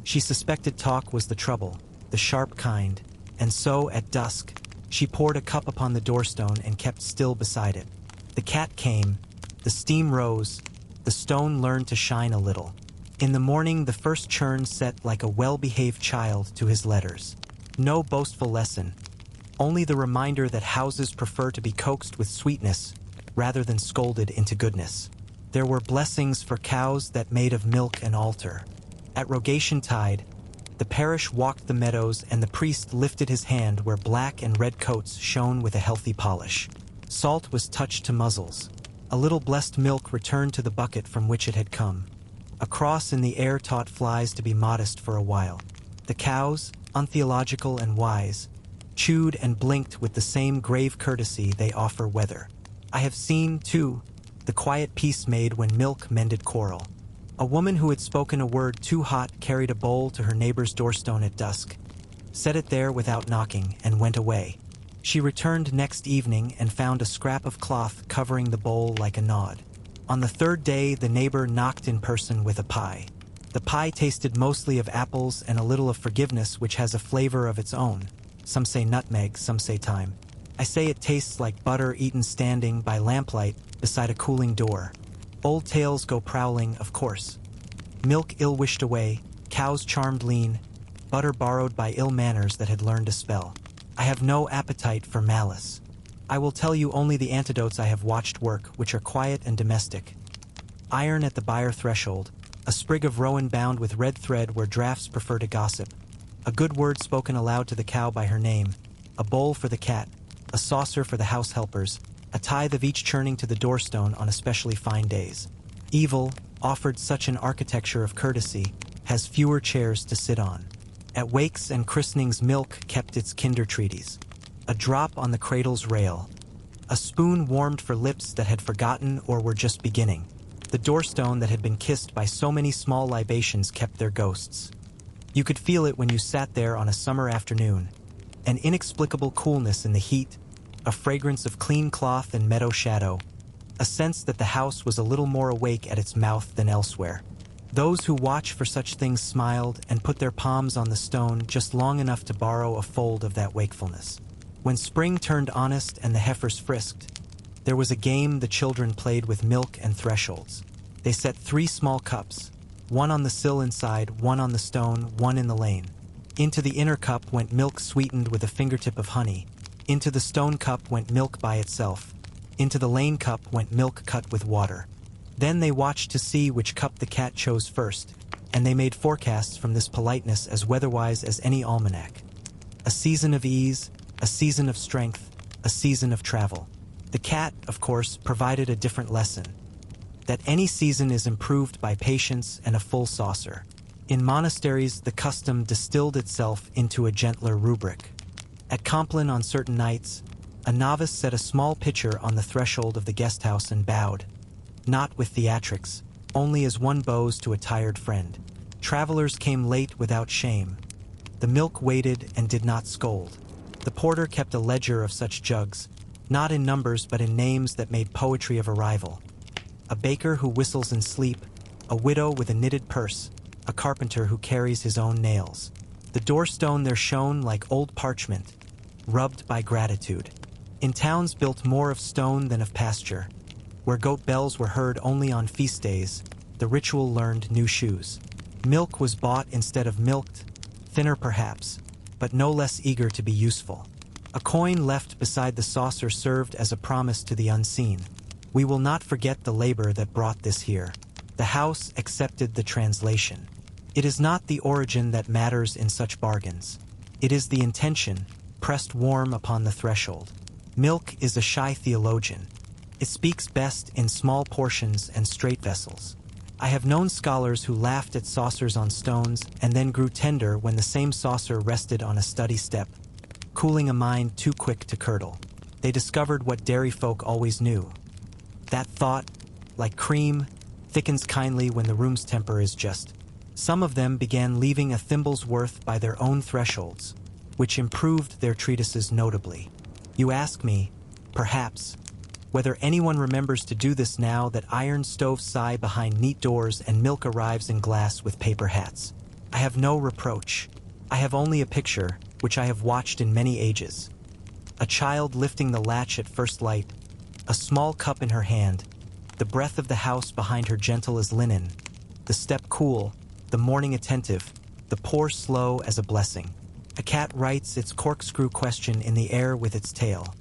She suspected talk was the trouble, the sharp kind, and so, at dusk, she poured a cup upon the doorstone and kept still beside it. The cat came, the steam rose, the stone learned to shine a little. In the morning, the first churn set like a well-behaved child to his letters. No boastful lesson, only the reminder that houses prefer to be coaxed with sweetness rather than scolded into goodness. There were blessings for cows that made of milk an altar. At rogation tide, the parish walked the meadows and the priest lifted his hand where black and red coats shone with a healthy polish. Salt was touched to muzzles. A little blessed milk returned to the bucket from which it had come. A cross in the air taught flies to be modest for a while. The cows, untheological and wise, chewed and blinked with the same grave courtesy they offer weather. I have seen, too, the quiet peace made when milk mended quarrel. A woman who had spoken a word too hot carried a bowl to her neighbor's doorstone at dusk, set it there without knocking, and went away. She returned next evening and found a scrap of cloth covering the bowl like a nod. On the 3rd day, the neighbor knocked in person with a pie. The pie tasted mostly of apples and a little of forgiveness, which has a flavor of its own. Some say nutmeg, some say thyme. I say it tastes like butter eaten standing by lamplight beside a cooling door. Old tales go prowling, of course. Milk ill wished away, cows charmed lean, butter borrowed by ill manners that had learned a spell. I have no appetite for malice. I will tell you only the antidotes I have watched work, which are quiet and domestic. Iron at the byre threshold, a sprig of rowan bound with red thread where draughts prefer to gossip, a good word spoken aloud to the cow by her name, a bowl for the cat, a saucer for the house helpers, a tithe of each churning to the doorstone on especially fine days. Evil, offered such an architecture of courtesy, has fewer chairs to sit on. At wakes and christenings milk kept its kinder treaties. A drop on the cradle's rail. A spoon warmed for lips that had forgotten or were just beginning. The doorstone that had been kissed by so many small libations kept their ghosts. You could feel it when you sat there on a summer afternoon. An inexplicable coolness in the heat, a fragrance of clean cloth and meadow shadow, a sense that the house was a little more awake at its mouth than elsewhere. Those who watch for such things smiled and put their palms on the stone just long enough to borrow a fold of that wakefulness. When spring turned honest and the heifers frisked, there was a game the children played with milk and thresholds. They set 3 small cups, one on the sill inside, one on the stone, one in the lane. Into the inner cup went milk sweetened with a fingertip of honey. Into the stone cup went milk by itself. Into the lane cup went milk cut with water. Then they watched to see which cup the cat chose first, and they made forecasts from this politeness as weatherwise as any almanac. A season of ease, a season of strength, a season of travel. The cat, of course, provided a different lesson. That any season is improved by patience and a full saucer. In monasteries, the custom distilled itself into a gentler rubric. At Compline on certain nights, a novice set a small pitcher on the threshold of the guest house and bowed, not with theatrics, only as one bows to a tired friend. Travelers came late without shame. The milk waited and did not scold. The porter kept a ledger of such jugs, not in numbers but in names that made poetry of arrival. A baker who whistles in sleep, a widow with a knitted purse, a carpenter who carries his own nails. The doorstone there shone like old parchment, rubbed by gratitude. In towns built more of stone than of pasture, where goat bells were heard only on feast days, the ritual learned new shoes. Milk was bought instead of milked, thinner perhaps, but no less eager to be useful. A coin left beside the saucer served as a promise to the unseen. We will not forget the labor that brought this here. The house accepted the translation. It is not the origin that matters in such bargains. It is the intention, pressed warm upon the threshold. Milk is a shy theologian. It speaks best in small portions and straight vessels. I have known scholars who laughed at saucers on stones and then grew tender when the same saucer rested on a study step, cooling a mind too quick to curdle. They discovered what dairy folk always knew. That thought, like cream, thickens kindly when the room's temper is just. Some of them began leaving a thimble's worth by their own thresholds, which improved their treatises notably. You ask me, perhaps, whether anyone remembers to do this now that iron stoves sigh behind neat doors and milk arrives in glass with paper hats. I have no reproach. I have only a picture, which I have watched in many ages. A child lifting the latch at first light, a small cup in her hand, the breath of the house behind her gentle as linen, the step cool, the morning attentive, the pour slow as a blessing. A cat writes its corkscrew question in the air with its tail.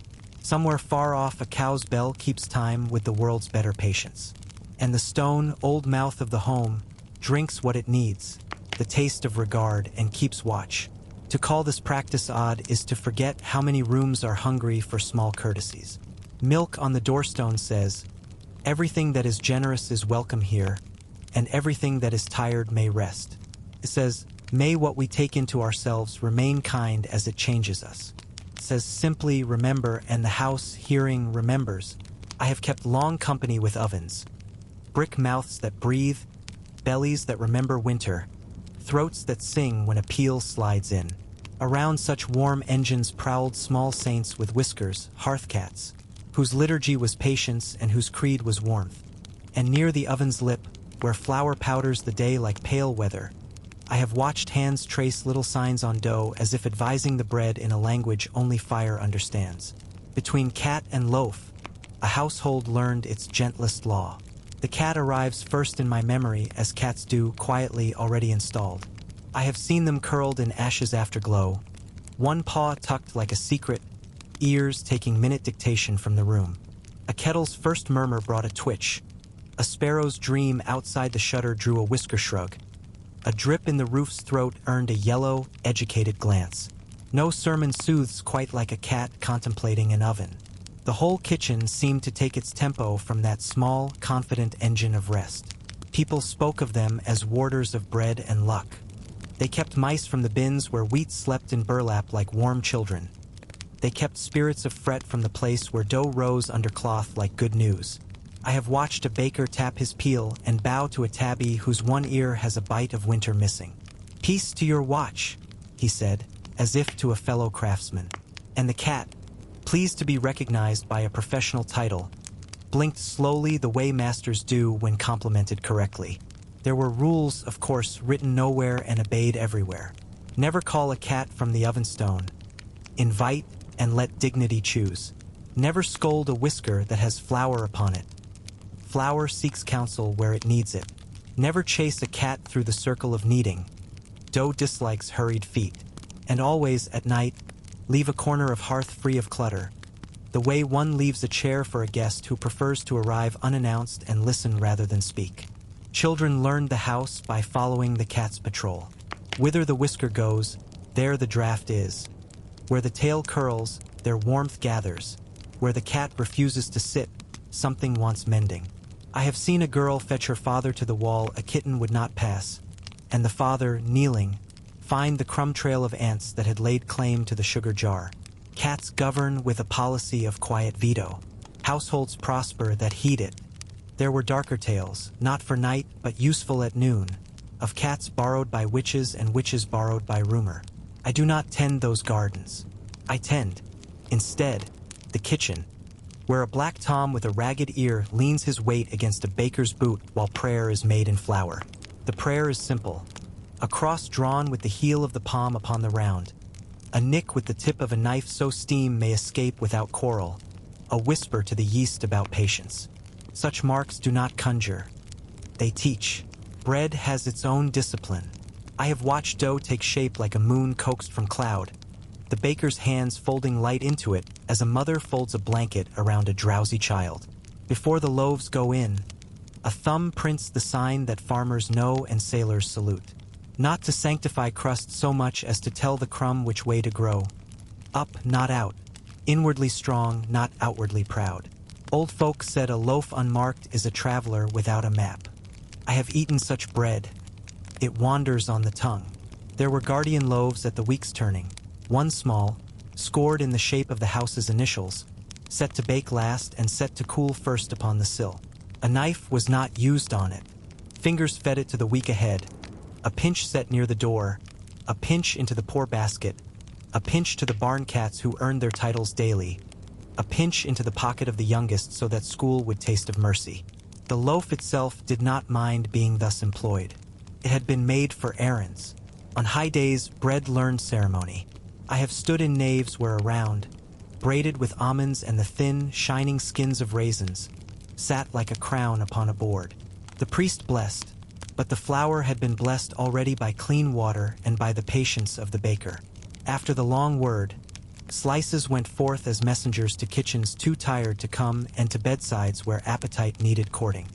Somewhere far off a cow's bell keeps time with the world's better patience. And the stone, old mouth of the home, drinks what it needs, the taste of regard, and keeps watch. To call this practice odd is to forget how many rooms are hungry for small courtesies. Milk on the doorstone says, "Everything that is generous is welcome here, and everything that is tired may rest." It says, "May what we take into ourselves remain kind as it changes us." It says simply, "Remember," and the house, hearing, remembers. I have kept long company with ovens. Brick mouths that breathe, bellies that remember winter, throats that sing when a peal slides in. Around such warm engines prowled small saints with whiskers, hearth cats, whose liturgy was patience and whose creed was warmth. And near the oven's lip, where flour powders the day like pale weather, I have watched hands trace little signs on dough as if advising the bread in a language only fire understands. Between cat and loaf, a household learned its gentlest law. The cat arrives first in my memory, as cats do, quietly already installed. I have seen them curled in ashes afterglow, one paw tucked like a secret, ears taking minute dictation from the room. A kettle's first murmur brought a twitch. A sparrow's dream outside the shutter drew a whisker shrug. A drip in the roof's throat earned a yellow, educated glance. No sermon soothes quite like a cat contemplating an oven. The whole kitchen seemed to take its tempo from that small, confident engine of rest. People spoke of them as warders of bread and luck. They kept mice from the bins where wheat slept in burlap like warm children. They kept spirits of fret from the place where dough rose under cloth like good news. I have watched a baker tap his peel and bow to a tabby whose one ear has a bite of winter missing. "Peace to your watch," he said, as if to a fellow craftsman. And the cat, pleased to be recognized by a professional title, blinked slowly the way masters do when complimented correctly. There were rules, of course, written nowhere and obeyed everywhere. Never call a cat from the oven stone. Invite and let dignity choose. Never scold a whisker that has flour upon it. Flour seeks counsel where it needs it. Never chase a cat through the circle of kneading. Dough dislikes hurried feet. And always, at night, leave a corner of hearth free of clutter, the way one leaves a chair for a guest who prefers to arrive unannounced and listen rather than speak. Children learned the house by following the cat's patrol. Whither the whisker goes, there the draft is. Where the tail curls, there warmth gathers. Where the cat refuses to sit, something wants mending. I have seen a girl fetch her father to the wall a kitten would not pass, and the father, kneeling, find the crumb trail of ants that had laid claim to the sugar jar. Cats govern with a policy of quiet veto. Households prosper that heed it. There were darker tales, not for night but useful at noon, of cats borrowed by witches and witches borrowed by rumor. I do not tend those gardens. I tend, instead, the kitchen, where a black Tom with a ragged ear leans his weight against a baker's boot while prayer is made in flour. The prayer is simple. A cross drawn with the heel of the palm upon the round. A nick with the tip of a knife so steam may escape without quarrel. A whisper to the yeast about patience. Such marks do not conjure. They teach. Bread has its own discipline. I have watched dough take shape like a moon coaxed from cloud, the baker's hands folding light into it as a mother folds a blanket around a drowsy child. Before the loaves go in, a thumb prints the sign that farmers know and sailors salute. Not to sanctify crust so much as to tell the crumb which way to grow. Up, not out. Inwardly strong, not outwardly proud. Old folk said a loaf unmarked is a traveler without a map. I have eaten such bread. It wanders on the tongue. There were guardian loaves at the week's turning. One small, scored in the shape of the house's initials, set to bake last and set to cool first upon the sill. A knife was not used on it. Fingers fed it to the week ahead. A pinch set near the door, a pinch into the poor basket, a pinch to the barn cats who earned their titles daily, a pinch into the pocket of the youngest so that school would taste of mercy. The loaf itself did not mind being thus employed. It had been made for errands. On high days, bread learned ceremony. I have stood in naves where a round, braided with almonds and the thin, shining skins of raisins, sat like a crown upon a board. The priest blessed, but the flour had been blessed already by clean water and by the patience of the baker. After the long word, slices went forth as messengers to kitchens too tired to come and to bedsides where appetite needed courting.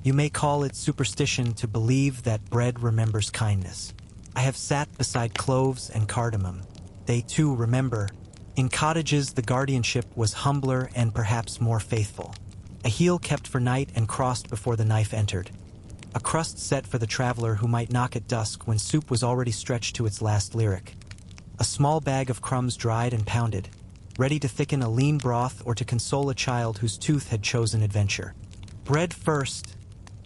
You may call it superstition to believe that bread remembers kindness. I have sat beside cloves and cardamom. They too remember. In cottages the guardianship was humbler and perhaps more faithful. A heel kept for night and crossed before the knife entered. A crust set for the traveler who might knock at dusk when soup was already stretched to its last lyric. A small bag of crumbs dried and pounded, ready to thicken a lean broth or to console a child whose tooth had chosen adventure. Bread first,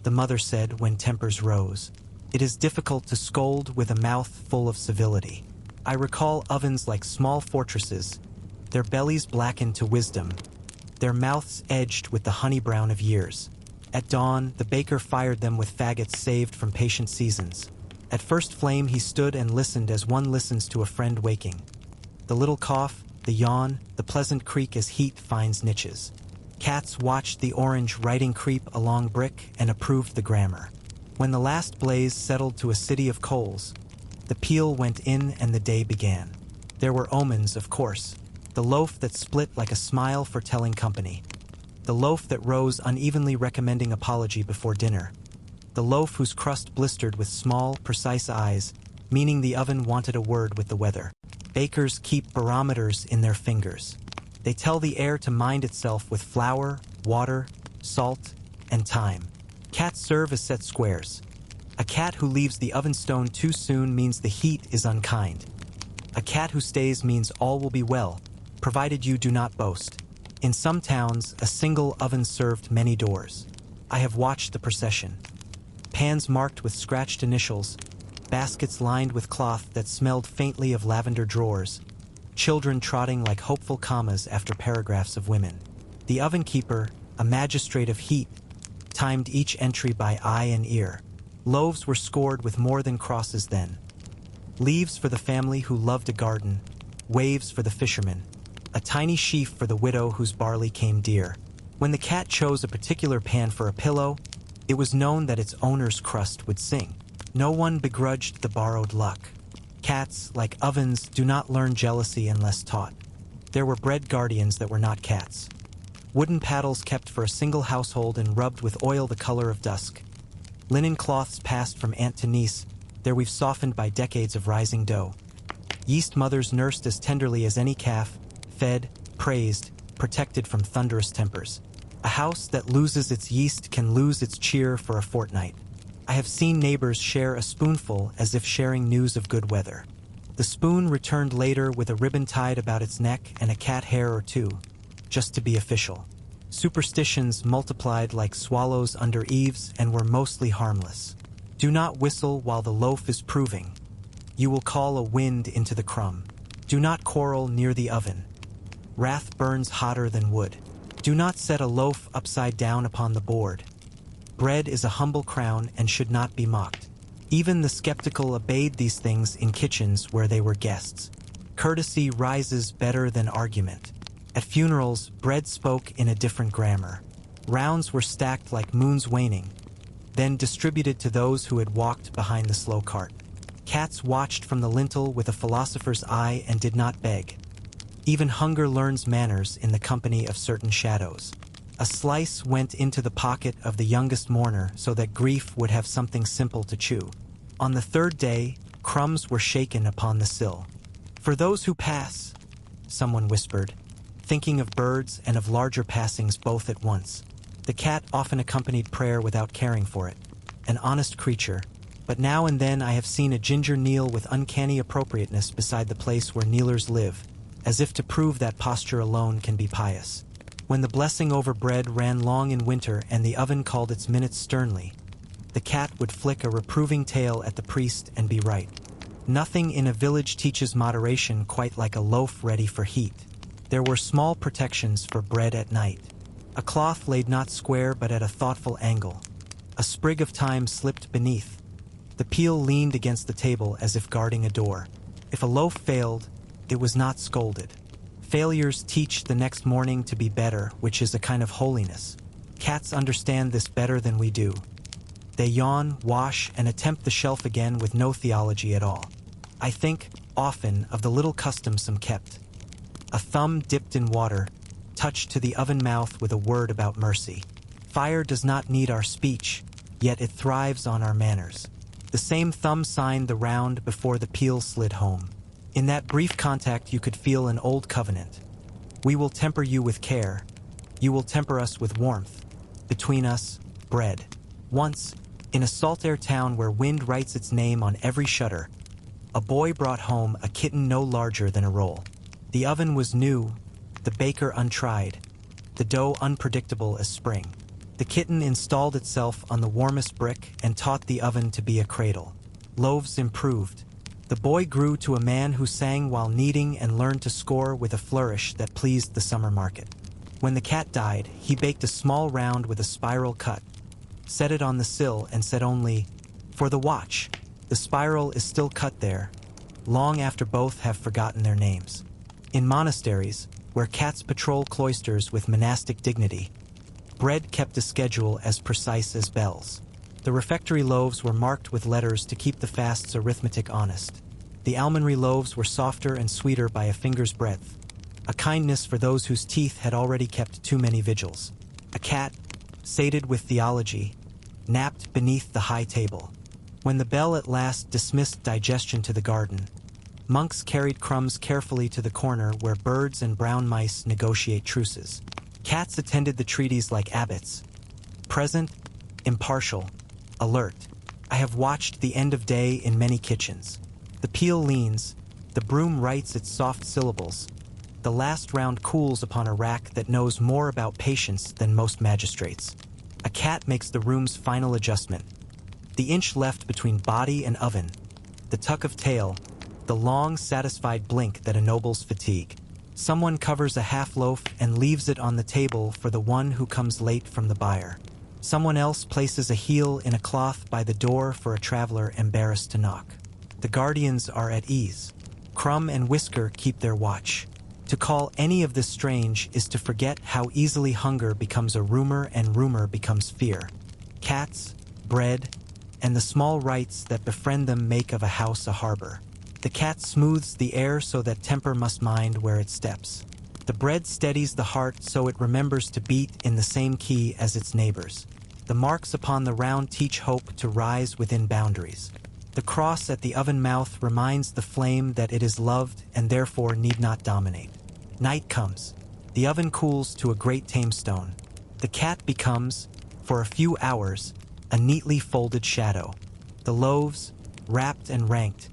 the mother said when tempers rose. It is difficult to scold with a mouth full of civility. I recall ovens like small fortresses, their bellies blackened to wisdom, their mouths edged with the honey brown of years. At dawn, the baker fired them with faggots saved from patient seasons. At first flame he stood and listened as one listens to a friend waking. The little cough, the yawn, the pleasant creak as heat finds niches. Cats watched the orange writing creep along brick and approved the grammar. When the last blaze settled to a city of coals, the peal went in and the day began. There were omens, of course. The loaf that split like a smile foretelling company. The loaf that rose unevenly recommending apology before dinner. The loaf whose crust blistered with small, precise eyes, meaning the oven wanted a word with the weather. Bakers keep barometers in their fingers. They tell the air to mind itself with flour, water, salt, and time. Cats serve as set squares. A cat who leaves the oven stone too soon means the heat is unkind. A cat who stays means all will be well, provided you do not boast. In some towns, a single oven served many doors. I have watched the procession. Pans marked with scratched initials, baskets lined with cloth that smelled faintly of lavender drawers, children trotting like hopeful commas after paragraphs of women. The oven keeper, a magistrate of heat, timed each entry by eye and ear. Loaves were scored with more than crosses then. Leaves for the family who loved a garden, waves for the fisherman, a tiny sheaf for the widow whose barley came dear. When the cat chose a particular pan for a pillow, it was known that its owner's crust would sing. No one begrudged the borrowed luck. Cats, like ovens, do not learn jealousy unless taught. There were bread guardians that were not cats. Wooden paddles kept for a single household and rubbed with oil the color of dusk. Linen cloths passed from aunt to niece, their weave softened by decades of rising dough. Yeast mothers nursed as tenderly as any calf, fed, praised, protected from thunderous tempers. A house that loses its yeast can lose its cheer for a fortnight. I have seen neighbors share a spoonful as if sharing news of good weather. The spoon returned later with a ribbon tied about its neck and a cat hair or two, just to be official. Superstitions multiplied like swallows under eaves and were mostly harmless. Do not whistle while the loaf is proving. You will call a wind into the crumb. Do not quarrel near the oven. Wrath burns hotter than wood. Do not set a loaf upside down upon the board. Bread is a humble crown and should not be mocked. Even the skeptical obeyed these things in kitchens where they were guests. Courtesy rises better than argument. At funerals, bread spoke in a different grammar. Rounds were stacked like moons waning, then distributed to those who had walked behind the slow cart. Cats watched from the lintel with a philosopher's eye and did not beg. Even hunger learns manners in the company of certain shadows. A slice went into the pocket of the youngest mourner so that grief would have something simple to chew. On the third day, crumbs were shaken upon the sill. For those who pass, someone whispered, thinking of birds and of larger passings both at once. The cat often accompanied prayer without caring for it. An honest creature, but now and then I have seen a ginger kneel with uncanny appropriateness beside the place where kneelers live, as if to prove that posture alone can be pious. When the blessing over bread ran long in winter and the oven called its minutes sternly, the cat would flick a reproving tail at the priest and be right. Nothing in a village teaches moderation quite like a loaf ready for heat. There were small protections for bread at night. A cloth laid not square but at a thoughtful angle. A sprig of thyme slipped beneath. The peel leaned against the table as if guarding a door. If a loaf failed, it was not scolded. Failures teach the next morning to be better, which is a kind of holiness. Cats understand this better than we do. They yawn, wash, and attempt the shelf again with no theology at all. I think, often, of the little custom some kept. A thumb dipped in water, touched to the oven mouth with a word about mercy. Fire does not need our speech, yet it thrives on our manners. The same thumb signed the round before the peel slid home. In that brief contact you could feel an old covenant. We will temper you with care. You will temper us with warmth. Between us, bread. Once, in a salt air town where wind writes its name on every shutter, a boy brought home a kitten no larger than a roll. The oven was new, the baker untried, the dough unpredictable as spring. The kitten installed itself on the warmest brick and taught the oven to be a cradle. Loaves improved. The boy grew to a man who sang while kneading and learned to score with a flourish that pleased the summer market. When the cat died, he baked a small round with a spiral cut, set it on the sill and said only, "For the watch." The spiral is still cut there, long after both have forgotten their names. In monasteries, where cats patrol cloisters with monastic dignity, bread kept a schedule as precise as bells. The refectory loaves were marked with letters to keep the fast's arithmetic honest. The almonry loaves were softer and sweeter by a finger's breadth, a kindness for those whose teeth had already kept too many vigils. A cat, sated with theology, napped beneath the high table. When the bell at last dismissed digestion to the garden, monks carried crumbs carefully to the corner where birds and brown mice negotiate truces. Cats attended the treaties like abbots, present, impartial, alert. I have watched the end of day in many kitchens. The peel leans, the broom writes its soft syllables. The last round cools upon a rack that knows more about patience than most magistrates. A cat makes the room's final adjustment. The inch left between body and oven, the tuck of tail, the long, satisfied blink that ennobles fatigue. Someone covers a half loaf and leaves it on the table for the one who comes late from the buyer. Someone else places a heel in a cloth by the door for a traveler embarrassed to knock. The guardians are at ease. Crumb and Whisker keep their watch. To call any of this strange is to forget how easily hunger becomes a rumor and rumor becomes fear. Cats, bread, and the small rites that befriend them make of a house a harbor. The cat smooths the air so that temper must mind where it steps. The bread steadies the heart so it remembers to beat in the same key as its neighbors. The marks upon the round teach hope to rise within boundaries. The cross at the oven mouth reminds the flame that it is loved and therefore need not dominate. Night comes. The oven cools to a great tame stone. The cat becomes, for a few hours, a neatly folded shadow. The loaves, wrapped and ranked,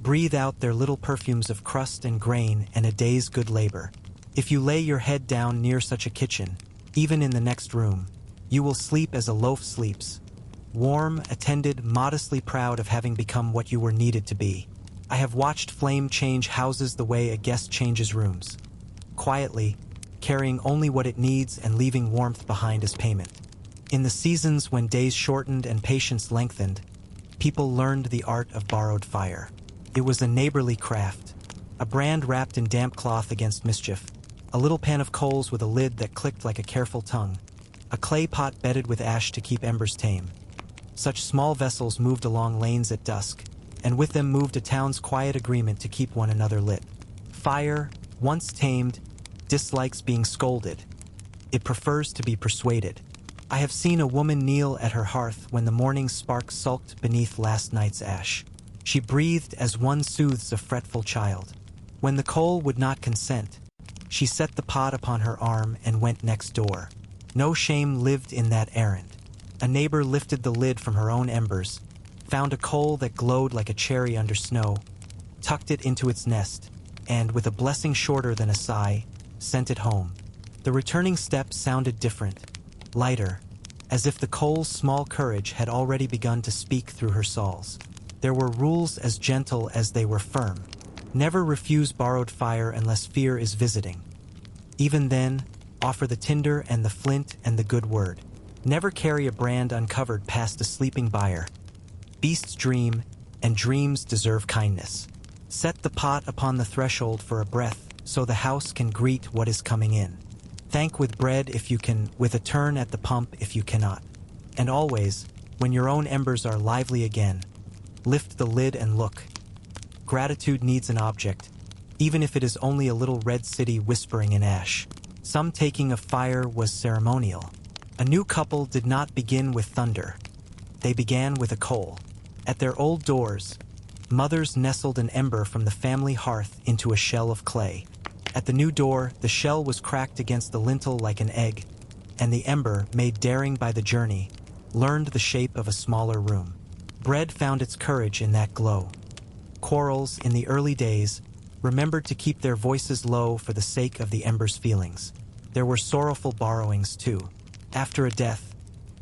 breathe out their little perfumes of crust and grain and a day's good labor. If you lay your head down near such a kitchen, even in the next room, you will sleep as a loaf sleeps, warm, attended, modestly proud of having become what you were needed to be. I have watched flame change houses the way a guest changes rooms, quietly, carrying only what it needs and leaving warmth behind as payment. In the seasons when days shortened and patience lengthened, people learned the art of borrowed fire. It was a neighborly craft, a brand wrapped in damp cloth against mischief, a little pan of coals with a lid that clicked like a careful tongue, a clay pot bedded with ash to keep embers tame. Such small vessels moved along lanes at dusk, and with them moved a town's quiet agreement to keep one another lit. Fire, once tamed, dislikes being scolded. It prefers to be persuaded. I have seen a woman kneel at her hearth when the morning spark sulked beneath last night's ash. She breathed as one soothes a fretful child. When the coal would not consent, she set the pot upon her arm and went next door. No shame lived in that errand. A neighbor lifted the lid from her own embers, found a coal that glowed like a cherry under snow, tucked it into its nest, and, with a blessing shorter than a sigh, sent it home. The returning steps sounded different, lighter, as if the coal's small courage had already begun to speak through her soles. There were rules as gentle as they were firm. Never refuse borrowed fire unless fear is visiting. Even then, offer the tinder and the flint and the good word. Never carry a brand uncovered past a sleeping buyer. Beasts dream, and dreams deserve kindness. Set the pot upon the threshold for a breath, so the house can greet what is coming in. Thank with bread if you can, with a turn at the pump if you cannot. And always, when your own embers are lively again, lift the lid and look. Gratitude needs an object, even if it is only a little red city whispering in ash. Some taking of fire was ceremonial. A new couple did not begin with thunder. They began with a coal. At their old doors, mothers nestled an ember from the family hearth into a shell of clay. At the new door, the shell was cracked against the lintel like an egg, and the ember, made daring by the journey, learned the shape of a smaller room. Bread found its courage in that glow. Quarrels, in the early days, remembered to keep their voices low for the sake of the ember's feelings. There were sorrowful borrowings, too. After a death,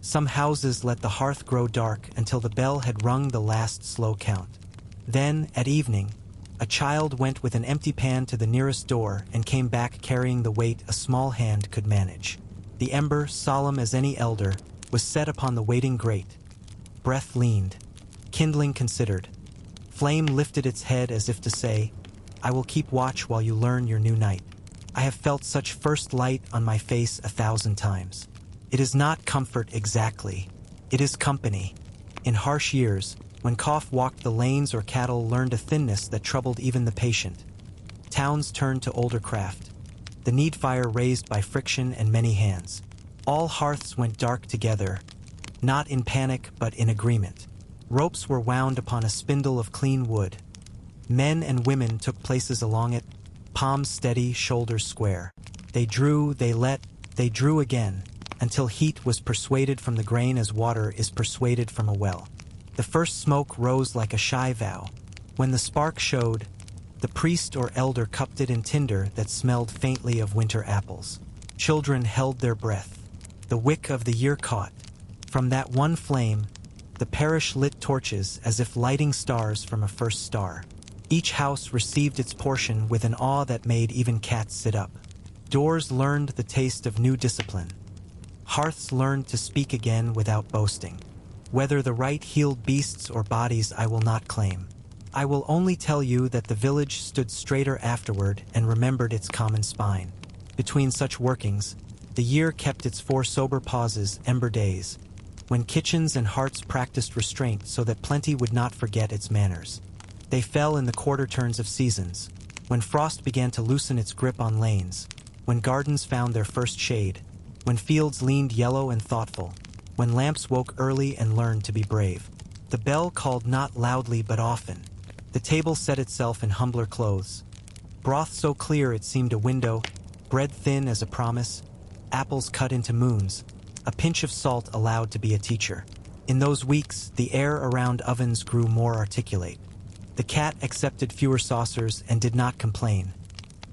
some houses let the hearth grow dark until the bell had rung the last slow count. Then, at evening, a child went with an empty pan to the nearest door and came back carrying the weight a small hand could manage. The ember, solemn as any elder, was set upon the waiting grate. Breath leaned. Kindling considered. Flame lifted its head as if to say, "I will keep watch while you learn your new night." I have felt such first light on my face 1,000 times. It is not comfort exactly. It is company. In harsh years, when cough walked the lanes or cattle learned a thinness that troubled even the patient, towns turned to older craft. The need fire raised by friction and many hands. All hearths went dark together, not in panic but in agreement. Ropes were wound upon a spindle of clean wood. Men and women took places along it, palms steady, shoulders square. They drew, they let, they drew again, until heat was persuaded from the grain as water is persuaded from a well. The first smoke rose like a shy vow. When the spark showed, the priest or elder cupped it in tinder that smelled faintly of winter apples. Children held their breath. The wick of the year caught. From that one flame, the parish lit torches as if lighting stars from a first star. Each house received its portion with an awe that made even cats sit up. Doors learned the taste of new discipline. Hearths learned to speak again without boasting. Whether the right healed beasts or bodies I will not claim. I will only tell you that the village stood straighter afterward and remembered its common spine. Between such workings, the year kept its 4 sober pauses, ember days, when kitchens and hearts practiced restraint so that plenty would not forget its manners. They fell in the quarter turns of seasons, when frost began to loosen its grip on lanes, when gardens found their first shade, when fields leaned yellow and thoughtful, when lamps woke early and learned to be brave. The bell called not loudly but often. The table set itself in humbler clothes. Broth so clear it seemed a window, bread thin as a promise, apples cut into moons, a pinch of salt allowed to be a teacher. In those weeks, the air around ovens grew more articulate. The cat accepted fewer saucers and did not complain.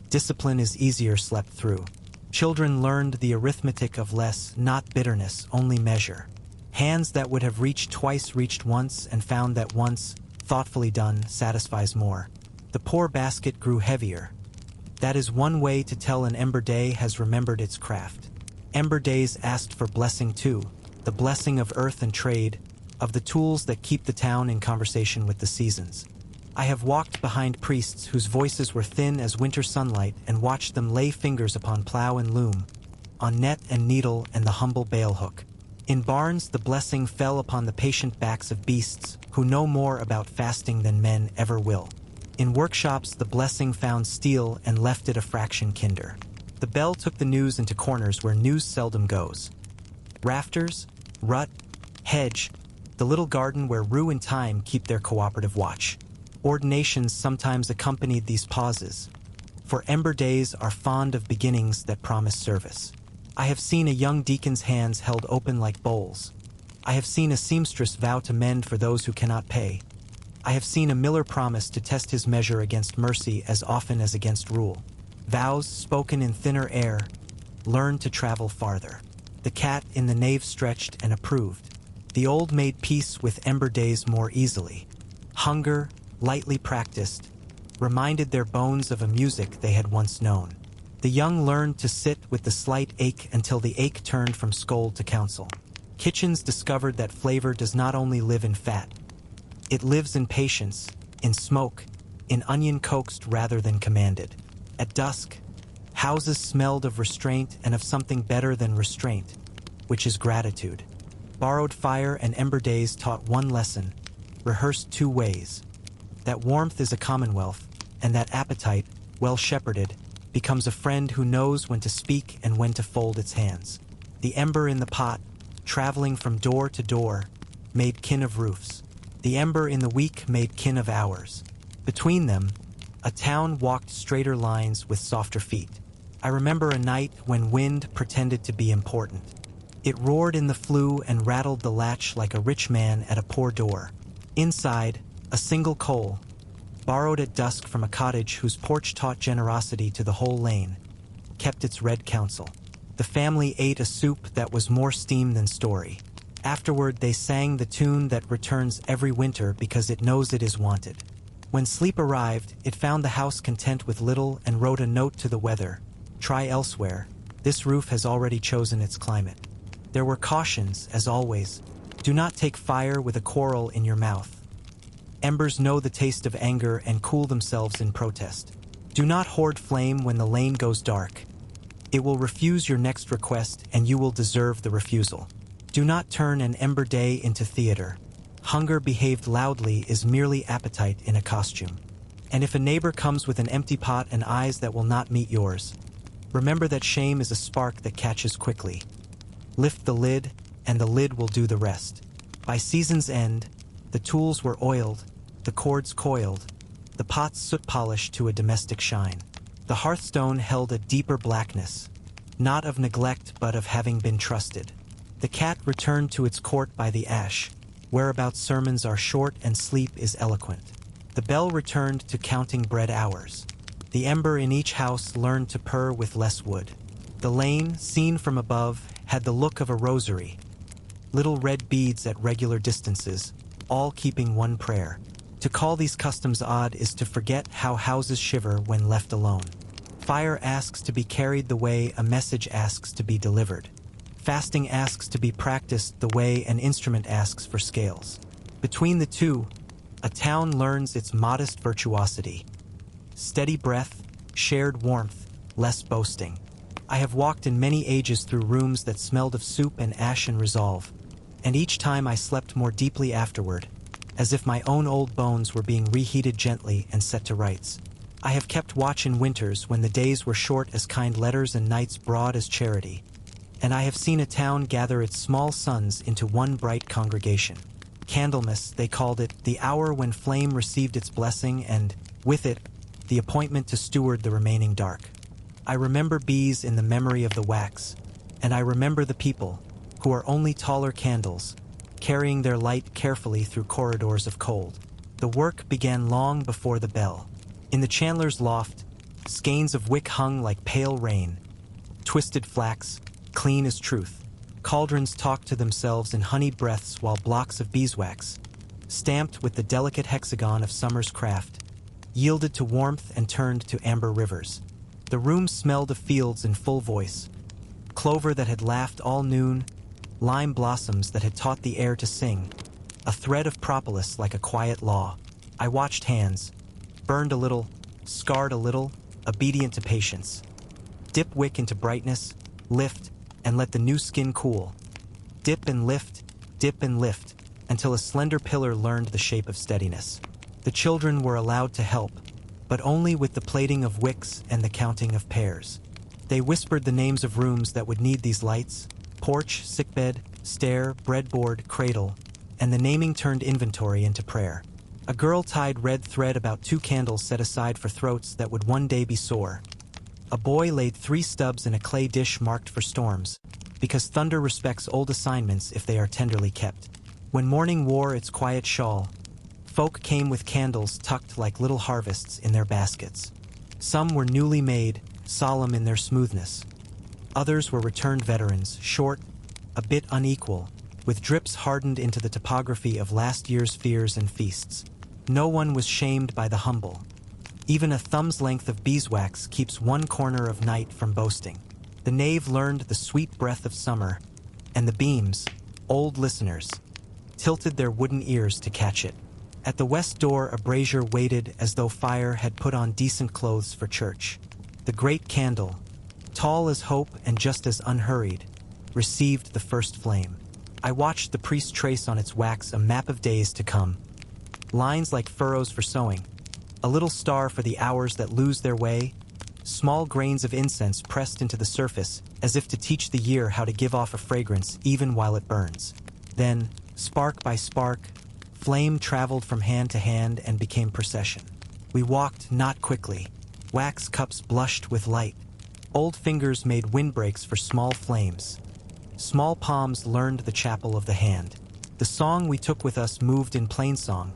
Discipline is easier slept through. Children learned the arithmetic of less, not bitterness, only measure. Hands that would have reached twice reached once and found that once, thoughtfully done, satisfies more. The poor basket grew heavier. That is one way to tell an Ember Day has remembered its craft. Ember Days asked for blessing too, the blessing of earth and trade, of the tools that keep the town in conversation with the seasons. I have walked behind priests whose voices were thin as winter sunlight and watched them lay fingers upon plow and loom, on net and needle and the humble bale hook. In barns, the blessing fell upon the patient backs of beasts who know more about fasting than men ever will. In workshops, the blessing found steel and left it a fraction kinder. The bell took the news into corners where news seldom goes. Rafters, rut, hedge, the little garden where rue and time keep their cooperative watch. Ordinations sometimes accompanied these pauses, for Ember Days are fond of beginnings that promise service. I have seen a young deacon's hands held open like bowls. I have seen a seamstress vow to mend for those who cannot pay. I have seen a miller promise to test his measure against mercy as often as against rule. Vows spoken in thinner air learned to travel farther. The cat in the nave stretched and approved. The old made peace with Ember Days more easily. Hunger, lightly practiced, reminded their bones of a music they had once known. The young learned to sit with the slight ache until the ache turned from scold to counsel. Kitchens discovered that flavor does not only live in fat. It lives in patience, in smoke, in onion coaxed rather than commanded. At dusk, houses smelled of restraint and of something better than restraint, which is gratitude. Borrowed fire and Ember Days taught one lesson, rehearsed two ways. That warmth is a commonwealth, and that appetite, well shepherded, becomes a friend who knows when to speak and when to fold its hands. The ember in the pot, traveling from door to door, made kin of roofs. The ember in the week made kin of hours. Between them, a town walked straighter lines with softer feet. I remember a night when wind pretended to be important. It roared in the flue and rattled the latch like a rich man at a poor door. Inside, a single coal, borrowed at dusk from a cottage whose porch taught generosity to the whole lane, kept its red counsel. The family ate a soup that was more steam than story. Afterward, they sang the tune that returns every winter because it knows it is wanted. When sleep arrived, it found the house content with little and wrote a note to the weather. Try elsewhere. This roof has already chosen its climate. There were cautions, as always. Do not take fire with a quarrel in your mouth. Embers know the taste of anger and cool themselves in protest. Do not hoard flame when the lane goes dark. It will refuse your next request and you will deserve the refusal. Do not turn an Ember Day into theater. Hunger behaved loudly is merely appetite in a costume. And if a neighbor comes with an empty pot and eyes that will not meet yours, remember that shame is a spark that catches quickly. Lift the lid, and the lid will do the rest. By season's end, the tools were oiled, the cords coiled, the pots soot-polished to a domestic shine. The hearthstone held a deeper blackness, not of neglect but of having been trusted. The cat returned to its court by the ash, whereabouts sermons are short and sleep is eloquent. The bell returned to counting bread hours. The ember in each house learned to purr with less wood. The lane, seen from above, had the look of a rosary, little red beads at regular distances, all keeping one prayer. To call these customs odd is to forget how houses shiver when left alone. Fire asks to be carried the way a message asks to be delivered. Fasting asks to be practiced the way an instrument asks for scales. Between the two, a town learns its modest virtuosity. Steady breath, shared warmth, less boasting. I have walked in many ages through rooms that smelled of soup and ash and resolve, and each time I slept more deeply afterward, as if my own old bones were being reheated gently and set to rights. I have kept watch in winters when the days were short as kind letters and nights broad as charity, and I have seen a town gather its small sons into one bright congregation. Candlemas, they called it, the hour when flame received its blessing and, with it, the appointment to steward the remaining dark. I remember bees in the memory of the wax, and I remember the people, who are only taller candles, carrying their light carefully through corridors of cold. The work began long before the bell. In the chandler's loft, skeins of wick hung like pale rain, twisted flax, clean as truth. Cauldrons talked to themselves in honeyed breaths while blocks of beeswax, stamped with the delicate hexagon of summer's craft, yielded to warmth and turned to amber rivers. The room smelled of fields in full voice, clover that had laughed all noon, lime blossoms that had taught the air to sing, a thread of propolis like a quiet law. I watched hands, burned a little, scarred a little, obedient to patience. Dip wick into brightness, lift, and let the new skin cool. Dip and lift, until a slender pillar learned the shape of steadiness. The children were allowed to help, but only with the plating of wicks and the counting of pairs. They whispered the names of rooms that would need these lights: porch, sickbed, stair, breadboard, cradle, and the naming turned inventory into prayer. A girl tied red thread about 2 candles set aside for throats that would one day be sore. A boy laid 3 stubs in a clay dish marked for storms, because thunder respects old assignments if they are tenderly kept. When morning wore its quiet shawl, folk came with candles tucked like little harvests in their baskets. Some were newly made, solemn in their smoothness. Others were returned veterans, short, a bit unequal, with drips hardened into the topography of last year's fears and feasts. No one was shamed by the humble. Even a thumb's length of beeswax keeps one corner of night from boasting. The nave learned the sweet breath of summer, and the beams, old listeners, tilted their wooden ears to catch it. At the west door a brazier waited as though fire had put on decent clothes for church. The great candle, tall as hope and just as unhurried, received the first flame. I watched the priest trace on its wax a map of days to come. Lines like furrows for sowing, a little star for the hours that lose their way, small grains of incense pressed into the surface as if to teach the year how to give off a fragrance even while it burns. Then, spark by spark, flame traveled from hand to hand and became procession. We walked not quickly. Wax cups blushed with light. Old fingers made windbreaks for small flames. Small palms learned the chapel of the hand. The song we took with us moved in plainsong,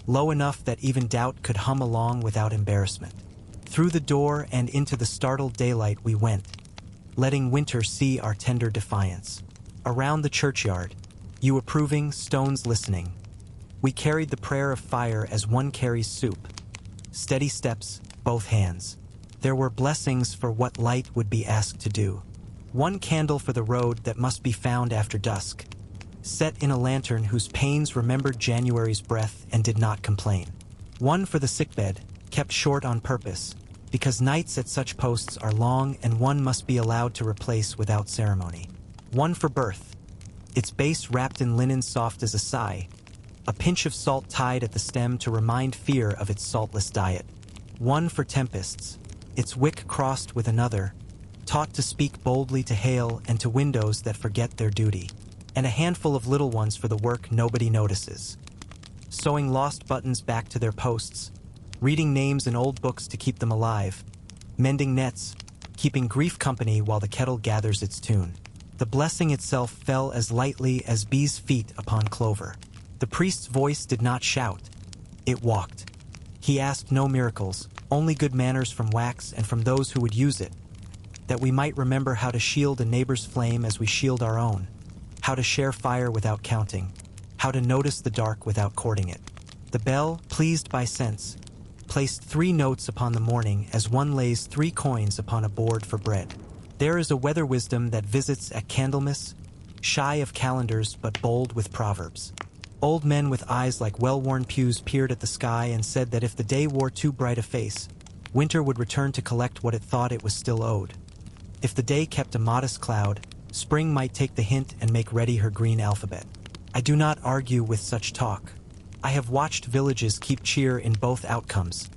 low enough that even doubt could hum along without embarrassment. Through the door and into the startled daylight we went, letting winter see our tender defiance. Around the churchyard, you approving, stones listening. We carried the prayer of fire as one carries soup. Steady steps, both hands. There were blessings for what light would be asked to do. 1 candle for the road that must be found after dusk, set in a lantern whose panes remembered January's breath and did not complain. 1 for the sickbed, kept short on purpose, because nights at such posts are long and one must be allowed to replace without ceremony. 1 for birth, its base wrapped in linen soft as a sigh, a pinch of salt tied at the stem to remind fear of its saltless diet. 1 for tempests, its wick crossed with another, taught to speak boldly to hail and to windows that forget their duty. And a handful of little ones for the work nobody notices. Sewing lost buttons back to their posts, reading names in old books to keep them alive, mending nets, keeping grief company while the kettle gathers its tune. The blessing itself fell as lightly as bees' feet upon clover. The priest's voice did not shout. It walked. He asked no miracles, only good manners from wax and from those who would use it, that we might remember how to shield a neighbor's flame as we shield our own, how to share fire without counting, how to notice the dark without courting it. The bell, pleased by sense, placed 3 notes upon the morning as one lays 3 coins upon a board for bread. There is a weather wisdom that visits at Candlemas, shy of calendars but bold with proverbs. Old men with eyes like well-worn pews peered at the sky and said that if the day wore too bright a face, winter would return to collect what it thought it was still owed. If the day kept a modest cloud, spring might take the hint and make ready her green alphabet. I do not argue with such talk. I have watched villages keep cheer in both outcomes,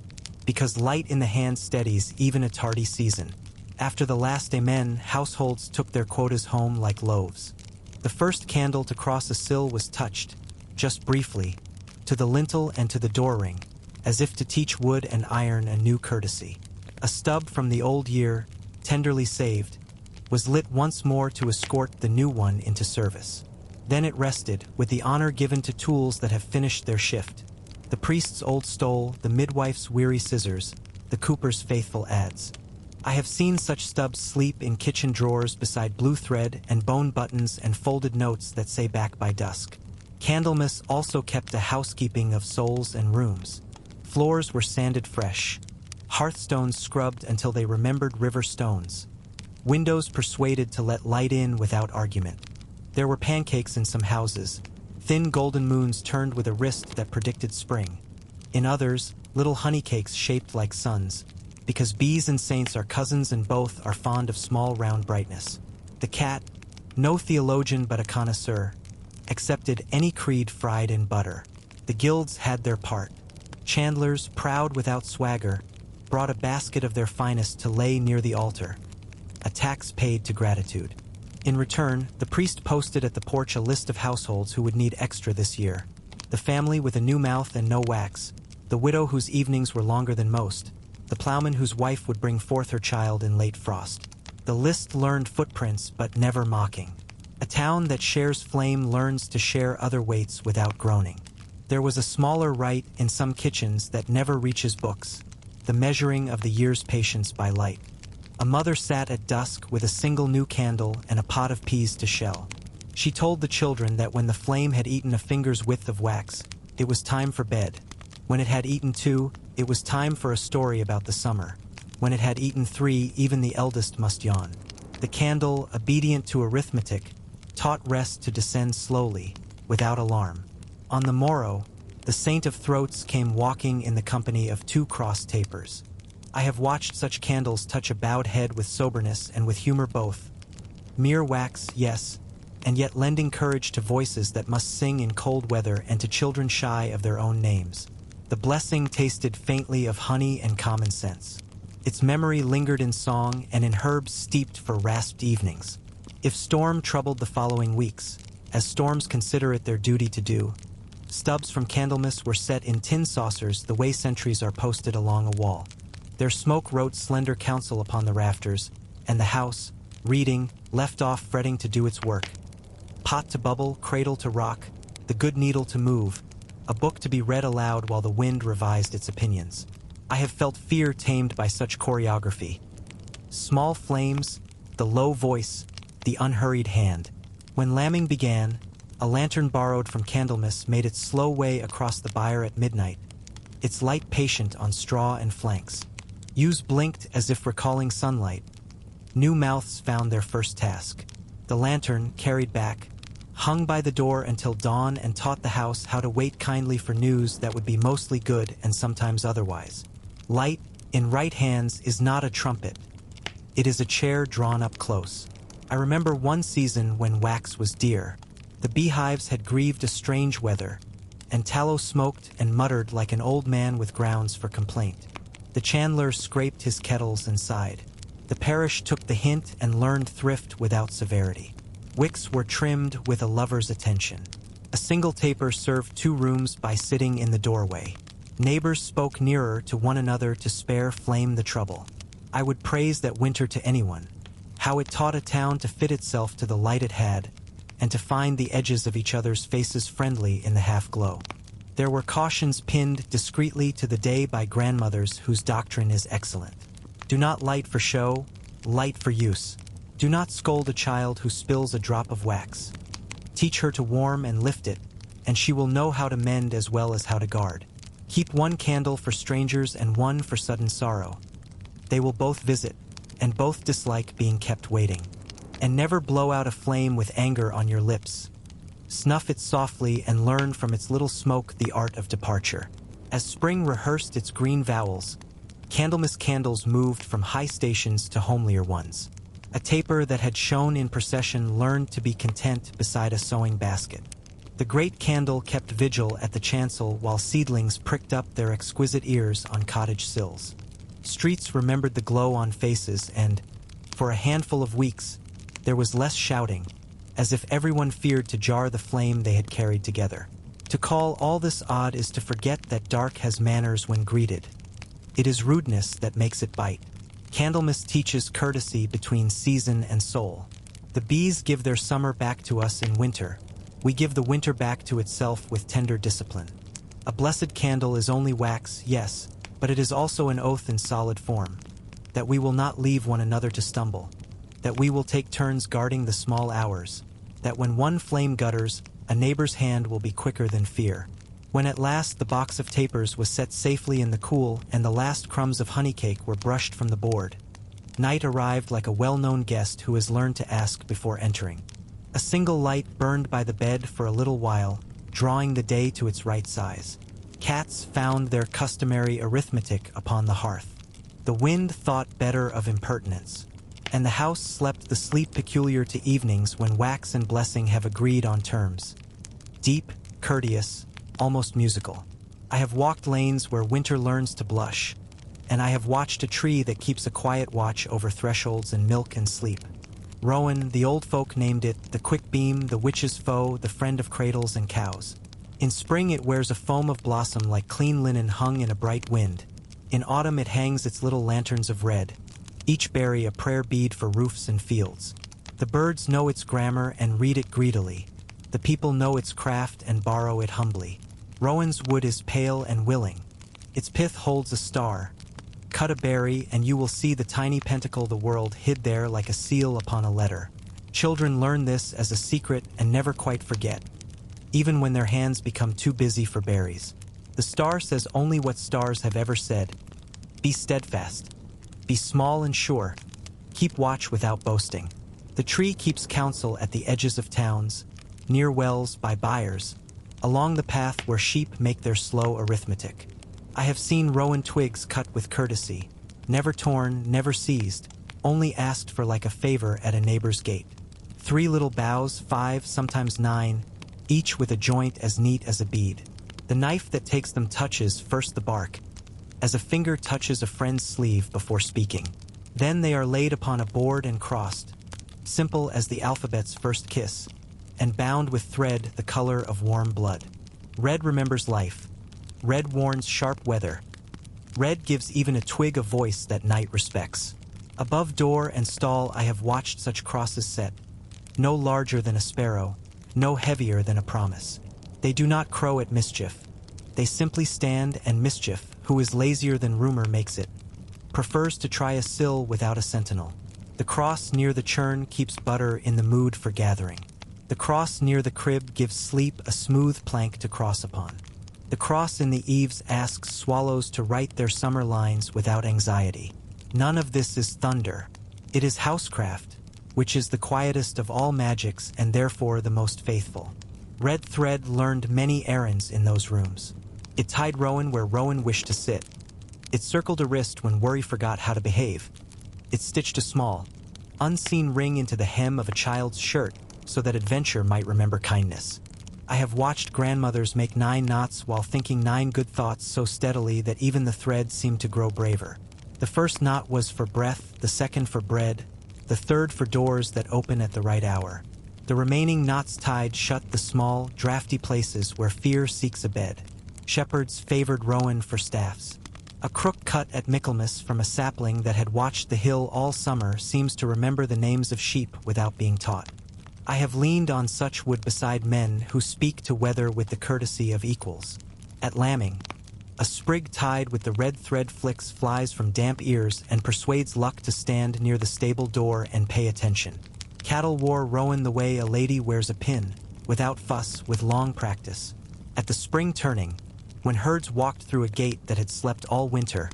because light in the hand steadies even a tardy season. After the last amen, households took their quotas home like loaves. The first candle to cross a sill was touched, just briefly, to the lintel and to the door ring, as if to teach wood and iron a new courtesy. A stub from the old year, tenderly saved, was lit once more to escort the new one into service. Then it rested, with the honor given to tools that have finished their shift. The priest's old stole, the midwife's weary scissors, the cooper's faithful adze. I have seen such stubs sleep in kitchen drawers beside blue thread and bone buttons and folded notes that say back by dusk. Candlemas also kept a housekeeping of souls and rooms. Floors were sanded fresh, hearthstones scrubbed until they remembered river stones, windows persuaded to let light in without argument. There were pancakes in some houses, thin golden moons turned with a wrist that predicted spring. In others, little honeycakes shaped like suns, because bees and saints are cousins and both are fond of small round brightness. The cat, no theologian but a connoisseur, accepted any creed fried in butter. The guilds had their part. Chandlers, proud without swagger, brought a basket of their finest to lay near the altar, a tax paid to gratitude. In return, the priest posted at the porch a list of households who would need extra this year. The family with a new mouth and no wax, the widow whose evenings were longer than most, the plowman whose wife would bring forth her child in late frost. The list learned footprints but never mocking. A town that shares flame learns to share other weights without groaning. There was a smaller rite in some kitchens that never reaches books, the measuring of the year's patience by light. A mother sat at dusk with a single new candle and a pot of peas to shell. She told the children that when the flame had eaten a finger's width of wax, it was time for bed. When it had eaten 2, it was time for a story about the summer. When it had eaten 3, even the eldest must yawn. The candle, obedient to arithmetic, taught rest to descend slowly, without alarm. On the morrow, the saint of throats came walking in the company of 2 crossed tapers. I have watched such candles touch a bowed head with soberness and with humor both. Mere wax, yes, and yet lending courage to voices that must sing in cold weather and to children shy of their own names. The blessing tasted faintly of honey and common sense. Its memory lingered in song and in herbs steeped for rasped evenings. If storm troubled the following weeks, as storms consider it their duty to do, stubs from Candlemas were set in tin saucers the way sentries are posted along a wall. Their smoke wrote slender counsel upon the rafters, and the house, reading, left off fretting to do its work. Pot to bubble, cradle to rock, the good needle to move, a book to be read aloud while the wind revised its opinions. I have felt fear tamed by such choreography. Small flames, the low voice, the unhurried hand. When lambing began, a lantern borrowed from Candlemas made its slow way across the byre at midnight, its light patient on straw and flanks. Ewes blinked as if recalling sunlight. New mouths found their first task. The lantern, carried back, hung by the door until dawn and taught the house how to wait kindly for news that would be mostly good and sometimes otherwise. Light, in right hands, is not a trumpet. It is a chair drawn up close. I remember one season when wax was dear. The beehives had grieved a strange weather, and tallow smoked and muttered like an old man with grounds for complaint. The chandler scraped his kettles and sighed. The parish took the hint and learned thrift without severity. Wicks were trimmed with a lover's attention. A single taper served 2 rooms by sitting in the doorway. Neighbors spoke nearer to one another to spare flame the trouble. I would praise that winter to anyone, how it taught a town to fit itself to the light it had, and to find the edges of each other's faces friendly in the half-glow. There were cautions pinned discreetly to the day by grandmothers whose doctrine is excellent. Do not light for show, light for use. Do not scold a child who spills a drop of wax. Teach her to warm and lift it, and she will know how to mend as well as how to guard. Keep 1 candle for strangers and 1 for sudden sorrow. They will both visit, and both dislike being kept waiting. And never blow out a flame with anger on your lips. Snuff it softly and learn from its little smoke the art of departure. As spring rehearsed its green vowels, Candlemas candles moved from high stations to homelier ones. A taper that had shone in procession learned to be content beside a sewing basket. The great candle kept vigil at the chancel while seedlings pricked up their exquisite ears on cottage sills. Streets remembered the glow on faces and, for a handful of weeks, there was less shouting, as if everyone feared to jar the flame they had carried together. To call all this odd is to forget that dark has manners when greeted. It is rudeness that makes it bite. Candlemas teaches courtesy between season and soul. The bees give their summer back to us in winter, We give the winter back to itself with tender discipline. A blessed candle is only wax, yes, but it is also an oath in solid form, that we will not leave one another to stumble, that we will take turns guarding the small hours, that when one flame gutters, a neighbor's hand will be quicker than fear. When at last the box of tapers was set safely in the cool and the last crumbs of honey cake were brushed from the board, night arrived like a well-known guest who has learned to ask before entering. A single light burned by the bed for a little while, drawing the day to its right size. Cats found their customary arithmetic upon the hearth. The wind thought better of impertinence, and the house slept the sleep peculiar to evenings when wax and blessing have agreed on terms. Deep, courteous, almost musical. I have walked lanes where winter learns to blush, and I have watched a tree that keeps a quiet watch over thresholds and milk and sleep. Rowan, the old folk named it the quick beam, the witch's foe, the friend of cradles and cows. In spring it wears a foam of blossom like clean linen hung in a bright wind. In autumn it hangs its little lanterns of red, each berry a prayer bead for roofs and fields. The birds know its grammar and read it greedily. The people know its craft and borrow it humbly. Rowan's wood is pale and willing. Its pith holds a star. Cut a berry and you will see the tiny pentacle the world hid there like a seal upon a letter. Children learn this as a secret and never quite forget, even when their hands become too busy for berries. The star says only what stars have ever said. Be steadfast. Be small and sure. Keep watch without boasting. The tree keeps counsel at the edges of towns, near wells by byres, along the path where sheep make their slow arithmetic. I have seen rowan twigs cut with courtesy, never torn, never seized, only asked for like a favor at a neighbor's gate. 3 little boughs, 5, sometimes 9, each with a joint as neat as a bead. The knife that takes them touches first the bark, as a finger touches a friend's sleeve before speaking. Then they are laid upon a board and crossed, simple as the alphabet's first kiss, and bound with thread the color of warm blood. Red remembers life. Red warns sharp weather. Red gives even a twig a voice that night respects. Above door and stall I have watched such crosses set, no larger than a sparrow, no heavier than a promise. They do not crow at mischief. They simply stand, and mischief, who is lazier than rumor makes it, prefers to try a sill without a sentinel. The cross near the churn keeps butter in the mood for gathering. The cross near the crib gives sleep a smooth plank to cross upon. The cross in the eaves asks swallows to write their summer lines without anxiety. None of this is thunder. It is housecraft, which is the quietest of all magics and therefore the most faithful. Red thread learned many errands in those rooms. It tied Rowan where Rowan wished to sit. It circled a wrist when worry forgot how to behave. It stitched a small, unseen ring into the hem of a child's shirt so that adventure might remember kindness. I have watched grandmothers make 9 knots while thinking 9 good thoughts so steadily that even the thread seemed to grow braver. The first knot was for breath, the second for bread, the third for doors that open at the right hour. The remaining knots tied shut the small, drafty places where fear seeks a bed. Shepherds favored Rowan for staffs. A crook cut at Michaelmas from a sapling that had watched the hill all summer seems to remember the names of sheep without being taught. I have leaned on such wood beside men who speak to weather with the courtesy of equals. At lambing, a sprig tied with the red thread flicks flies from damp ears and persuades luck to stand near the stable door and pay attention. Cattle wore Rowan the way a lady wears a pin, without fuss, with long practice. At the spring turning, when herds walked through a gate that had slept all winter,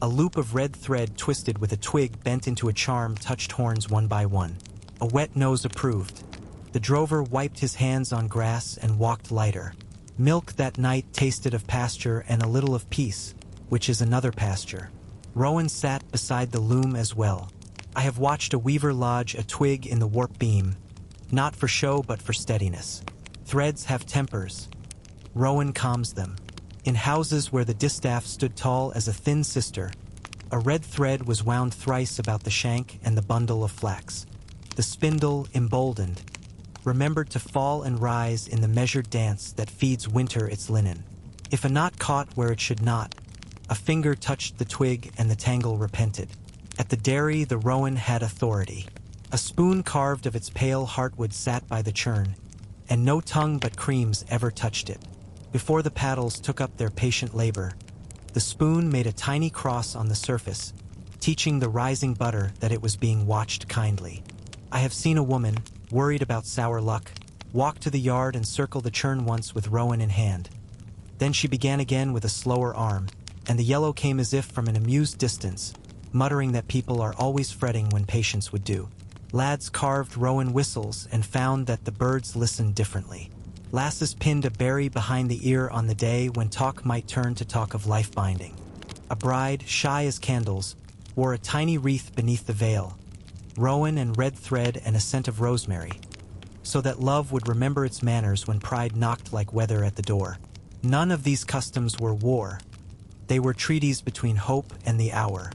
a loop of red thread twisted with a twig bent into a charm touched horns one by one. A wet nose approved. The drover wiped his hands on grass and walked lighter. Milk that night tasted of pasture and a little of peace, which is another pasture. Rowan sat beside the loom as well. I have watched a weaver lodge a twig in the warp beam, not for show but for steadiness. Threads have tempers. Rowan calms them. In houses where the distaff stood tall as a thin sister, a red thread was wound thrice about the shank and the bundle of flax. The spindle, emboldened, remembered to fall and rise in the measured dance that feeds winter its linen. If a knot caught where it should not, a finger touched the twig and the tangle repented. At the dairy the Rowan had authority. A spoon carved of its pale heartwood sat by the churn, and no tongue but creams ever touched it. Before the paddles took up their patient labor, the spoon made a tiny cross on the surface, teaching the rising butter that it was being watched kindly. I have seen a woman, worried about sour luck, walk to the yard and circle the churn once with rowan in hand. Then she began again with a slower arm, and the yellow came as if from an amused distance, muttering that people are always fretting when patience would do. Lads carved rowan whistles and found that the birds listened differently. Lasses pinned a berry behind the ear on the day when talk might turn to talk of life binding. A bride, shy as candles, wore a tiny wreath beneath the veil, rowan and red thread and a scent of rosemary, so that love would remember its manners when pride knocked like weather at the door. None of these customs were war. They were treaties between hope and the hour.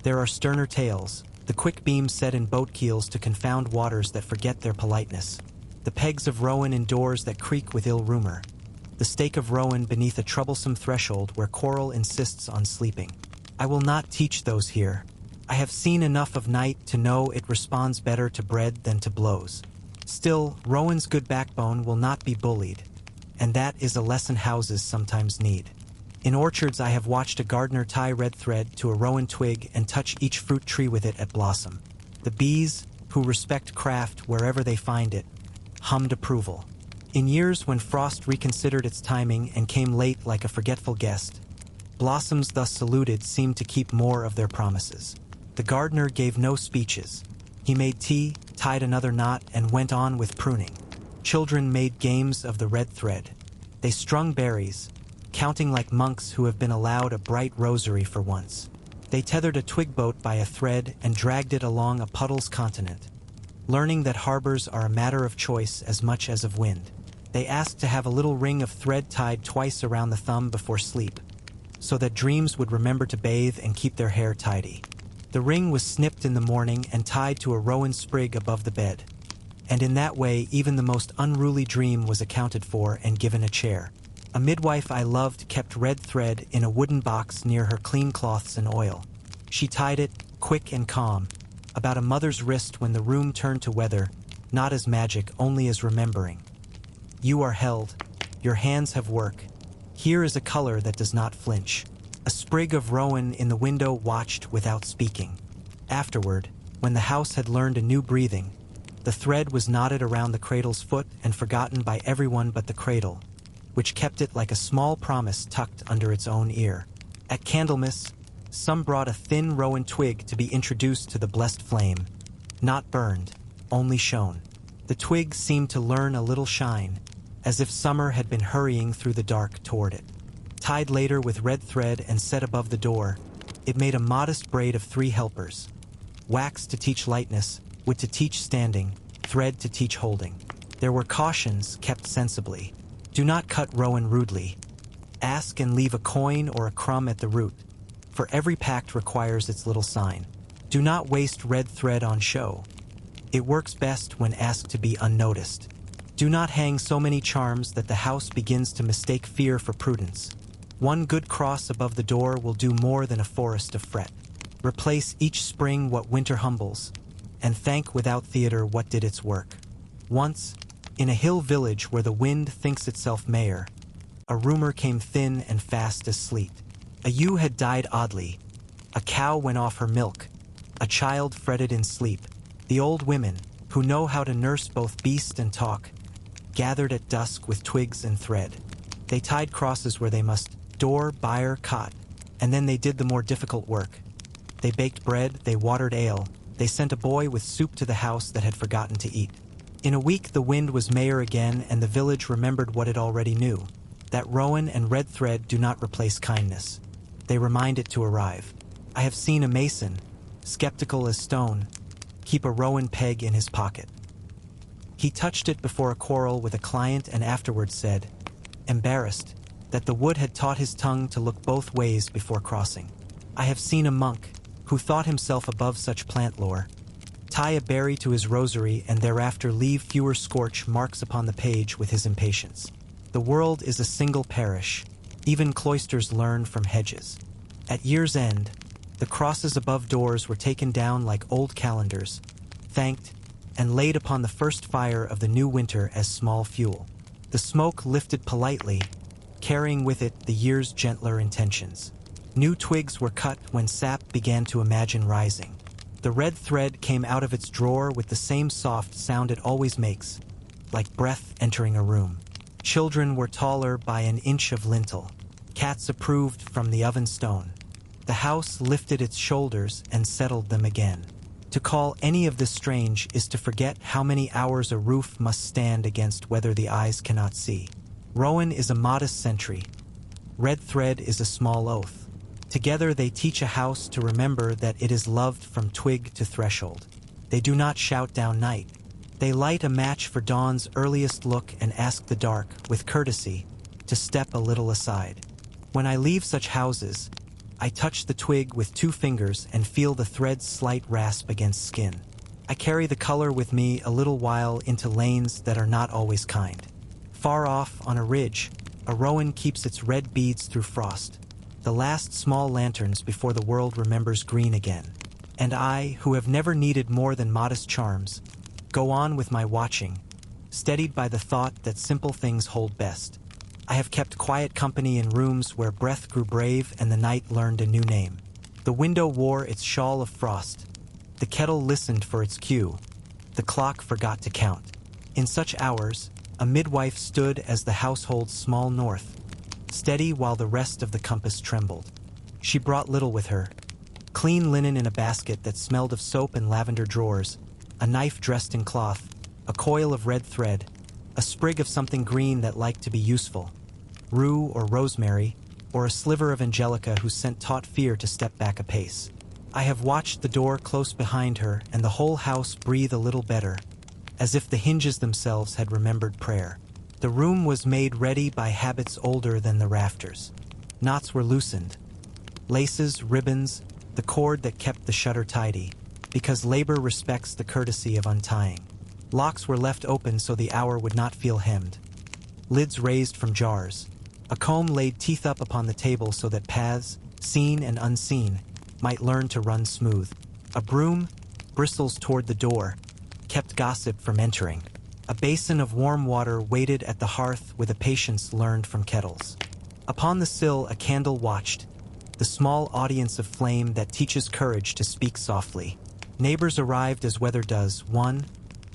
There are sterner tales, the quick beams set in boat keels to confound waters that forget their politeness, the pegs of rowan in doors that creak with ill rumor, the stake of rowan beneath a troublesome threshold where coral insists on sleeping. I will not teach those here. I have seen enough of night to know it responds better to bread than to blows. Still, rowan's good backbone will not be bullied, and that is a lesson houses sometimes need. In orchards I have watched a gardener tie red thread to a rowan twig and touch each fruit tree with it at blossom. The bees, who respect craft wherever they find it, hummed approval. In years when frost reconsidered its timing and came late like a forgetful guest, blossoms thus saluted seemed to keep more of their promises. The gardener gave no speeches. He made tea, tied another knot, and went on with pruning. Children made games of the red thread. They strung berries, counting like monks who have been allowed a bright rosary for once. They tethered a twig boat by a thread and dragged it along a puddle's continent, learning that harbors are a matter of choice as much as of wind. They asked to have a little ring of thread tied twice around the thumb before sleep, so that dreams would remember to bathe and keep their hair tidy. The ring was snipped in the morning and tied to a rowan sprig above the bed, and in that way even the most unruly dream was accounted for and given a chair. A midwife I loved kept red thread in a wooden box near her clean cloths and oil. She tied it, quick and calm, about a mother's wrist when the room turned to weather, not as magic, only as remembering. You are held. Your hands have work. Here is a color that does not flinch. A sprig of rowan in the window watched without speaking. Afterward, when the house had learned a new breathing, the thread was knotted around the cradle's foot and forgotten by everyone but the cradle, which kept it like a small promise tucked under its own ear. At Candlemas, some brought a thin rowan twig to be introduced to the blessed flame, not burned, only shone. The twig seemed to learn a little shine, as if summer had been hurrying through the dark toward it. Tied later with red thread and set above the door, it made a modest braid of 3 helpers: wax to teach lightness, wood to teach standing, thread to teach holding. There were cautions kept sensibly. Do not cut rowan rudely. Ask and leave a coin or a crumb at the root, for every pact requires its little sign. Do not waste red thread on show. It works best when asked to be unnoticed. Do not hang so many charms that the house begins to mistake fear for prudence. One good cross above the door will do more than a forest of fret. Replace each spring what winter humbles, and thank without theater what did its work. Once, in a hill village where the wind thinks itself mayor, a rumor came thin and fast as sleet. A ewe had died oddly. A cow went off her milk. A child fretted in sleep. The old women, who know how to nurse both beast and talk, gathered at dusk with twigs and thread. They tied crosses where they must, door, byre, cot, and then they did the more difficult work. They baked bread, they watered ale, they sent a boy with soup to the house that had forgotten to eat. In a week the wind was mayor again, and the village remembered what it already knew, that rowan and red thread do not replace kindness. They remind it to arrive. I have seen a mason, skeptical as stone, keep a rowan peg in his pocket. He touched it before a quarrel with a client and afterwards said, embarrassed, that the wood had taught his tongue to look both ways before crossing. I have seen a monk, who thought himself above such plant lore, tie a berry to his rosary and thereafter leave fewer scorch marks upon the page with his impatience. The world is a single parish. Even cloisters learn from hedges. At year's end, the crosses above doors were taken down like old calendars, thanked, and laid upon the first fire of the new winter as small fuel. The smoke lifted politely, carrying with it the year's gentler intentions. New twigs were cut when sap began to imagine rising. The red thread came out of its drawer with the same soft sound it always makes, like breath entering a room. Children were taller by an inch of lintel. Cats approved from the oven stone. The house lifted its shoulders and settled them again. To call any of this strange is to forget how many hours a roof must stand against weather the eyes cannot see. Rowan is a modest sentry. Red thread is a small oath. Together they teach a house to remember that it is loved from twig to threshold. They do not shout down night. They light a match for dawn's earliest look and ask the dark, with courtesy, to step a little aside. When I leave such houses, I touch the twig with 2 fingers and feel the thread's slight rasp against skin. I carry the color with me a little while into lanes that are not always kind. Far off, on a ridge, a rowan keeps its red beads through frost, the last small lanterns before the world remembers green again. And I, who have never needed more than modest charms, go on with my watching, steadied by the thought that simple things hold best. I have kept quiet company in rooms where breath grew brave and the night learned a new name. The window wore its shawl of frost. The kettle listened for its cue. The clock forgot to count. In such hours, a midwife stood as the household's small north, steady while the rest of the compass trembled. She brought little with her. Clean linen in a basket that smelled of soap and lavender drawers, a knife dressed in cloth, a coil of red thread, a sprig of something green that liked to be useful, rue or rosemary, or a sliver of angelica whose scent taught fear to step back a pace. I have watched the door close behind her and the whole house breathe a little better, as if the hinges themselves had remembered prayer. The room was made ready by habits older than the rafters. Knots were loosened. Laces, ribbons, the cord that kept the shutter tidy, because labor respects the courtesy of untying. Locks were left open so the hour would not feel hemmed. Lids raised from jars. A comb laid teeth up upon the table so that paths, seen and unseen, might learn to run smooth. A broom, bristles toward the door, kept gossip from entering. A basin of warm water waited at the hearth with a patience learned from kettles. Upon the sill a candle watched, the small audience of flame that teaches courage to speak softly. Neighbors arrived as weather does, 1,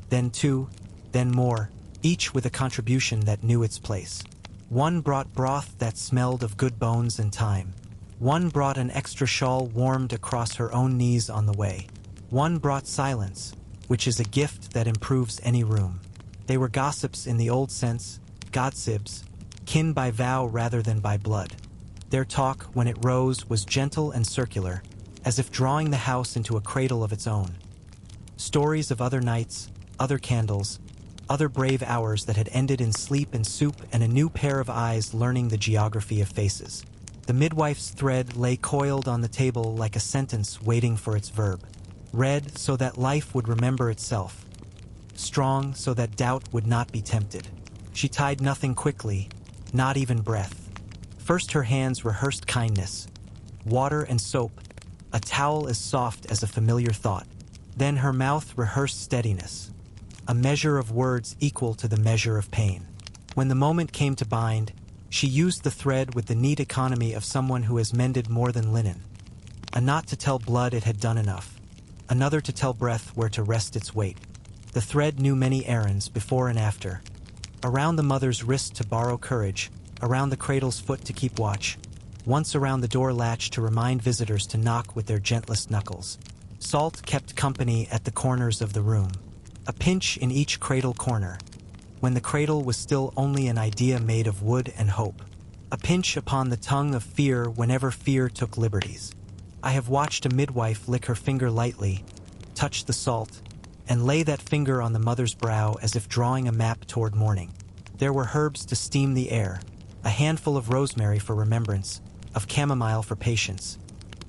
then 2, then more, each with a contribution that knew its place. One brought broth that smelled of good bones and thyme. One brought an extra shawl warmed across her own knees on the way. One brought silence, which is a gift that improves any room. They were gossips in the old sense, godsibs, kin by vow rather than by blood. Their talk, when it rose, was gentle and circular, as if drawing the house into a cradle of its own. Stories of other nights, other candles, other brave hours that had ended in sleep and soup and a new pair of eyes learning the geography of faces. The midwife's thread lay coiled on the table like a sentence waiting for its verb. Red so that life would remember itself. Strong so that doubt would not be tempted. She tied nothing quickly, not even breath. First her hands rehearsed kindness. Water and soap, a towel as soft as a familiar thought. Then her mouth rehearsed steadiness. A measure of words equal to the measure of pain. When the moment came to bind, she used the thread with the neat economy of someone who has mended more than linen. A knot to tell blood it had done enough. Another to tell breath where to rest its weight. The thread knew many errands before and after. Around the mother's wrist to borrow courage, around the cradle's foot to keep watch, once around the door latch to remind visitors to knock with their gentlest knuckles. Salt kept company at the corners of the room. A pinch in each cradle corner, when the cradle was still only an idea made of wood and hope. A pinch upon the tongue of fear whenever fear took liberties. I have watched a midwife lick her finger lightly, touch the salt, and lay that finger on the mother's brow as if drawing a map toward morning. There were herbs to steam the air, a handful of rosemary for remembrance, of chamomile for patience,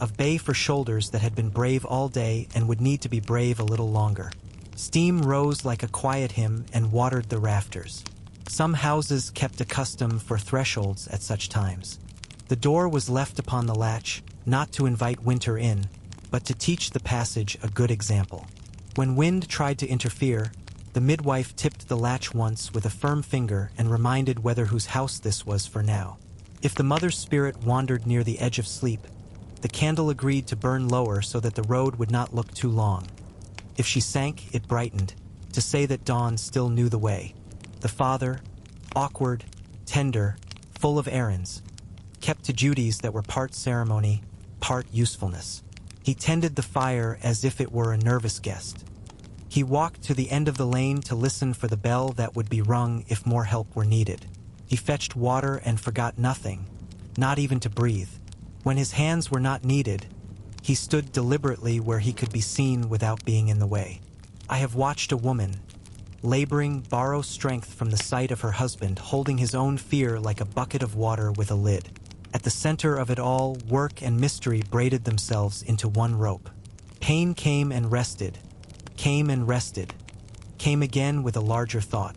of bay for shoulders that had been brave all day and would need to be brave a little longer. Steam rose like a quiet hymn and watered the rafters. Some houses kept a custom for thresholds at such times. The door was left upon the latch, not to invite winter in, but to teach the passage a good example. When wind tried to interfere, the midwife tipped the latch once with a firm finger and reminded whether whose house this was for now. If the mother's spirit wandered near the edge of sleep, the candle agreed to burn lower so that the road would not look too long. If she sank, it brightened, to say that dawn still knew the way. The father, awkward, tender, full of errands, kept to duties that were part ceremony, part usefulness. He tended the fire as if it were a nervous guest. He walked to the end of the lane to listen for the bell that would be rung if more help were needed. He fetched water and forgot nothing, not even to breathe. When his hands were not needed, he stood deliberately where he could be seen without being in the way. I have watched a woman, laboring, borrow strength from the sight of her husband, holding his own fear like a bucket of water with a lid. At the center of it all, work and mystery braided themselves into one rope. Pain came and rested, came and rested, came again with a larger thought.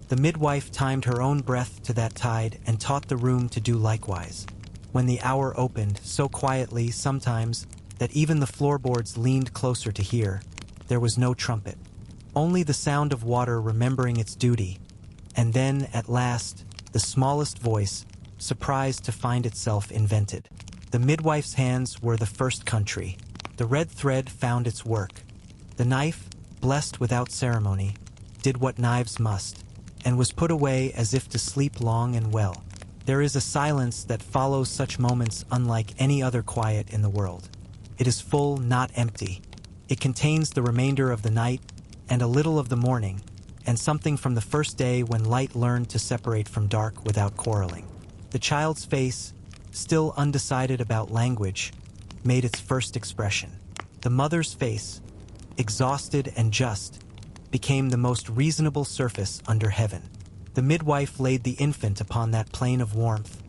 The midwife timed her own breath to that tide and taught the room to do likewise. When the hour opened, so quietly sometimes that even the floorboards leaned closer to hear, there was no trumpet. Only the sound of water remembering its duty, and then, at last, the smallest voice, surprised to find itself invented. The midwife's hands were the first country. The red thread found its work. The knife, blessed without ceremony, did what knives must, and was put away as if to sleep long and well. There is a silence that follows such moments unlike any other quiet in the world. It is full, not empty. It contains the remainder of the night and a little of the morning, and something from the first day when light learned to separate from dark without quarreling. The child's face, still undecided about language, made its first expression. The mother's face, exhausted and just, became the most reasonable surface under heaven. The midwife laid the infant upon that plane of warmth,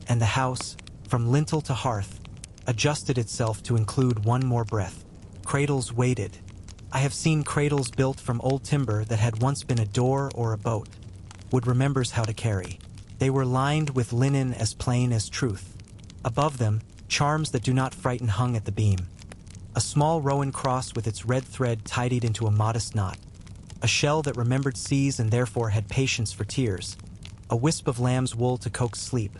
and the house, from lintel to hearth, adjusted itself to include one more breath. Cradles waited. I have seen cradles built from old timber that had once been a door or a boat. Wood remembers how to carry. They were lined with linen as plain as truth. Above them, charms that do not frighten hung at the beam. A small Rowan cross with its red thread tidied into a modest knot. A shell that remembered seas and therefore had patience for tears. A wisp of lamb's wool to coax sleep.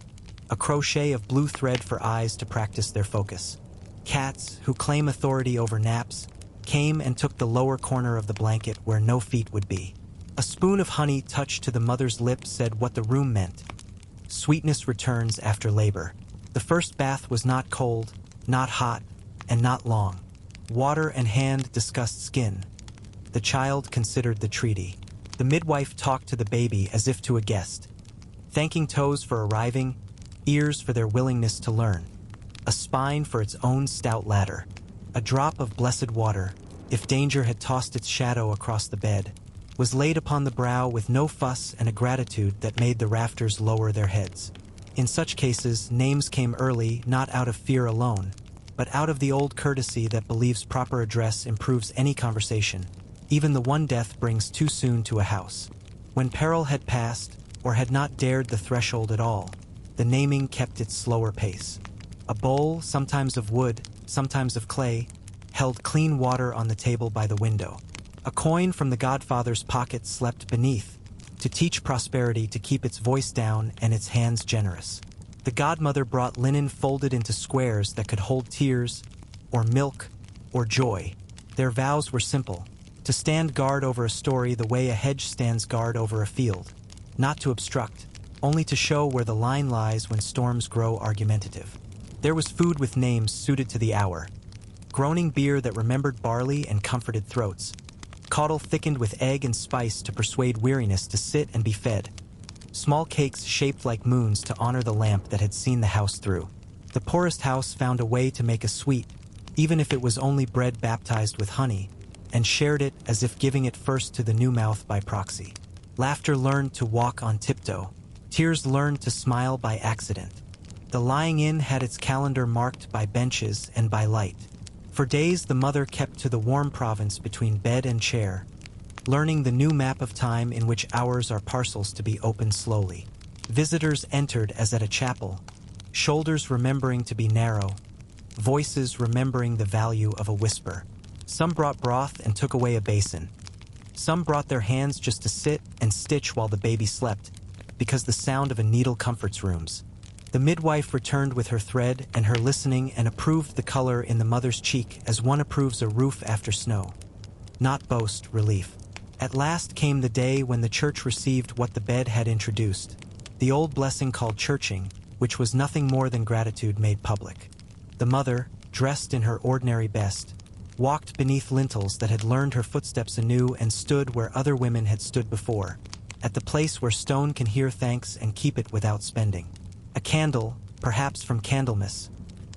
A crochet of blue thread for eyes to practice their focus. Cats, who claim authority over naps, came and took the lower corner of the blanket where no feet would be. A spoon of honey touched to the mother's lips said what the room meant. Sweetness returns after labor. The first bath was not cold, not hot, and not long. Water and hand discussed skin. The child considered the treaty. The midwife talked to the baby as if to a guest, thanking toes for arriving, ears for their willingness to learn, a spine for its own stout ladder, a drop of blessed water, if danger had tossed its shadow across the bed, was laid upon the brow with no fuss and a gratitude that made the rafters lower their heads. In such cases, names came early, not out of fear alone, but out of the old courtesy that believes proper address improves any conversation. Even the one death brings too soon to a house. When peril had passed, or had not dared the threshold at all, the naming kept its slower pace. A bowl, sometimes of wood, sometimes of clay, held clean water on the table by the window. A coin from the godfather's pocket slept beneath, to teach prosperity to keep its voice down and its hands generous. The godmother brought linen folded into squares that could hold tears, or milk, or joy. Their vows were simple: to stand guard over a story the way a hedge stands guard over a field, not to obstruct, only to show where the line lies when storms grow argumentative. There was food with names suited to the hour, groaning beer that remembered barley and comforted throats, caudle thickened with egg and spice to persuade weariness to sit and be fed, small cakes shaped like moons to honor the lamp that had seen the house through. The poorest house found a way to make a sweet, even if it was only bread baptized with honey, and shared it as if giving it first to the new mouth by proxy. Laughter learned to walk on tiptoe. Tears learned to smile by accident. The lying in had its calendar marked by benches and by light. For days the mother kept to the warm province between bed and chair, learning the new map of time in which hours are parcels to be opened slowly. Visitors entered as at a chapel, shoulders remembering to be narrow, voices remembering the value of a whisper. Some brought broth and took away a basin. Some brought their hands just to sit and stitch while the baby slept, because the sound of a needle comforts rooms. The midwife returned with her thread and her listening and approved the color in the mother's cheek as one approves a roof after snow. Not boast, relief. At last came the day when the church received what the bed had introduced, the old blessing called churching, which was nothing more than gratitude made public. The mother, dressed in her ordinary best, walked beneath lintels that had learned her footsteps anew and stood where other women had stood before, at the place where stone can hear thanks and keep it without spending. A candle, perhaps from Candlemas,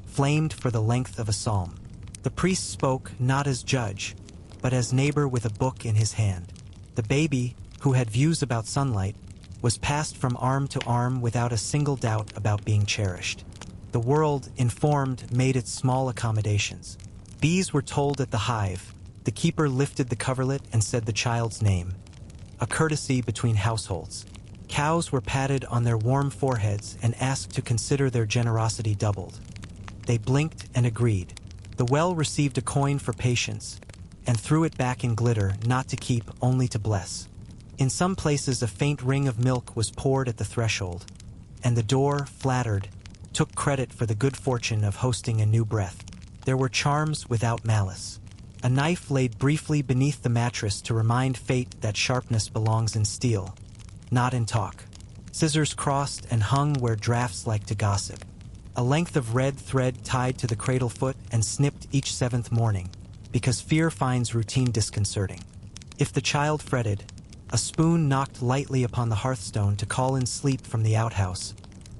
flamed for the length of a psalm. The priest spoke not as judge, but as neighbor with a book in his hand. The baby, who had views about sunlight, was passed from arm to arm without a single doubt about being cherished. The world, informed, made its small accommodations. Bees were told at the hive. The keeper lifted the coverlet and said the child's name, a courtesy between households. Cows were patted on their warm foreheads and asked to consider their generosity doubled. They blinked and agreed. The well received a coin for patience, and threw it back in glitter, not to keep, only to bless. In some places a faint ring of milk was poured at the threshold, and the door, flattered, took credit for the good fortune of hosting a new breath. There were charms without malice. A knife laid briefly beneath the mattress to remind fate that sharpness belongs in steel, not in talk. Scissors crossed and hung where drafts like to gossip. A length of red thread tied to the cradle foot and snipped each 7th morning, because fear finds routine disconcerting. If the child fretted, a spoon knocked lightly upon the hearthstone to call in sleep from the outhouse,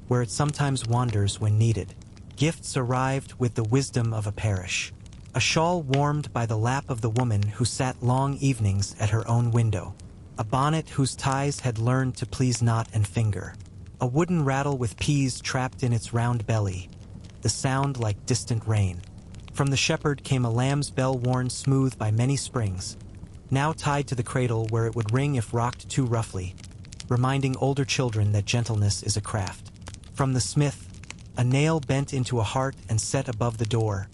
where it sometimes wanders when needed. Gifts arrived with the wisdom of a parish. A shawl warmed by the lap of the woman who sat long evenings at her own window. A bonnet whose ties had learned to please knot and finger. A wooden rattle with peas trapped in its round belly, the sound like distant rain. From the shepherd came a lamb's bell worn smooth by many springs, now tied to the cradle where it would ring if rocked too roughly, reminding older children that gentleness is a craft. From the smith, a nail bent into a heart and set above the door,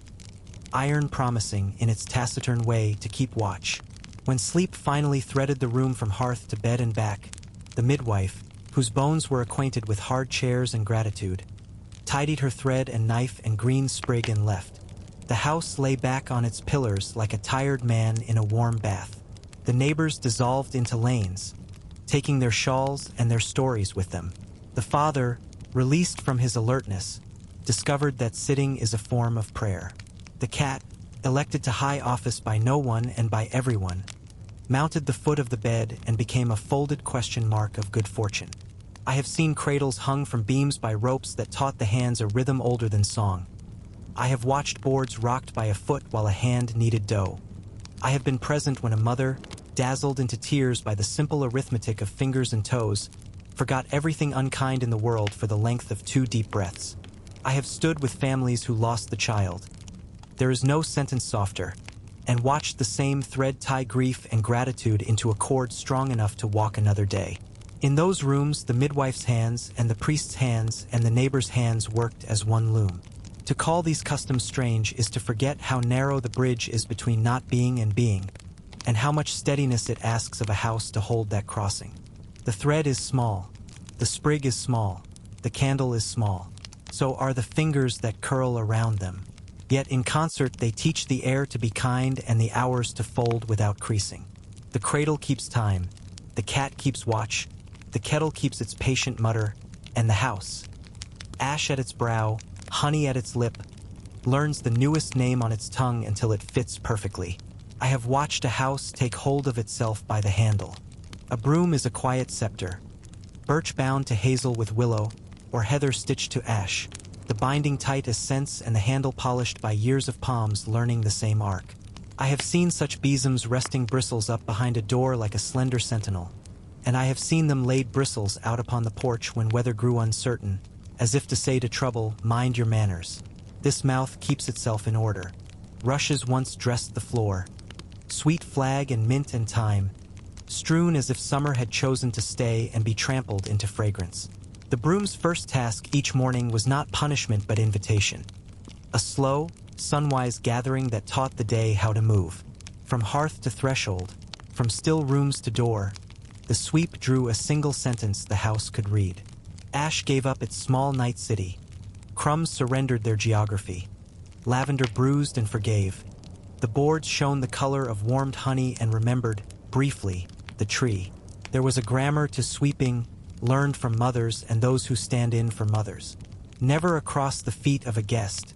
iron promising, in its taciturn way, to keep watch. When sleep finally threaded the room from hearth to bed and back, the midwife, whose bones were acquainted with hard chairs and gratitude, tidied her thread and knife and green sprig and left. The house lay back on its pillars like a tired man in a warm bath. The neighbors dissolved into lanes, taking their shawls and their stories with them. The father, released from his alertness, discovered that sitting is a form of prayer. The cat, elected to high office by no one and by everyone, mounted the foot of the bed and became a folded question mark of good fortune. I have seen cradles hung from beams by ropes that taught the hands a rhythm older than song. I have watched boards rocked by a foot while a hand kneaded dough. I have been present when a mother, dazzled into tears by the simple arithmetic of fingers and toes, forgot everything unkind in the world for the length of 2 deep breaths. I have stood with families who lost the child. There is no sentence softer, and watched the same thread tie grief and gratitude into a cord strong enough to walk another day. In those rooms, the midwife's hands and the priest's hands and the neighbor's hands worked as one loom. To call these customs strange is to forget how narrow the bridge is between not being and being, and how much steadiness it asks of a house to hold that crossing. The thread is small, the sprig is small, the candle is small. So are the fingers that curl around them. Yet in concert they teach the air to be kind and the hours to fold without creasing. The cradle keeps time, the cat keeps watch, the kettle keeps its patient mutter, and the house, ash at its brow, honey at its lip, learns the newest name on its tongue until it fits perfectly. I have watched a house take hold of itself by the handle. A broom is a quiet scepter, birch bound to hazel with willow, or heather stitched to ash, the binding tight as scents and the handle polished by years of palms learning the same arc. I have seen such besoms resting bristles up behind a door like a slender sentinel, and I have seen them laid bristles out upon the porch when weather grew uncertain, as if to say to trouble, mind your manners. This mouth keeps itself in order. Rushes once dressed the floor, sweet flag and mint and thyme, strewn as if summer had chosen to stay and be trampled into fragrance. The broom's first task each morning was not punishment but invitation. A slow, sunwise gathering that taught the day how to move. From hearth to threshold, from still rooms to door, the sweep drew a single sentence the house could read. Ash gave up its small night city. Crumbs surrendered their geography. Lavender bruised and forgave. The boards shone the color of warmed honey and remembered, briefly, the tree. There was a grammar to sweeping, learned from mothers and those who stand in for mothers. Never across the feet of a guest,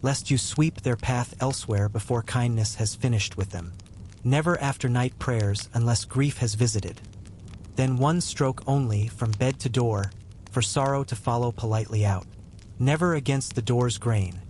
lest you sweep their path elsewhere before kindness has finished with them. Never after night prayers unless grief has visited. Then one stroke only from bed to door, for sorrow to follow politely out. Never against the door's grain.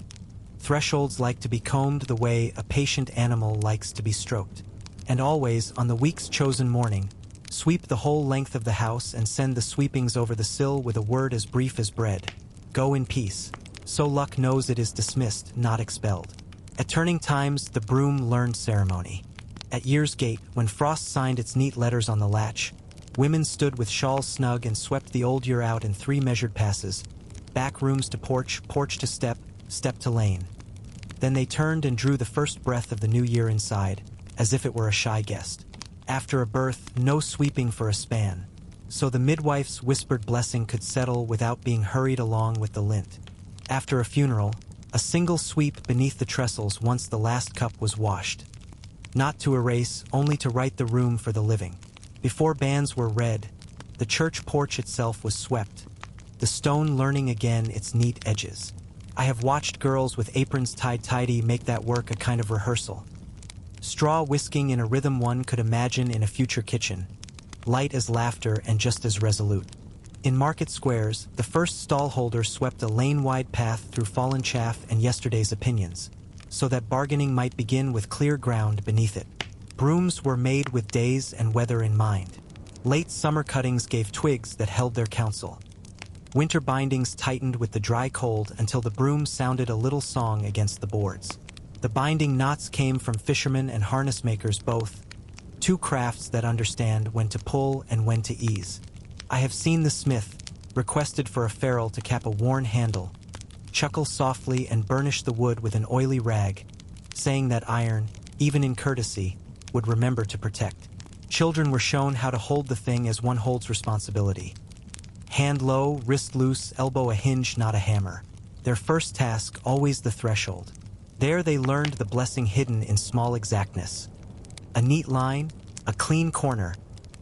Thresholds like to be combed the way a patient animal likes to be stroked. And always, on the week's chosen morning, sweep the whole length of the house and send the sweepings over the sill with a word as brief as bread. Go in peace. So luck knows it is dismissed, not expelled. At turning times, the broom learned ceremony. At year's gate, when frost signed its neat letters on the latch, women stood with shawls snug and swept the old year out in 3 measured passes. Back rooms to porch, porch to step, step to lane. Then they turned and drew the first breath of the new year inside, as if it were a shy guest. After a birth, no sweeping for a span, so the midwife's whispered blessing could settle without being hurried along with the lint. After a funeral, a single sweep beneath the trestles once the last cup was washed. Not to erase, only to right the room for the living. Before banns were read, the church porch itself was swept, the stone learning again its neat edges. I have watched girls with aprons tied tidy make that work a kind of rehearsal. Straw whisking in a rhythm one could imagine in a future kitchen, light as laughter and just as resolute. In market squares, the first stallholder swept a lane-wide path through fallen chaff and yesterday's opinions, so that bargaining might begin with clear ground beneath it. Brooms were made with days and weather in mind. Late summer cuttings gave twigs that held their counsel. Winter bindings tightened with the dry cold until the broom sounded a little song against the boards. The binding knots came from fishermen and harness makers both, 2 crafts that understand when to pull and when to ease. I have seen the smith, requested for a ferrule to cap a worn handle, chuckle softly and burnish the wood with an oily rag, saying that iron, even in courtesy, would remember to protect. Children were shown how to hold the thing as one holds responsibility. Hand low, wrist loose, elbow a hinge, not a hammer. Their first task always the threshold. There they learned the blessing hidden in small exactness. A neat line, a clean corner,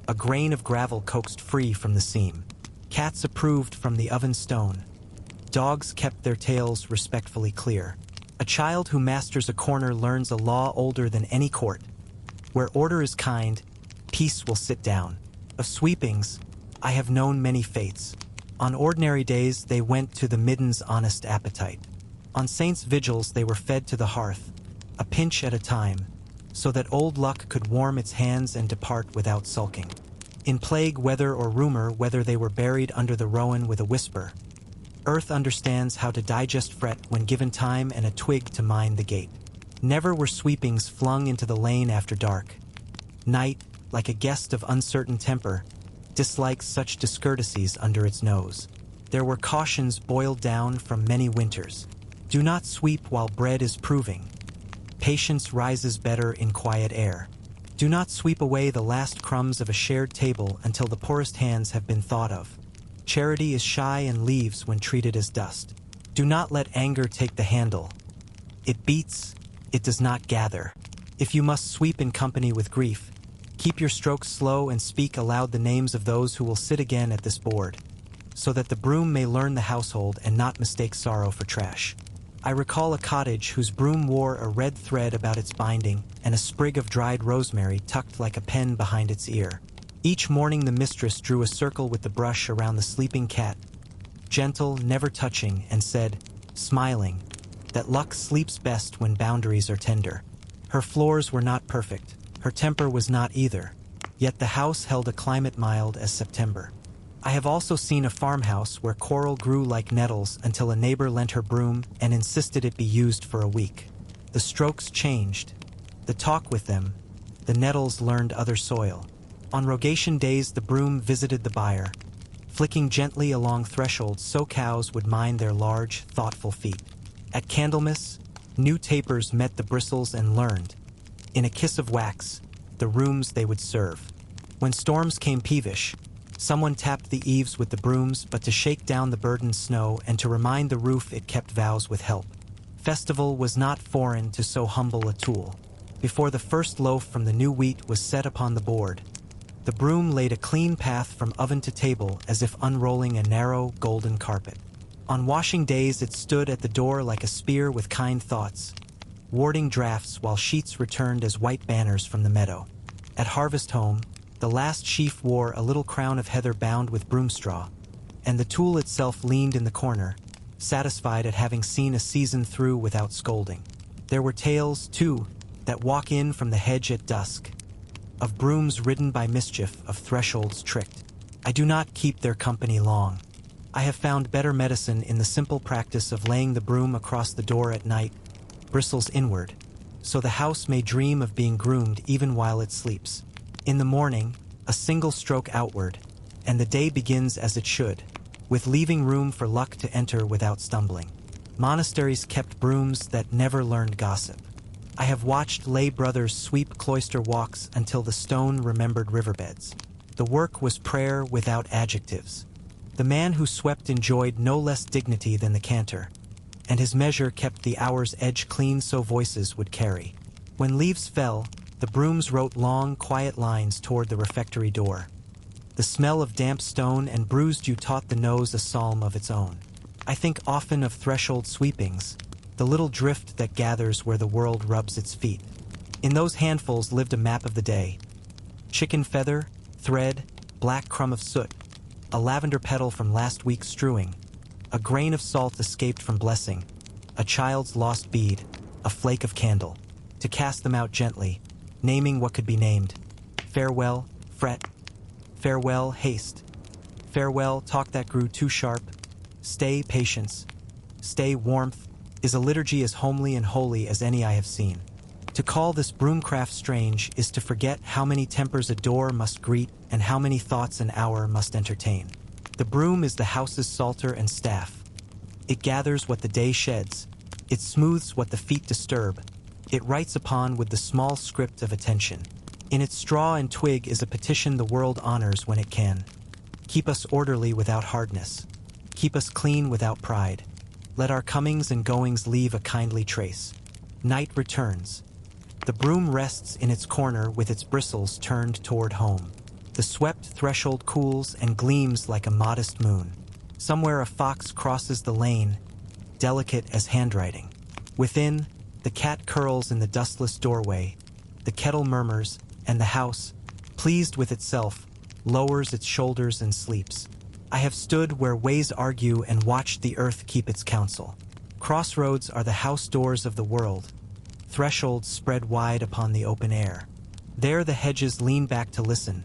a grain of gravel coaxed free from the seam. Cats approved from the oven stone. Dogs kept their tails respectfully clear. A child who masters a corner learns a law older than any court. Where order is kind, peace will sit down. Of sweepings, I have known many fates. On ordinary days, they went to the midden's honest appetite. On saints' vigils, they were fed to the hearth, a pinch at a time, so that old luck could warm its hands and depart without sulking. In plague, weather, or rumor, whether they were buried under the rowan with a whisper, earth understands how to digest fret when given time and a twig to mind the gate. Never were sweepings flung into the lane after dark. Night, like a guest of uncertain temper, dislikes such discourtesies under its nose. There were cautions boiled down from many winters. Do not sweep while bread is proving. Patience rises better in quiet air. Do not sweep away the last crumbs of a shared table until the poorest hands have been thought of. Charity is shy and leaves when treated as dust. Do not let anger take the handle. It beats, it does not gather. If you must sweep in company with grief, keep your strokes slow and speak aloud the names of those who will sit again at this board, so that the broom may learn the household and not mistake sorrow for trash. I recall a cottage whose broom wore a red thread about its binding and a sprig of dried rosemary tucked like a pen behind its ear. Each morning the mistress drew a circle with the brush around the sleeping cat, gentle, never touching, and said, smiling, that luck sleeps best when boundaries are tender. Her floors were not perfect, her temper was not either, yet the house held a climate mild as September. I have also seen a farmhouse where coral grew like nettles until a neighbor lent her broom and insisted it be used for a week. The strokes changed. The talk with them, the nettles learned other soil. On rogation days the broom visited the byre, flicking gently along thresholds so cows would mind their large, thoughtful feet. At Candlemas, New tapers met the bristles and learned, in a kiss of wax, the rooms they would serve. When storms came peevish, someone tapped the eaves with the brooms, but to shake down the burdened snow and to remind the roof it kept vows with help. Festival was not foreign to so humble a tool. Before the first loaf from the new wheat was set upon the board, the broom laid a clean path from oven to table as if unrolling a narrow, golden carpet. On washing days it stood at the door like a spear with kind thoughts, warding drafts while sheets returned as white banners from the meadow. At harvest home, the last sheaf wore a little crown of heather bound with broom straw, and the tool itself leaned in the corner, satisfied at having seen a season through without scolding. There were tales, too, that walk in from the hedge at dusk, of brooms ridden by mischief, of thresholds tricked. I do not keep their company long. I have found better medicine in the simple practice of laying the broom across the door at night, bristles inward, so the house may dream of being groomed even while it sleeps. In the morning, a single stroke outward, and the day begins as it should, with leaving room for luck to enter without stumbling. Monasteries kept brooms that never learned gossip. I have watched lay brothers sweep cloister walks until the stone remembered riverbeds. The work was prayer without adjectives. The man who swept enjoyed no less dignity than the cantor, and his measure kept the hour's edge clean so voices would carry. When leaves fell, the brooms wrote long, quiet lines toward the refectory door. The smell of damp stone and bruised yew taught the nose a psalm of its own. I think often of threshold sweepings, the little drift that gathers where the world rubs its feet. In those handfuls lived a map of the day. Chicken feather, thread, black crumb of soot, a lavender petal from last week's strewing, a grain of salt escaped from blessing, a child's lost bead, a flake of candle. To cast them out gently, naming what could be named. Farewell, fret. Farewell, haste. Farewell, talk that grew too sharp. Stay, patience. Stay, warmth, is a liturgy as homely and holy as any I have seen. To call this broomcraft strange is to forget how many tempers a door must greet and how many thoughts an hour must entertain. The broom is the house's psalter and staff. It gathers what the day sheds. It smooths what the feet disturb. It writes upon with the small script of attention. In its straw and twig is a petition the world honors when it can. Keep us orderly without hardness. Keep us clean without pride. Let our comings and goings leave a kindly trace. Night returns. The broom rests in its corner with its bristles turned toward home. The swept threshold cools and gleams like a modest moon. Somewhere a fox crosses the lane, delicate as handwriting. Within, the cat curls in the dustless doorway, the kettle murmurs, and the house, pleased with itself, lowers its shoulders and sleeps. I have stood where ways argue and watched the earth keep its counsel. Crossroads are the house doors of the world, thresholds spread wide upon the open air. There the hedges lean back to listen,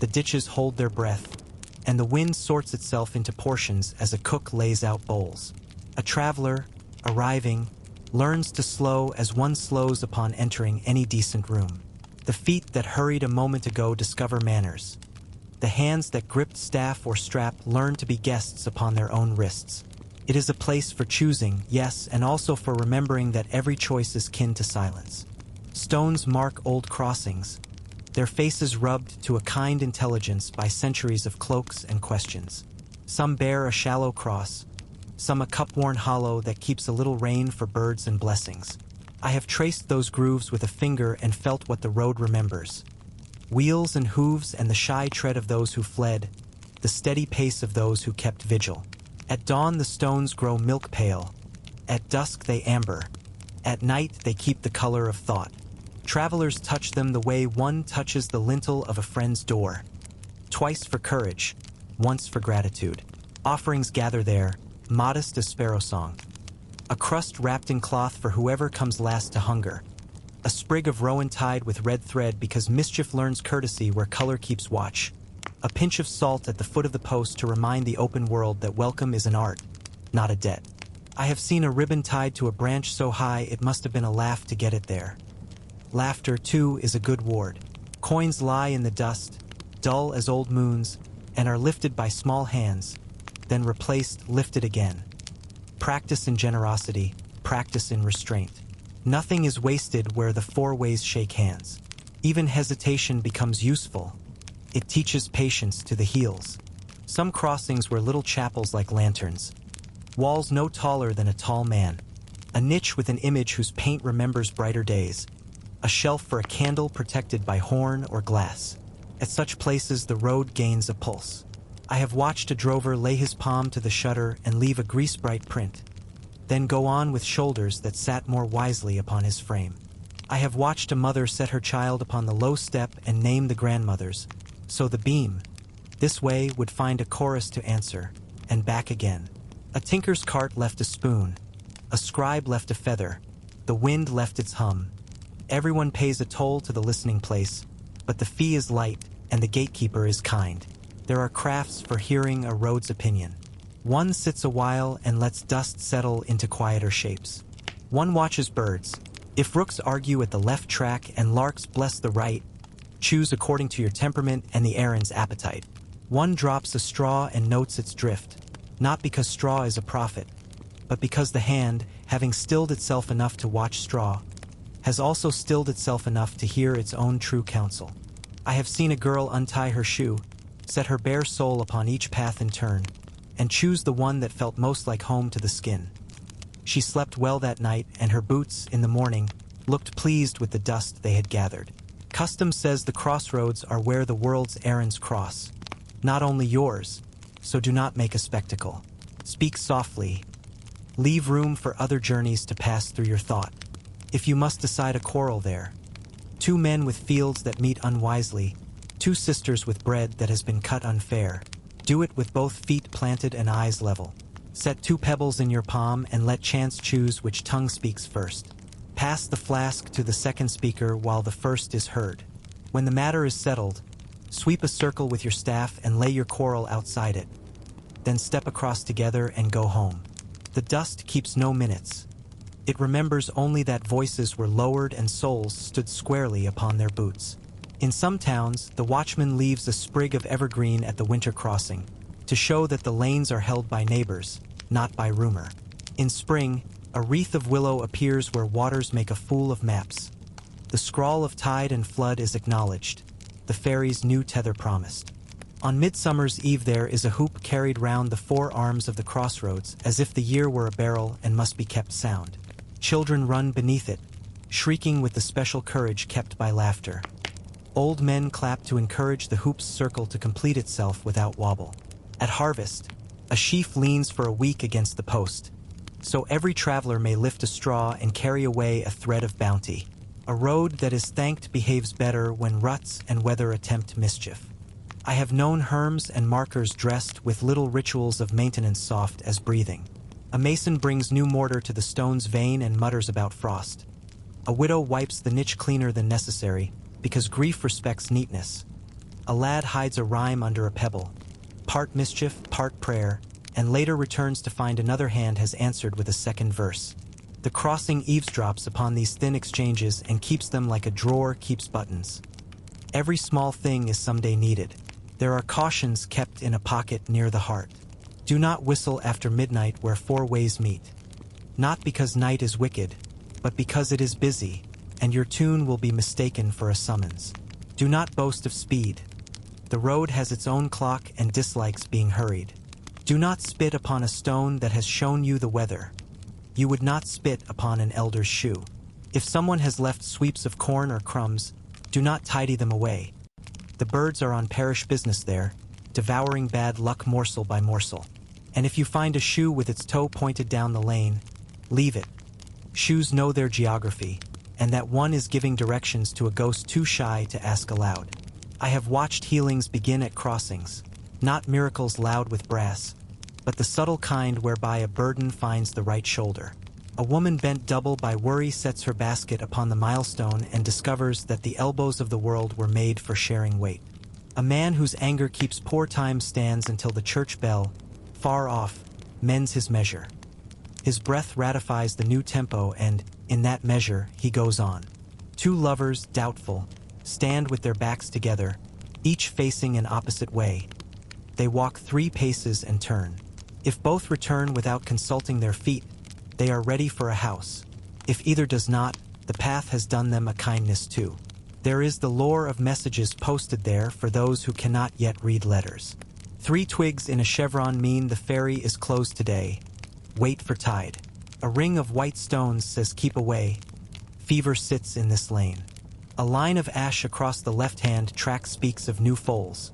the ditches hold their breath, and the wind sorts itself into portions as a cook lays out bowls. A traveler, arriving, learns to slow as one slows upon entering any decent room. The feet that hurried a moment ago discover manners. The hands that gripped staff or strap learn to be guests upon their own wrists. It is a place for choosing, yes, and also for remembering that every choice is kin to silence. Stones mark old crossings, their faces rubbed to a kind intelligence by centuries of cloaks and questions. Some bear a shallow cross, some a cup-worn hollow that keeps a little rain for birds and blessings. I have traced those grooves with a finger and felt what the road remembers. Wheels and hooves and the shy tread of those who fled, the steady pace of those who kept vigil. At dawn the stones grow milk pale, at dusk they amber, at night they keep the color of thought. Travelers touch them the way one touches the lintel of a friend's door. Twice for courage, once for gratitude. Offerings gather there, modest as sparrow song. A crust wrapped in cloth for whoever comes last to hunger. A sprig of rowan tied with red thread because mischief learns courtesy where color keeps watch. A pinch of salt at the foot of the post to remind the open world that welcome is an art, not a debt. I have seen a ribbon tied to a branch so high it must have been a laugh to get it there. Laughter, too, is a good ward. Coins lie in the dust, dull as old moons, and are lifted by small hands, then replaced, lifted again. Practice in generosity, practice in restraint. Nothing is wasted where the four ways shake hands. Even hesitation becomes useful. It teaches patience to the heels. Some crossings were little chapels like lanterns. Walls no taller than a tall man. A niche with an image whose paint remembers brighter days. A shelf for a candle protected by horn or glass. At such places the road gains a pulse. I have watched a drover lay his palm to the shutter and leave a grease-bright print, then go on with shoulders that sat more wisely upon his frame. I have watched a mother set her child upon the low step and name the grandmothers, so the beam, this way, would find a chorus to answer, and back again. A tinker's cart left a spoon, a scribe left a feather, the wind left its hum. Everyone pays a toll to the listening place, but the fee is light and the gatekeeper is kind. There are crafts for hearing a road's opinion. One sits a while and lets dust settle into quieter shapes. One watches birds. If rooks argue at the left track and larks bless the right, choose according to your temperament and the errand's appetite. One drops a straw and notes its drift, not because straw is a prophet, but because the hand, having stilled itself enough to watch straw, has also stilled itself enough to hear its own true counsel. I have seen a girl untie her shoe, set her bare soul upon each path in turn, and choose the one that felt most like home to the skin. She slept well that night, and her boots, in the morning, looked pleased with the dust they had gathered. Custom says the crossroads are where the world's errands cross, not only yours, so do not make a spectacle. Speak softly. Leave room for other journeys to pass through your thought. If you must decide a quarrel there, two men with fields that meet unwisely, two sisters with bread that has been cut unfair, do it with both feet planted and eyes level. Set two pebbles in your palm and let chance choose which tongue speaks first. Pass the flask to the second speaker while the first is heard. When the matter is settled, sweep a circle with your staff and lay your quarrel outside it. Then step across together and go home. The dust keeps no minutes. It remembers only that voices were lowered and souls stood squarely upon their boots. In some towns, the watchman leaves a sprig of evergreen at the winter crossing, to show that the lanes are held by neighbors, not by rumor. In spring, a wreath of willow appears where waters make a fool of maps. The scrawl of tide and flood is acknowledged, the ferry's new tether promised. On Midsummer's Eve there is a hoop carried round the four arms of the crossroads, as if the year were a barrel and must be kept sound. Children run beneath it, shrieking with the special courage kept by laughter. Old men clap to encourage the hoop's circle to complete itself without wobble. At harvest, a sheaf leans for a week against the post, so every traveler may lift a straw and carry away a thread of bounty. A road that is thanked behaves better when ruts and weather attempt mischief. I have known herms and markers dressed with little rituals of maintenance soft as breathing. A mason brings new mortar to the stone's vein and mutters about frost. A widow wipes the niche cleaner than necessary, because grief respects neatness. A lad hides a rhyme under a pebble, part mischief, part prayer, and later returns to find another hand has answered with a second verse. The crossing eavesdrops upon these thin exchanges and keeps them like a drawer keeps buttons. Every small thing is someday needed. There are cautions kept in a pocket near the heart. Do not whistle after midnight where four ways meet. Not because night is wicked, but because it is busy, and your tune will be mistaken for a summons. Do not boast of speed. The road has its own clock and dislikes being hurried. Do not spit upon a stone that has shown you the weather. You would not spit upon an elder's shoe. If someone has left sweeps of corn or crumbs, do not tidy them away. The birds are on parish business there, devouring bad luck morsel by morsel. And if you find a shoe with its toe pointed down the lane, leave it. Shoes know their geography, and that one is giving directions to a ghost too shy to ask aloud. I have watched healings begin at crossings, not miracles loud with brass, but the subtle kind whereby a burden finds the right shoulder. A woman bent double by worry sets her basket upon the milestone and discovers that the elbows of the world were made for sharing weight. A man whose anger keeps poor time stands until the church bell, far off, mends his measure. His breath ratifies the new tempo and, in that measure, he goes on. Two lovers, doubtful, stand with their backs together, each facing an opposite way. They walk 3 paces and turn. If both return without consulting their feet, they are ready for a house. If either does not, the path has done them a kindness too. There is the lore of messages posted there for those who cannot yet read letters. 3 twigs in a chevron mean the ferry is closed today. Wait for tide. A ring of white stones says keep away. Fever sits in this lane. A line of ash across the left-hand track speaks of new foals.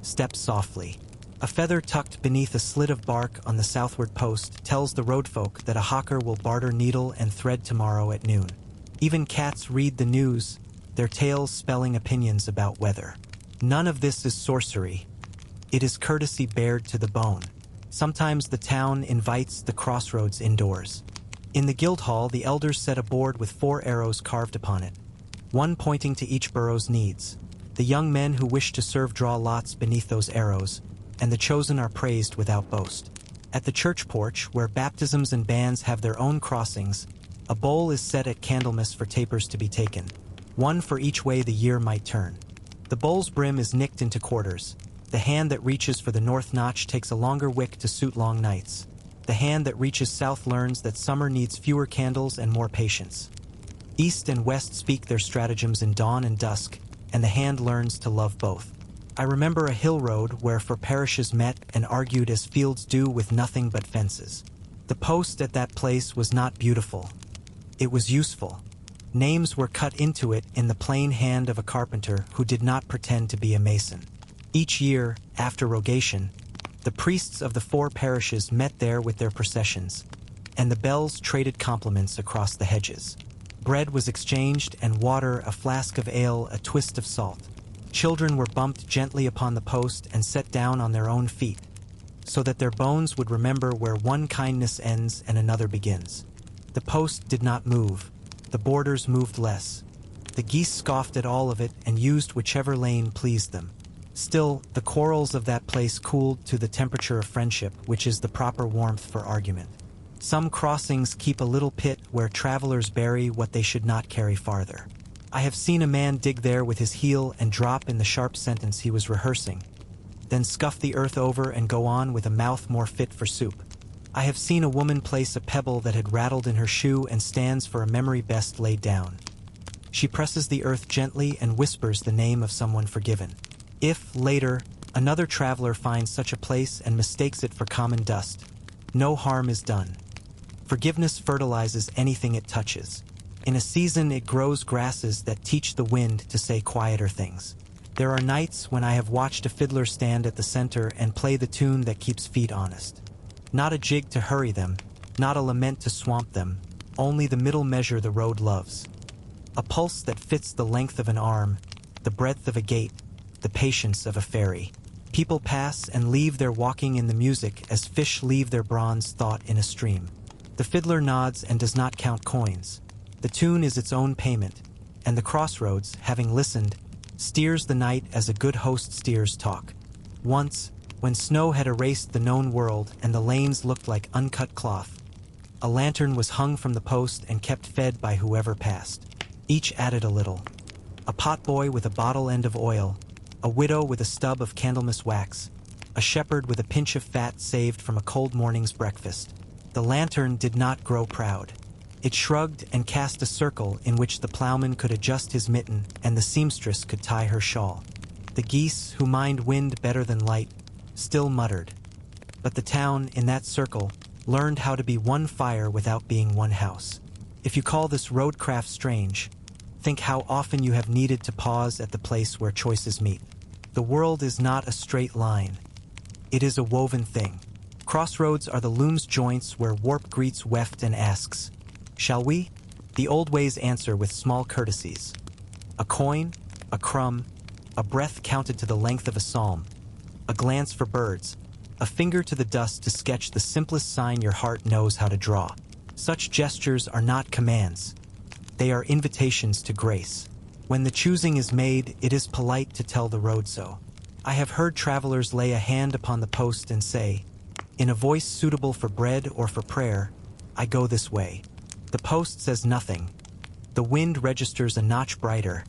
Step softly. A feather tucked beneath a slit of bark on the southward post tells the roadfolk that a hawker will barter needle and thread tomorrow at noon. Even cats read the news, their tails spelling opinions about weather. None of this is sorcery. It is courtesy bared to the bone. Sometimes the town invites the crossroads indoors. In the guild hall, the elders set a board with 4 arrows carved upon it, one pointing to each borough's needs. The young men who wish to serve draw lots beneath those arrows, and the chosen are praised without boast. At the church porch, where baptisms and banns have their own crossings, a bowl is set at Candlemas for tapers to be taken, one for each way the year might turn. The bowl's brim is nicked into quarters. The hand that reaches for the north notch takes a longer wick to suit long nights. The hand that reaches south learns that summer needs fewer candles and more patience. East and west speak their stratagems in dawn and dusk, and the hand learns to love both. I remember a hill road where 4 parishes met and argued as fields do with nothing but fences. The post at that place was not beautiful. It was useful. Names were cut into it in the plain hand of a carpenter who did not pretend to be a mason. Each year, after rogation, the priests of the 4 parishes met there with their processions, and the bells traded compliments across the hedges. Bread was exchanged, and water, a flask of ale, a twist of salt. Children were bumped gently upon the post and set down on their own feet, so that their bones would remember where one kindness ends and another begins. The post did not move. The boarders moved less. The geese scoffed at all of it and used whichever lane pleased them. Still, the quarrels of that place cooled to the temperature of friendship, which is the proper warmth for argument. Some crossings keep a little pit where travelers bury what they should not carry farther. I have seen a man dig there with his heel and drop in the sharp sentence he was rehearsing, then scuff the earth over and go on with a mouth more fit for soup. I have seen a woman place a pebble that had rattled in her shoe and stands for a memory best laid down. She presses the earth gently and whispers the name of someone forgiven. If, later, another traveler finds such a place and mistakes it for common dust, no harm is done. Forgiveness fertilizes anything it touches. In a season it grows grasses that teach the wind to say quieter things. There are nights when I have watched a fiddler stand at the center and play the tune that keeps feet honest. Not a jig to hurry them, not a lament to swamp them, only the middle measure the road loves. A pulse that fits the length of an arm, the breadth of a gait, the patience of a ferry. People pass and leave their walking in the music as fish leave their bronze thought in a stream. The fiddler nods and does not count coins. The tune is its own payment, and the crossroads, having listened, steers the night as a good host steers talk. Once, when snow had erased the known world and the lanes looked like uncut cloth, a lantern was hung from the post and kept fed by whoever passed. Each added a little. A potboy with a bottle end of oil, a widow with a stub of Candlemas wax, a shepherd with a pinch of fat saved from a cold morning's breakfast. The lantern did not grow proud. It shrugged and cast a circle in which the plowman could adjust his mitten and the seamstress could tie her shawl. The geese, who mind wind better than light, still muttered. But the town, in that circle, learned how to be one fire without being one house. If you call this roadcraft strange, think how often you have needed to pause at the place where choices meet. The world is not a straight line. It is a woven thing. Crossroads are the loom's joints where warp greets weft and asks, "Shall we?" The old ways answer with small courtesies. A coin, a crumb, a breath counted to the length of a psalm, a glance for birds, a finger to the dust to sketch the simplest sign your heart knows how to draw. Such gestures are not commands. They are invitations to grace. When the choosing is made, it is polite to tell the road so. I have heard travelers lay a hand upon the post and say, in a voice suitable for bread or for prayer, "I go this way." The post says nothing. The wind registers a notch brighter.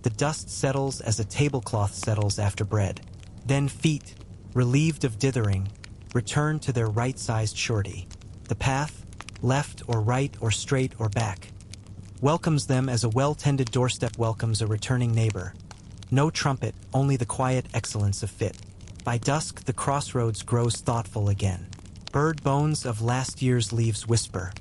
The dust settles as a tablecloth settles after bread. Then feet, relieved of dithering, return to their right-sized surety. The path, left or right or straight or back. Welcomes them as a well-tended doorstep welcomes a returning neighbor. No trumpet, only the quiet excellence of fit. By dusk, the crossroads grows thoughtful again. Bird bones of last year's leaves whisper.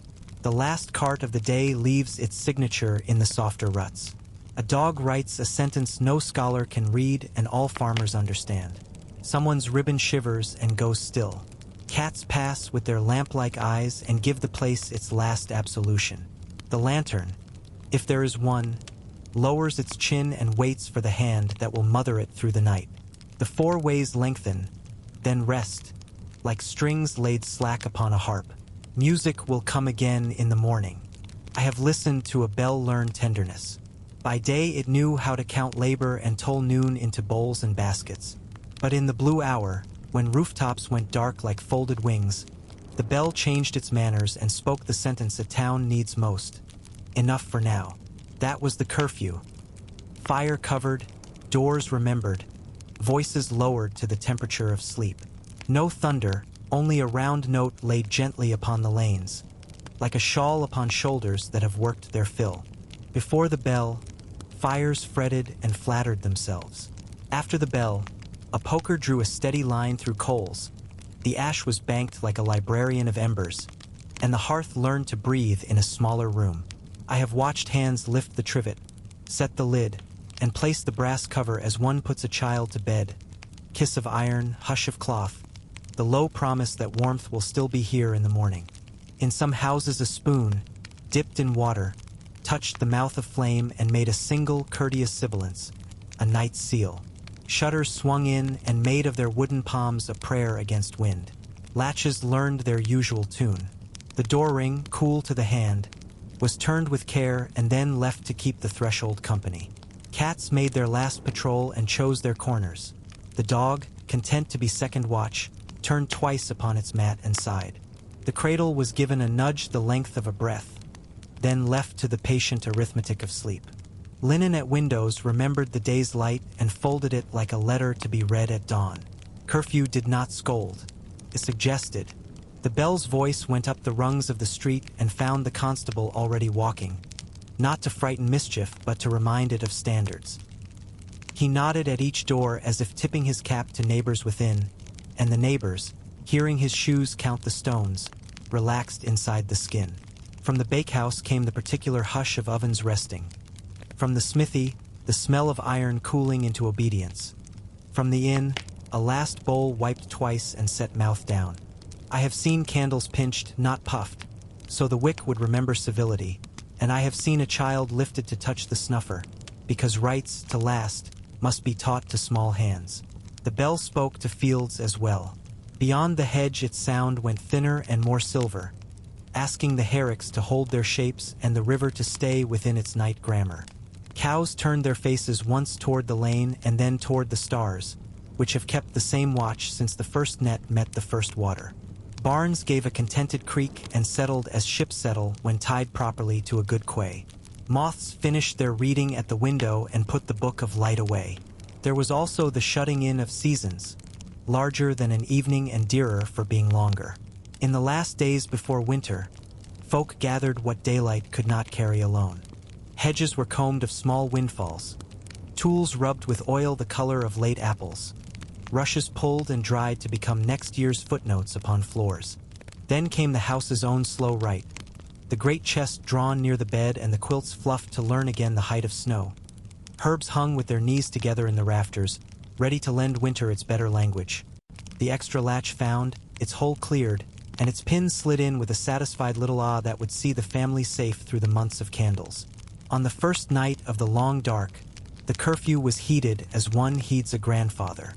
The last cart of the day leaves its signature in the softer ruts. A dog writes a sentence no scholar can read and all farmers understand. Someone's ribbon shivers and goes still. Cats pass with their lamp-like eyes and give the place its last absolution. The lantern, if there is one, lowers its chin and waits for the hand that will mother it through the night. The four ways lengthen, then rest, like strings laid slack upon a harp. Music will come again in the morning. I have listened to a bell learn tenderness. By day it knew how to count labor and toll noon into bowls and baskets. But in the blue hour, when rooftops went dark like folded wings, the bell changed its manners and spoke the sentence a town needs most. Enough for now. That was the curfew. Fire covered, doors remembered, voices lowered to the temperature of sleep. No thunder, only a round note laid gently upon the lanes, like a shawl upon shoulders that have worked their fill. Before the bell, fires fretted and flattered themselves. After the bell, a poker drew a steady line through coals. The ash was banked like a librarian of embers, and the hearth learned to breathe in a smaller room. I have watched hands lift the trivet, set the lid, and place the brass cover as one puts a child to bed. Kiss of iron, hush of cloth, the low promise that warmth will still be here in the morning. In some houses a spoon, dipped in water, touched the mouth of flame and made a single courteous sibilance, a night's seal. Shutters swung in and made of their wooden palms a prayer against wind. Latches learned their usual tune. The door ring, cool to the hand, was turned with care and then left to keep the threshold company. Cats made their last patrol and chose their corners. The dog, content to be second watch, turned twice upon its mat and sighed. The cradle was given a nudge the length of a breath, then left to the patient arithmetic of sleep. Linen at windows remembered the day's light and folded it like a letter to be read at dawn. Curfew did not scold. It suggested. The bell's voice went up the rungs of the street and found the constable already walking, not to frighten mischief but to remind it of standards. He nodded at each door as if tipping his cap to neighbors within, and the neighbors, hearing his shoes count the stones, relaxed inside the skin. From the bakehouse came the particular hush of ovens resting. From the smithy, the smell of iron cooling into obedience. From the inn, a last bowl wiped twice and set mouth down. I have seen candles pinched, not puffed, so the wick would remember civility, and I have seen a child lifted to touch the snuffer, because rites, to last, must be taught to small hands. The bell spoke to fields as well. Beyond the hedge its sound went thinner and more silver, asking the herricks to hold their shapes and the river to stay within its night grammar. Cows turned their faces once toward the lane and then toward the stars, which have kept the same watch since the first net met the first water. Barns gave a contented creak and settled as ships settle when tied properly to a good quay. Moths finished their reading at the window and put the book of light away. There was also the shutting in of seasons, larger than an evening and dearer for being longer. In the last days before winter, folk gathered what daylight could not carry alone. Hedges were combed of small windfalls, tools rubbed with oil the color of late apples, rushes pulled and dried to become next year's footnotes upon floors. Then came the house's own slow rite, the great chest drawn near the bed and the quilts fluffed to learn again the height of snow. Herbs hung with their knees together in the rafters, ready to lend winter its better language. The extra latch found, its hole cleared, and its pin slid in with a satisfied little ah that would see the family safe through the months of candles. On the first night of the long dark, the curfew was heeded as one heeds a grandfather.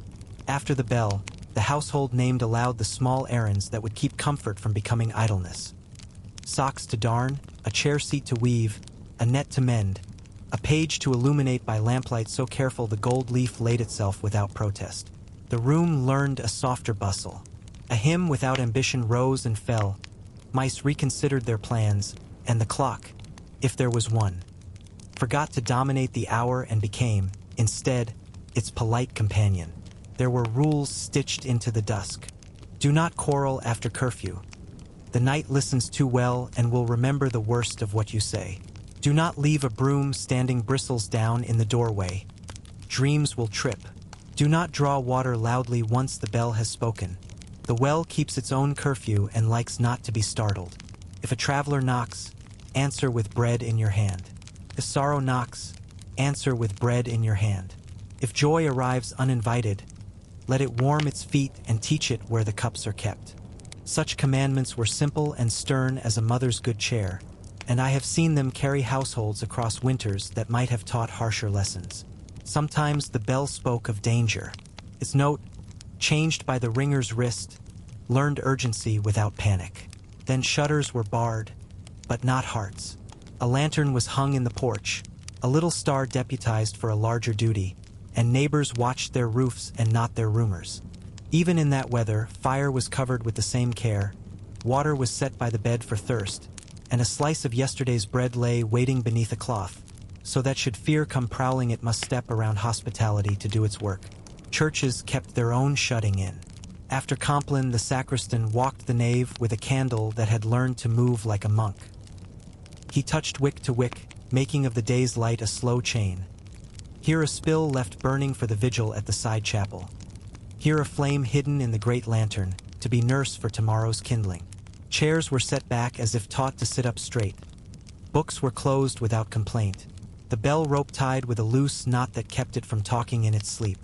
After the bell, the household named aloud the small errands that would keep comfort from becoming idleness. Socks to darn, a chair seat to weave, a net to mend, a page to illuminate by lamplight so careful the gold leaf laid itself without protest. The room learned a softer bustle. A hymn without ambition rose and fell. Mice reconsidered their plans, and the clock, if there was one, forgot to dominate the hour and became, instead, its polite companion. There were rules stitched into the dusk. Do not quarrel after curfew. The night listens too well and will remember the worst of what you say. Do not leave a broom standing bristles down in the doorway. Dreams will trip. Do not draw water loudly once the bell has spoken. The well keeps its own curfew and likes not to be startled. If a traveler knocks, answer with bread in your hand. If sorrow knocks, answer with bread in your hand. If joy arrives uninvited, let it warm its feet and teach it where the cups are kept. Such commandments were simple and stern as a mother's good cheer, and I have seen them carry households across winters that might have taught harsher lessons. Sometimes the bell spoke of danger. Its note, changed by the ringer's wrist, learned urgency without panic. Then shutters were barred, but not hearts. A lantern was hung in the porch, a little star deputized for a larger duty, and neighbors watched their roofs and not their rumors. Even in that weather, fire was covered with the same care, water was set by the bed for thirst, and a slice of yesterday's bread lay waiting beneath a cloth, so that should fear come prowling it must step around hospitality to do its work. Churches kept their own shutting in. After Compline, the sacristan walked the nave with a candle that had learned to move like a monk. He touched wick to wick, making of the day's light a slow chain. Here a spill left burning for the vigil at the side chapel. Here a flame hidden in the great lantern, to be nurse for tomorrow's kindling. Chairs were set back as if taught to sit up straight. Books were closed without complaint. The bell rope tied with a loose knot that kept it from talking in its sleep.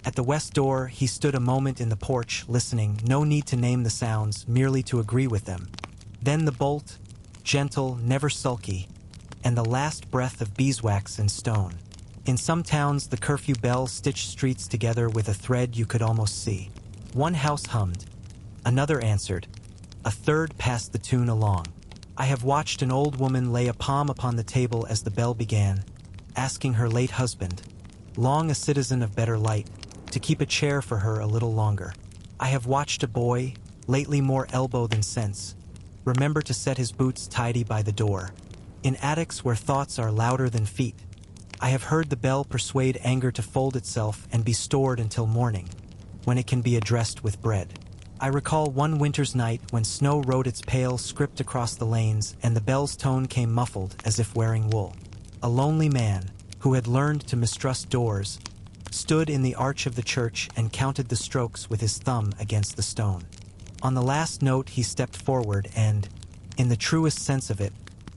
At the west door, he stood a moment in the porch, listening, no need to name the sounds, merely to agree with them. Then the bolt, gentle, never sulky, and the last breath of beeswax and stone. In some towns, the curfew bell stitched streets together with a thread you could almost see. One house hummed. Another answered. A third passed the tune along. I have watched an old woman lay a palm upon the table as the bell began, asking her late husband, long a citizen of better light, to keep a chair for her a little longer. I have watched a boy, lately more elbow than sense, remember to set his boots tidy by the door. In attics where thoughts are louder than feet, I have heard the bell persuade anger to fold itself and be stored until morning, when it can be addressed with bread. I recall one winter's night when snow wrote its pale script across the lanes and the bell's tone came muffled as if wearing wool. A lonely man, who had learned to mistrust doors, stood in the arch of the church and counted the strokes with his thumb against the stone. On the last note he stepped forward and, in the truest sense of it,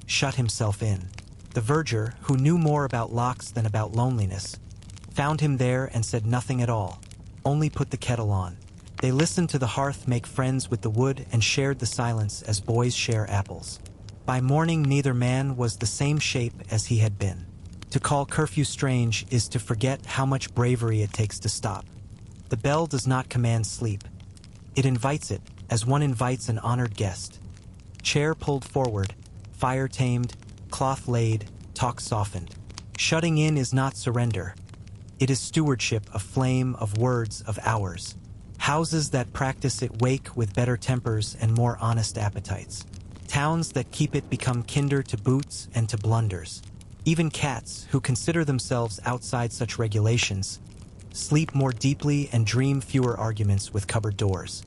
shut himself in. The verger, who knew more about locks than about loneliness, found him there and said nothing at all, only put the kettle on. They listened to the hearth make friends with the wood and shared the silence as boys share apples. By morning neither man was the same shape as he had been. To call curfew strange is to forget how much bravery it takes to stop. The bell does not command sleep. It invites it, as one invites an honored guest. Chair pulled forward, fire tamed, cloth laid, talk softened. Shutting in is not surrender. It is stewardship of flame, of words, of hours. Houses that practice it wake with better tempers and more honest appetites. Towns that keep it become kinder to boots and to blunders. Even cats, who consider themselves outside such regulations, sleep more deeply and dream fewer arguments with cupboard doors.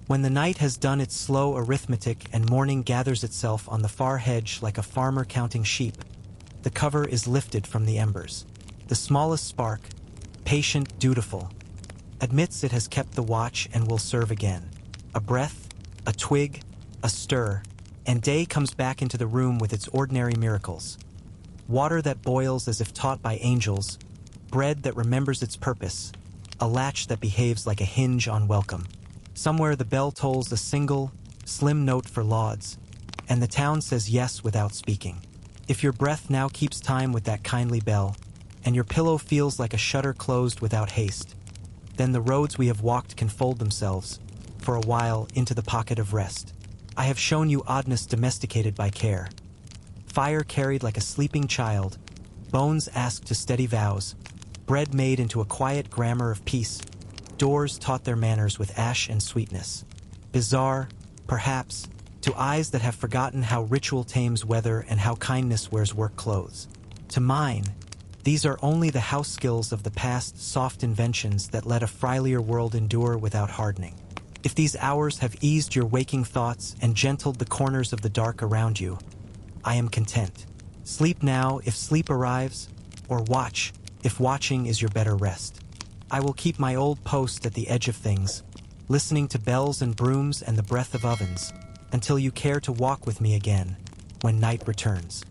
When the night has done its slow arithmetic and morning gathers itself on the far hedge like a farmer counting sheep, the cover is lifted from the embers. The smallest spark, patient, dutiful, admits it has kept the watch and will serve again. A breath, a twig, a stir, and day comes back into the room with its ordinary miracles. Water that boils as if taught by angels, bread that remembers its purpose, a latch that behaves like a hinge on welcome. Somewhere the bell tolls a single, slim note for lauds, and the town says yes without speaking. If your breath now keeps time with that kindly bell, and your pillow feels like a shutter closed without haste, then the roads we have walked can fold themselves, for a while, into the pocket of rest. I have shown you oddness domesticated by care. Fire carried like a sleeping child, bones asked to steady vows, bread made into a quiet grammar of peace, doors taught their manners with ash and sweetness. Bizarre, perhaps, to eyes that have forgotten how ritual tames weather and how kindness wears work clothes. To mine, these are only the house skills of the past, soft inventions that let a frielier world endure without hardening. If these hours have eased your waking thoughts and gentled the corners of the dark around you, I am content. Sleep now if sleep arrives, or watch if watching is your better rest. I will keep my old post at the edge of things, listening to bells and brooms and the breath of ovens, until you care to walk with me again when night returns.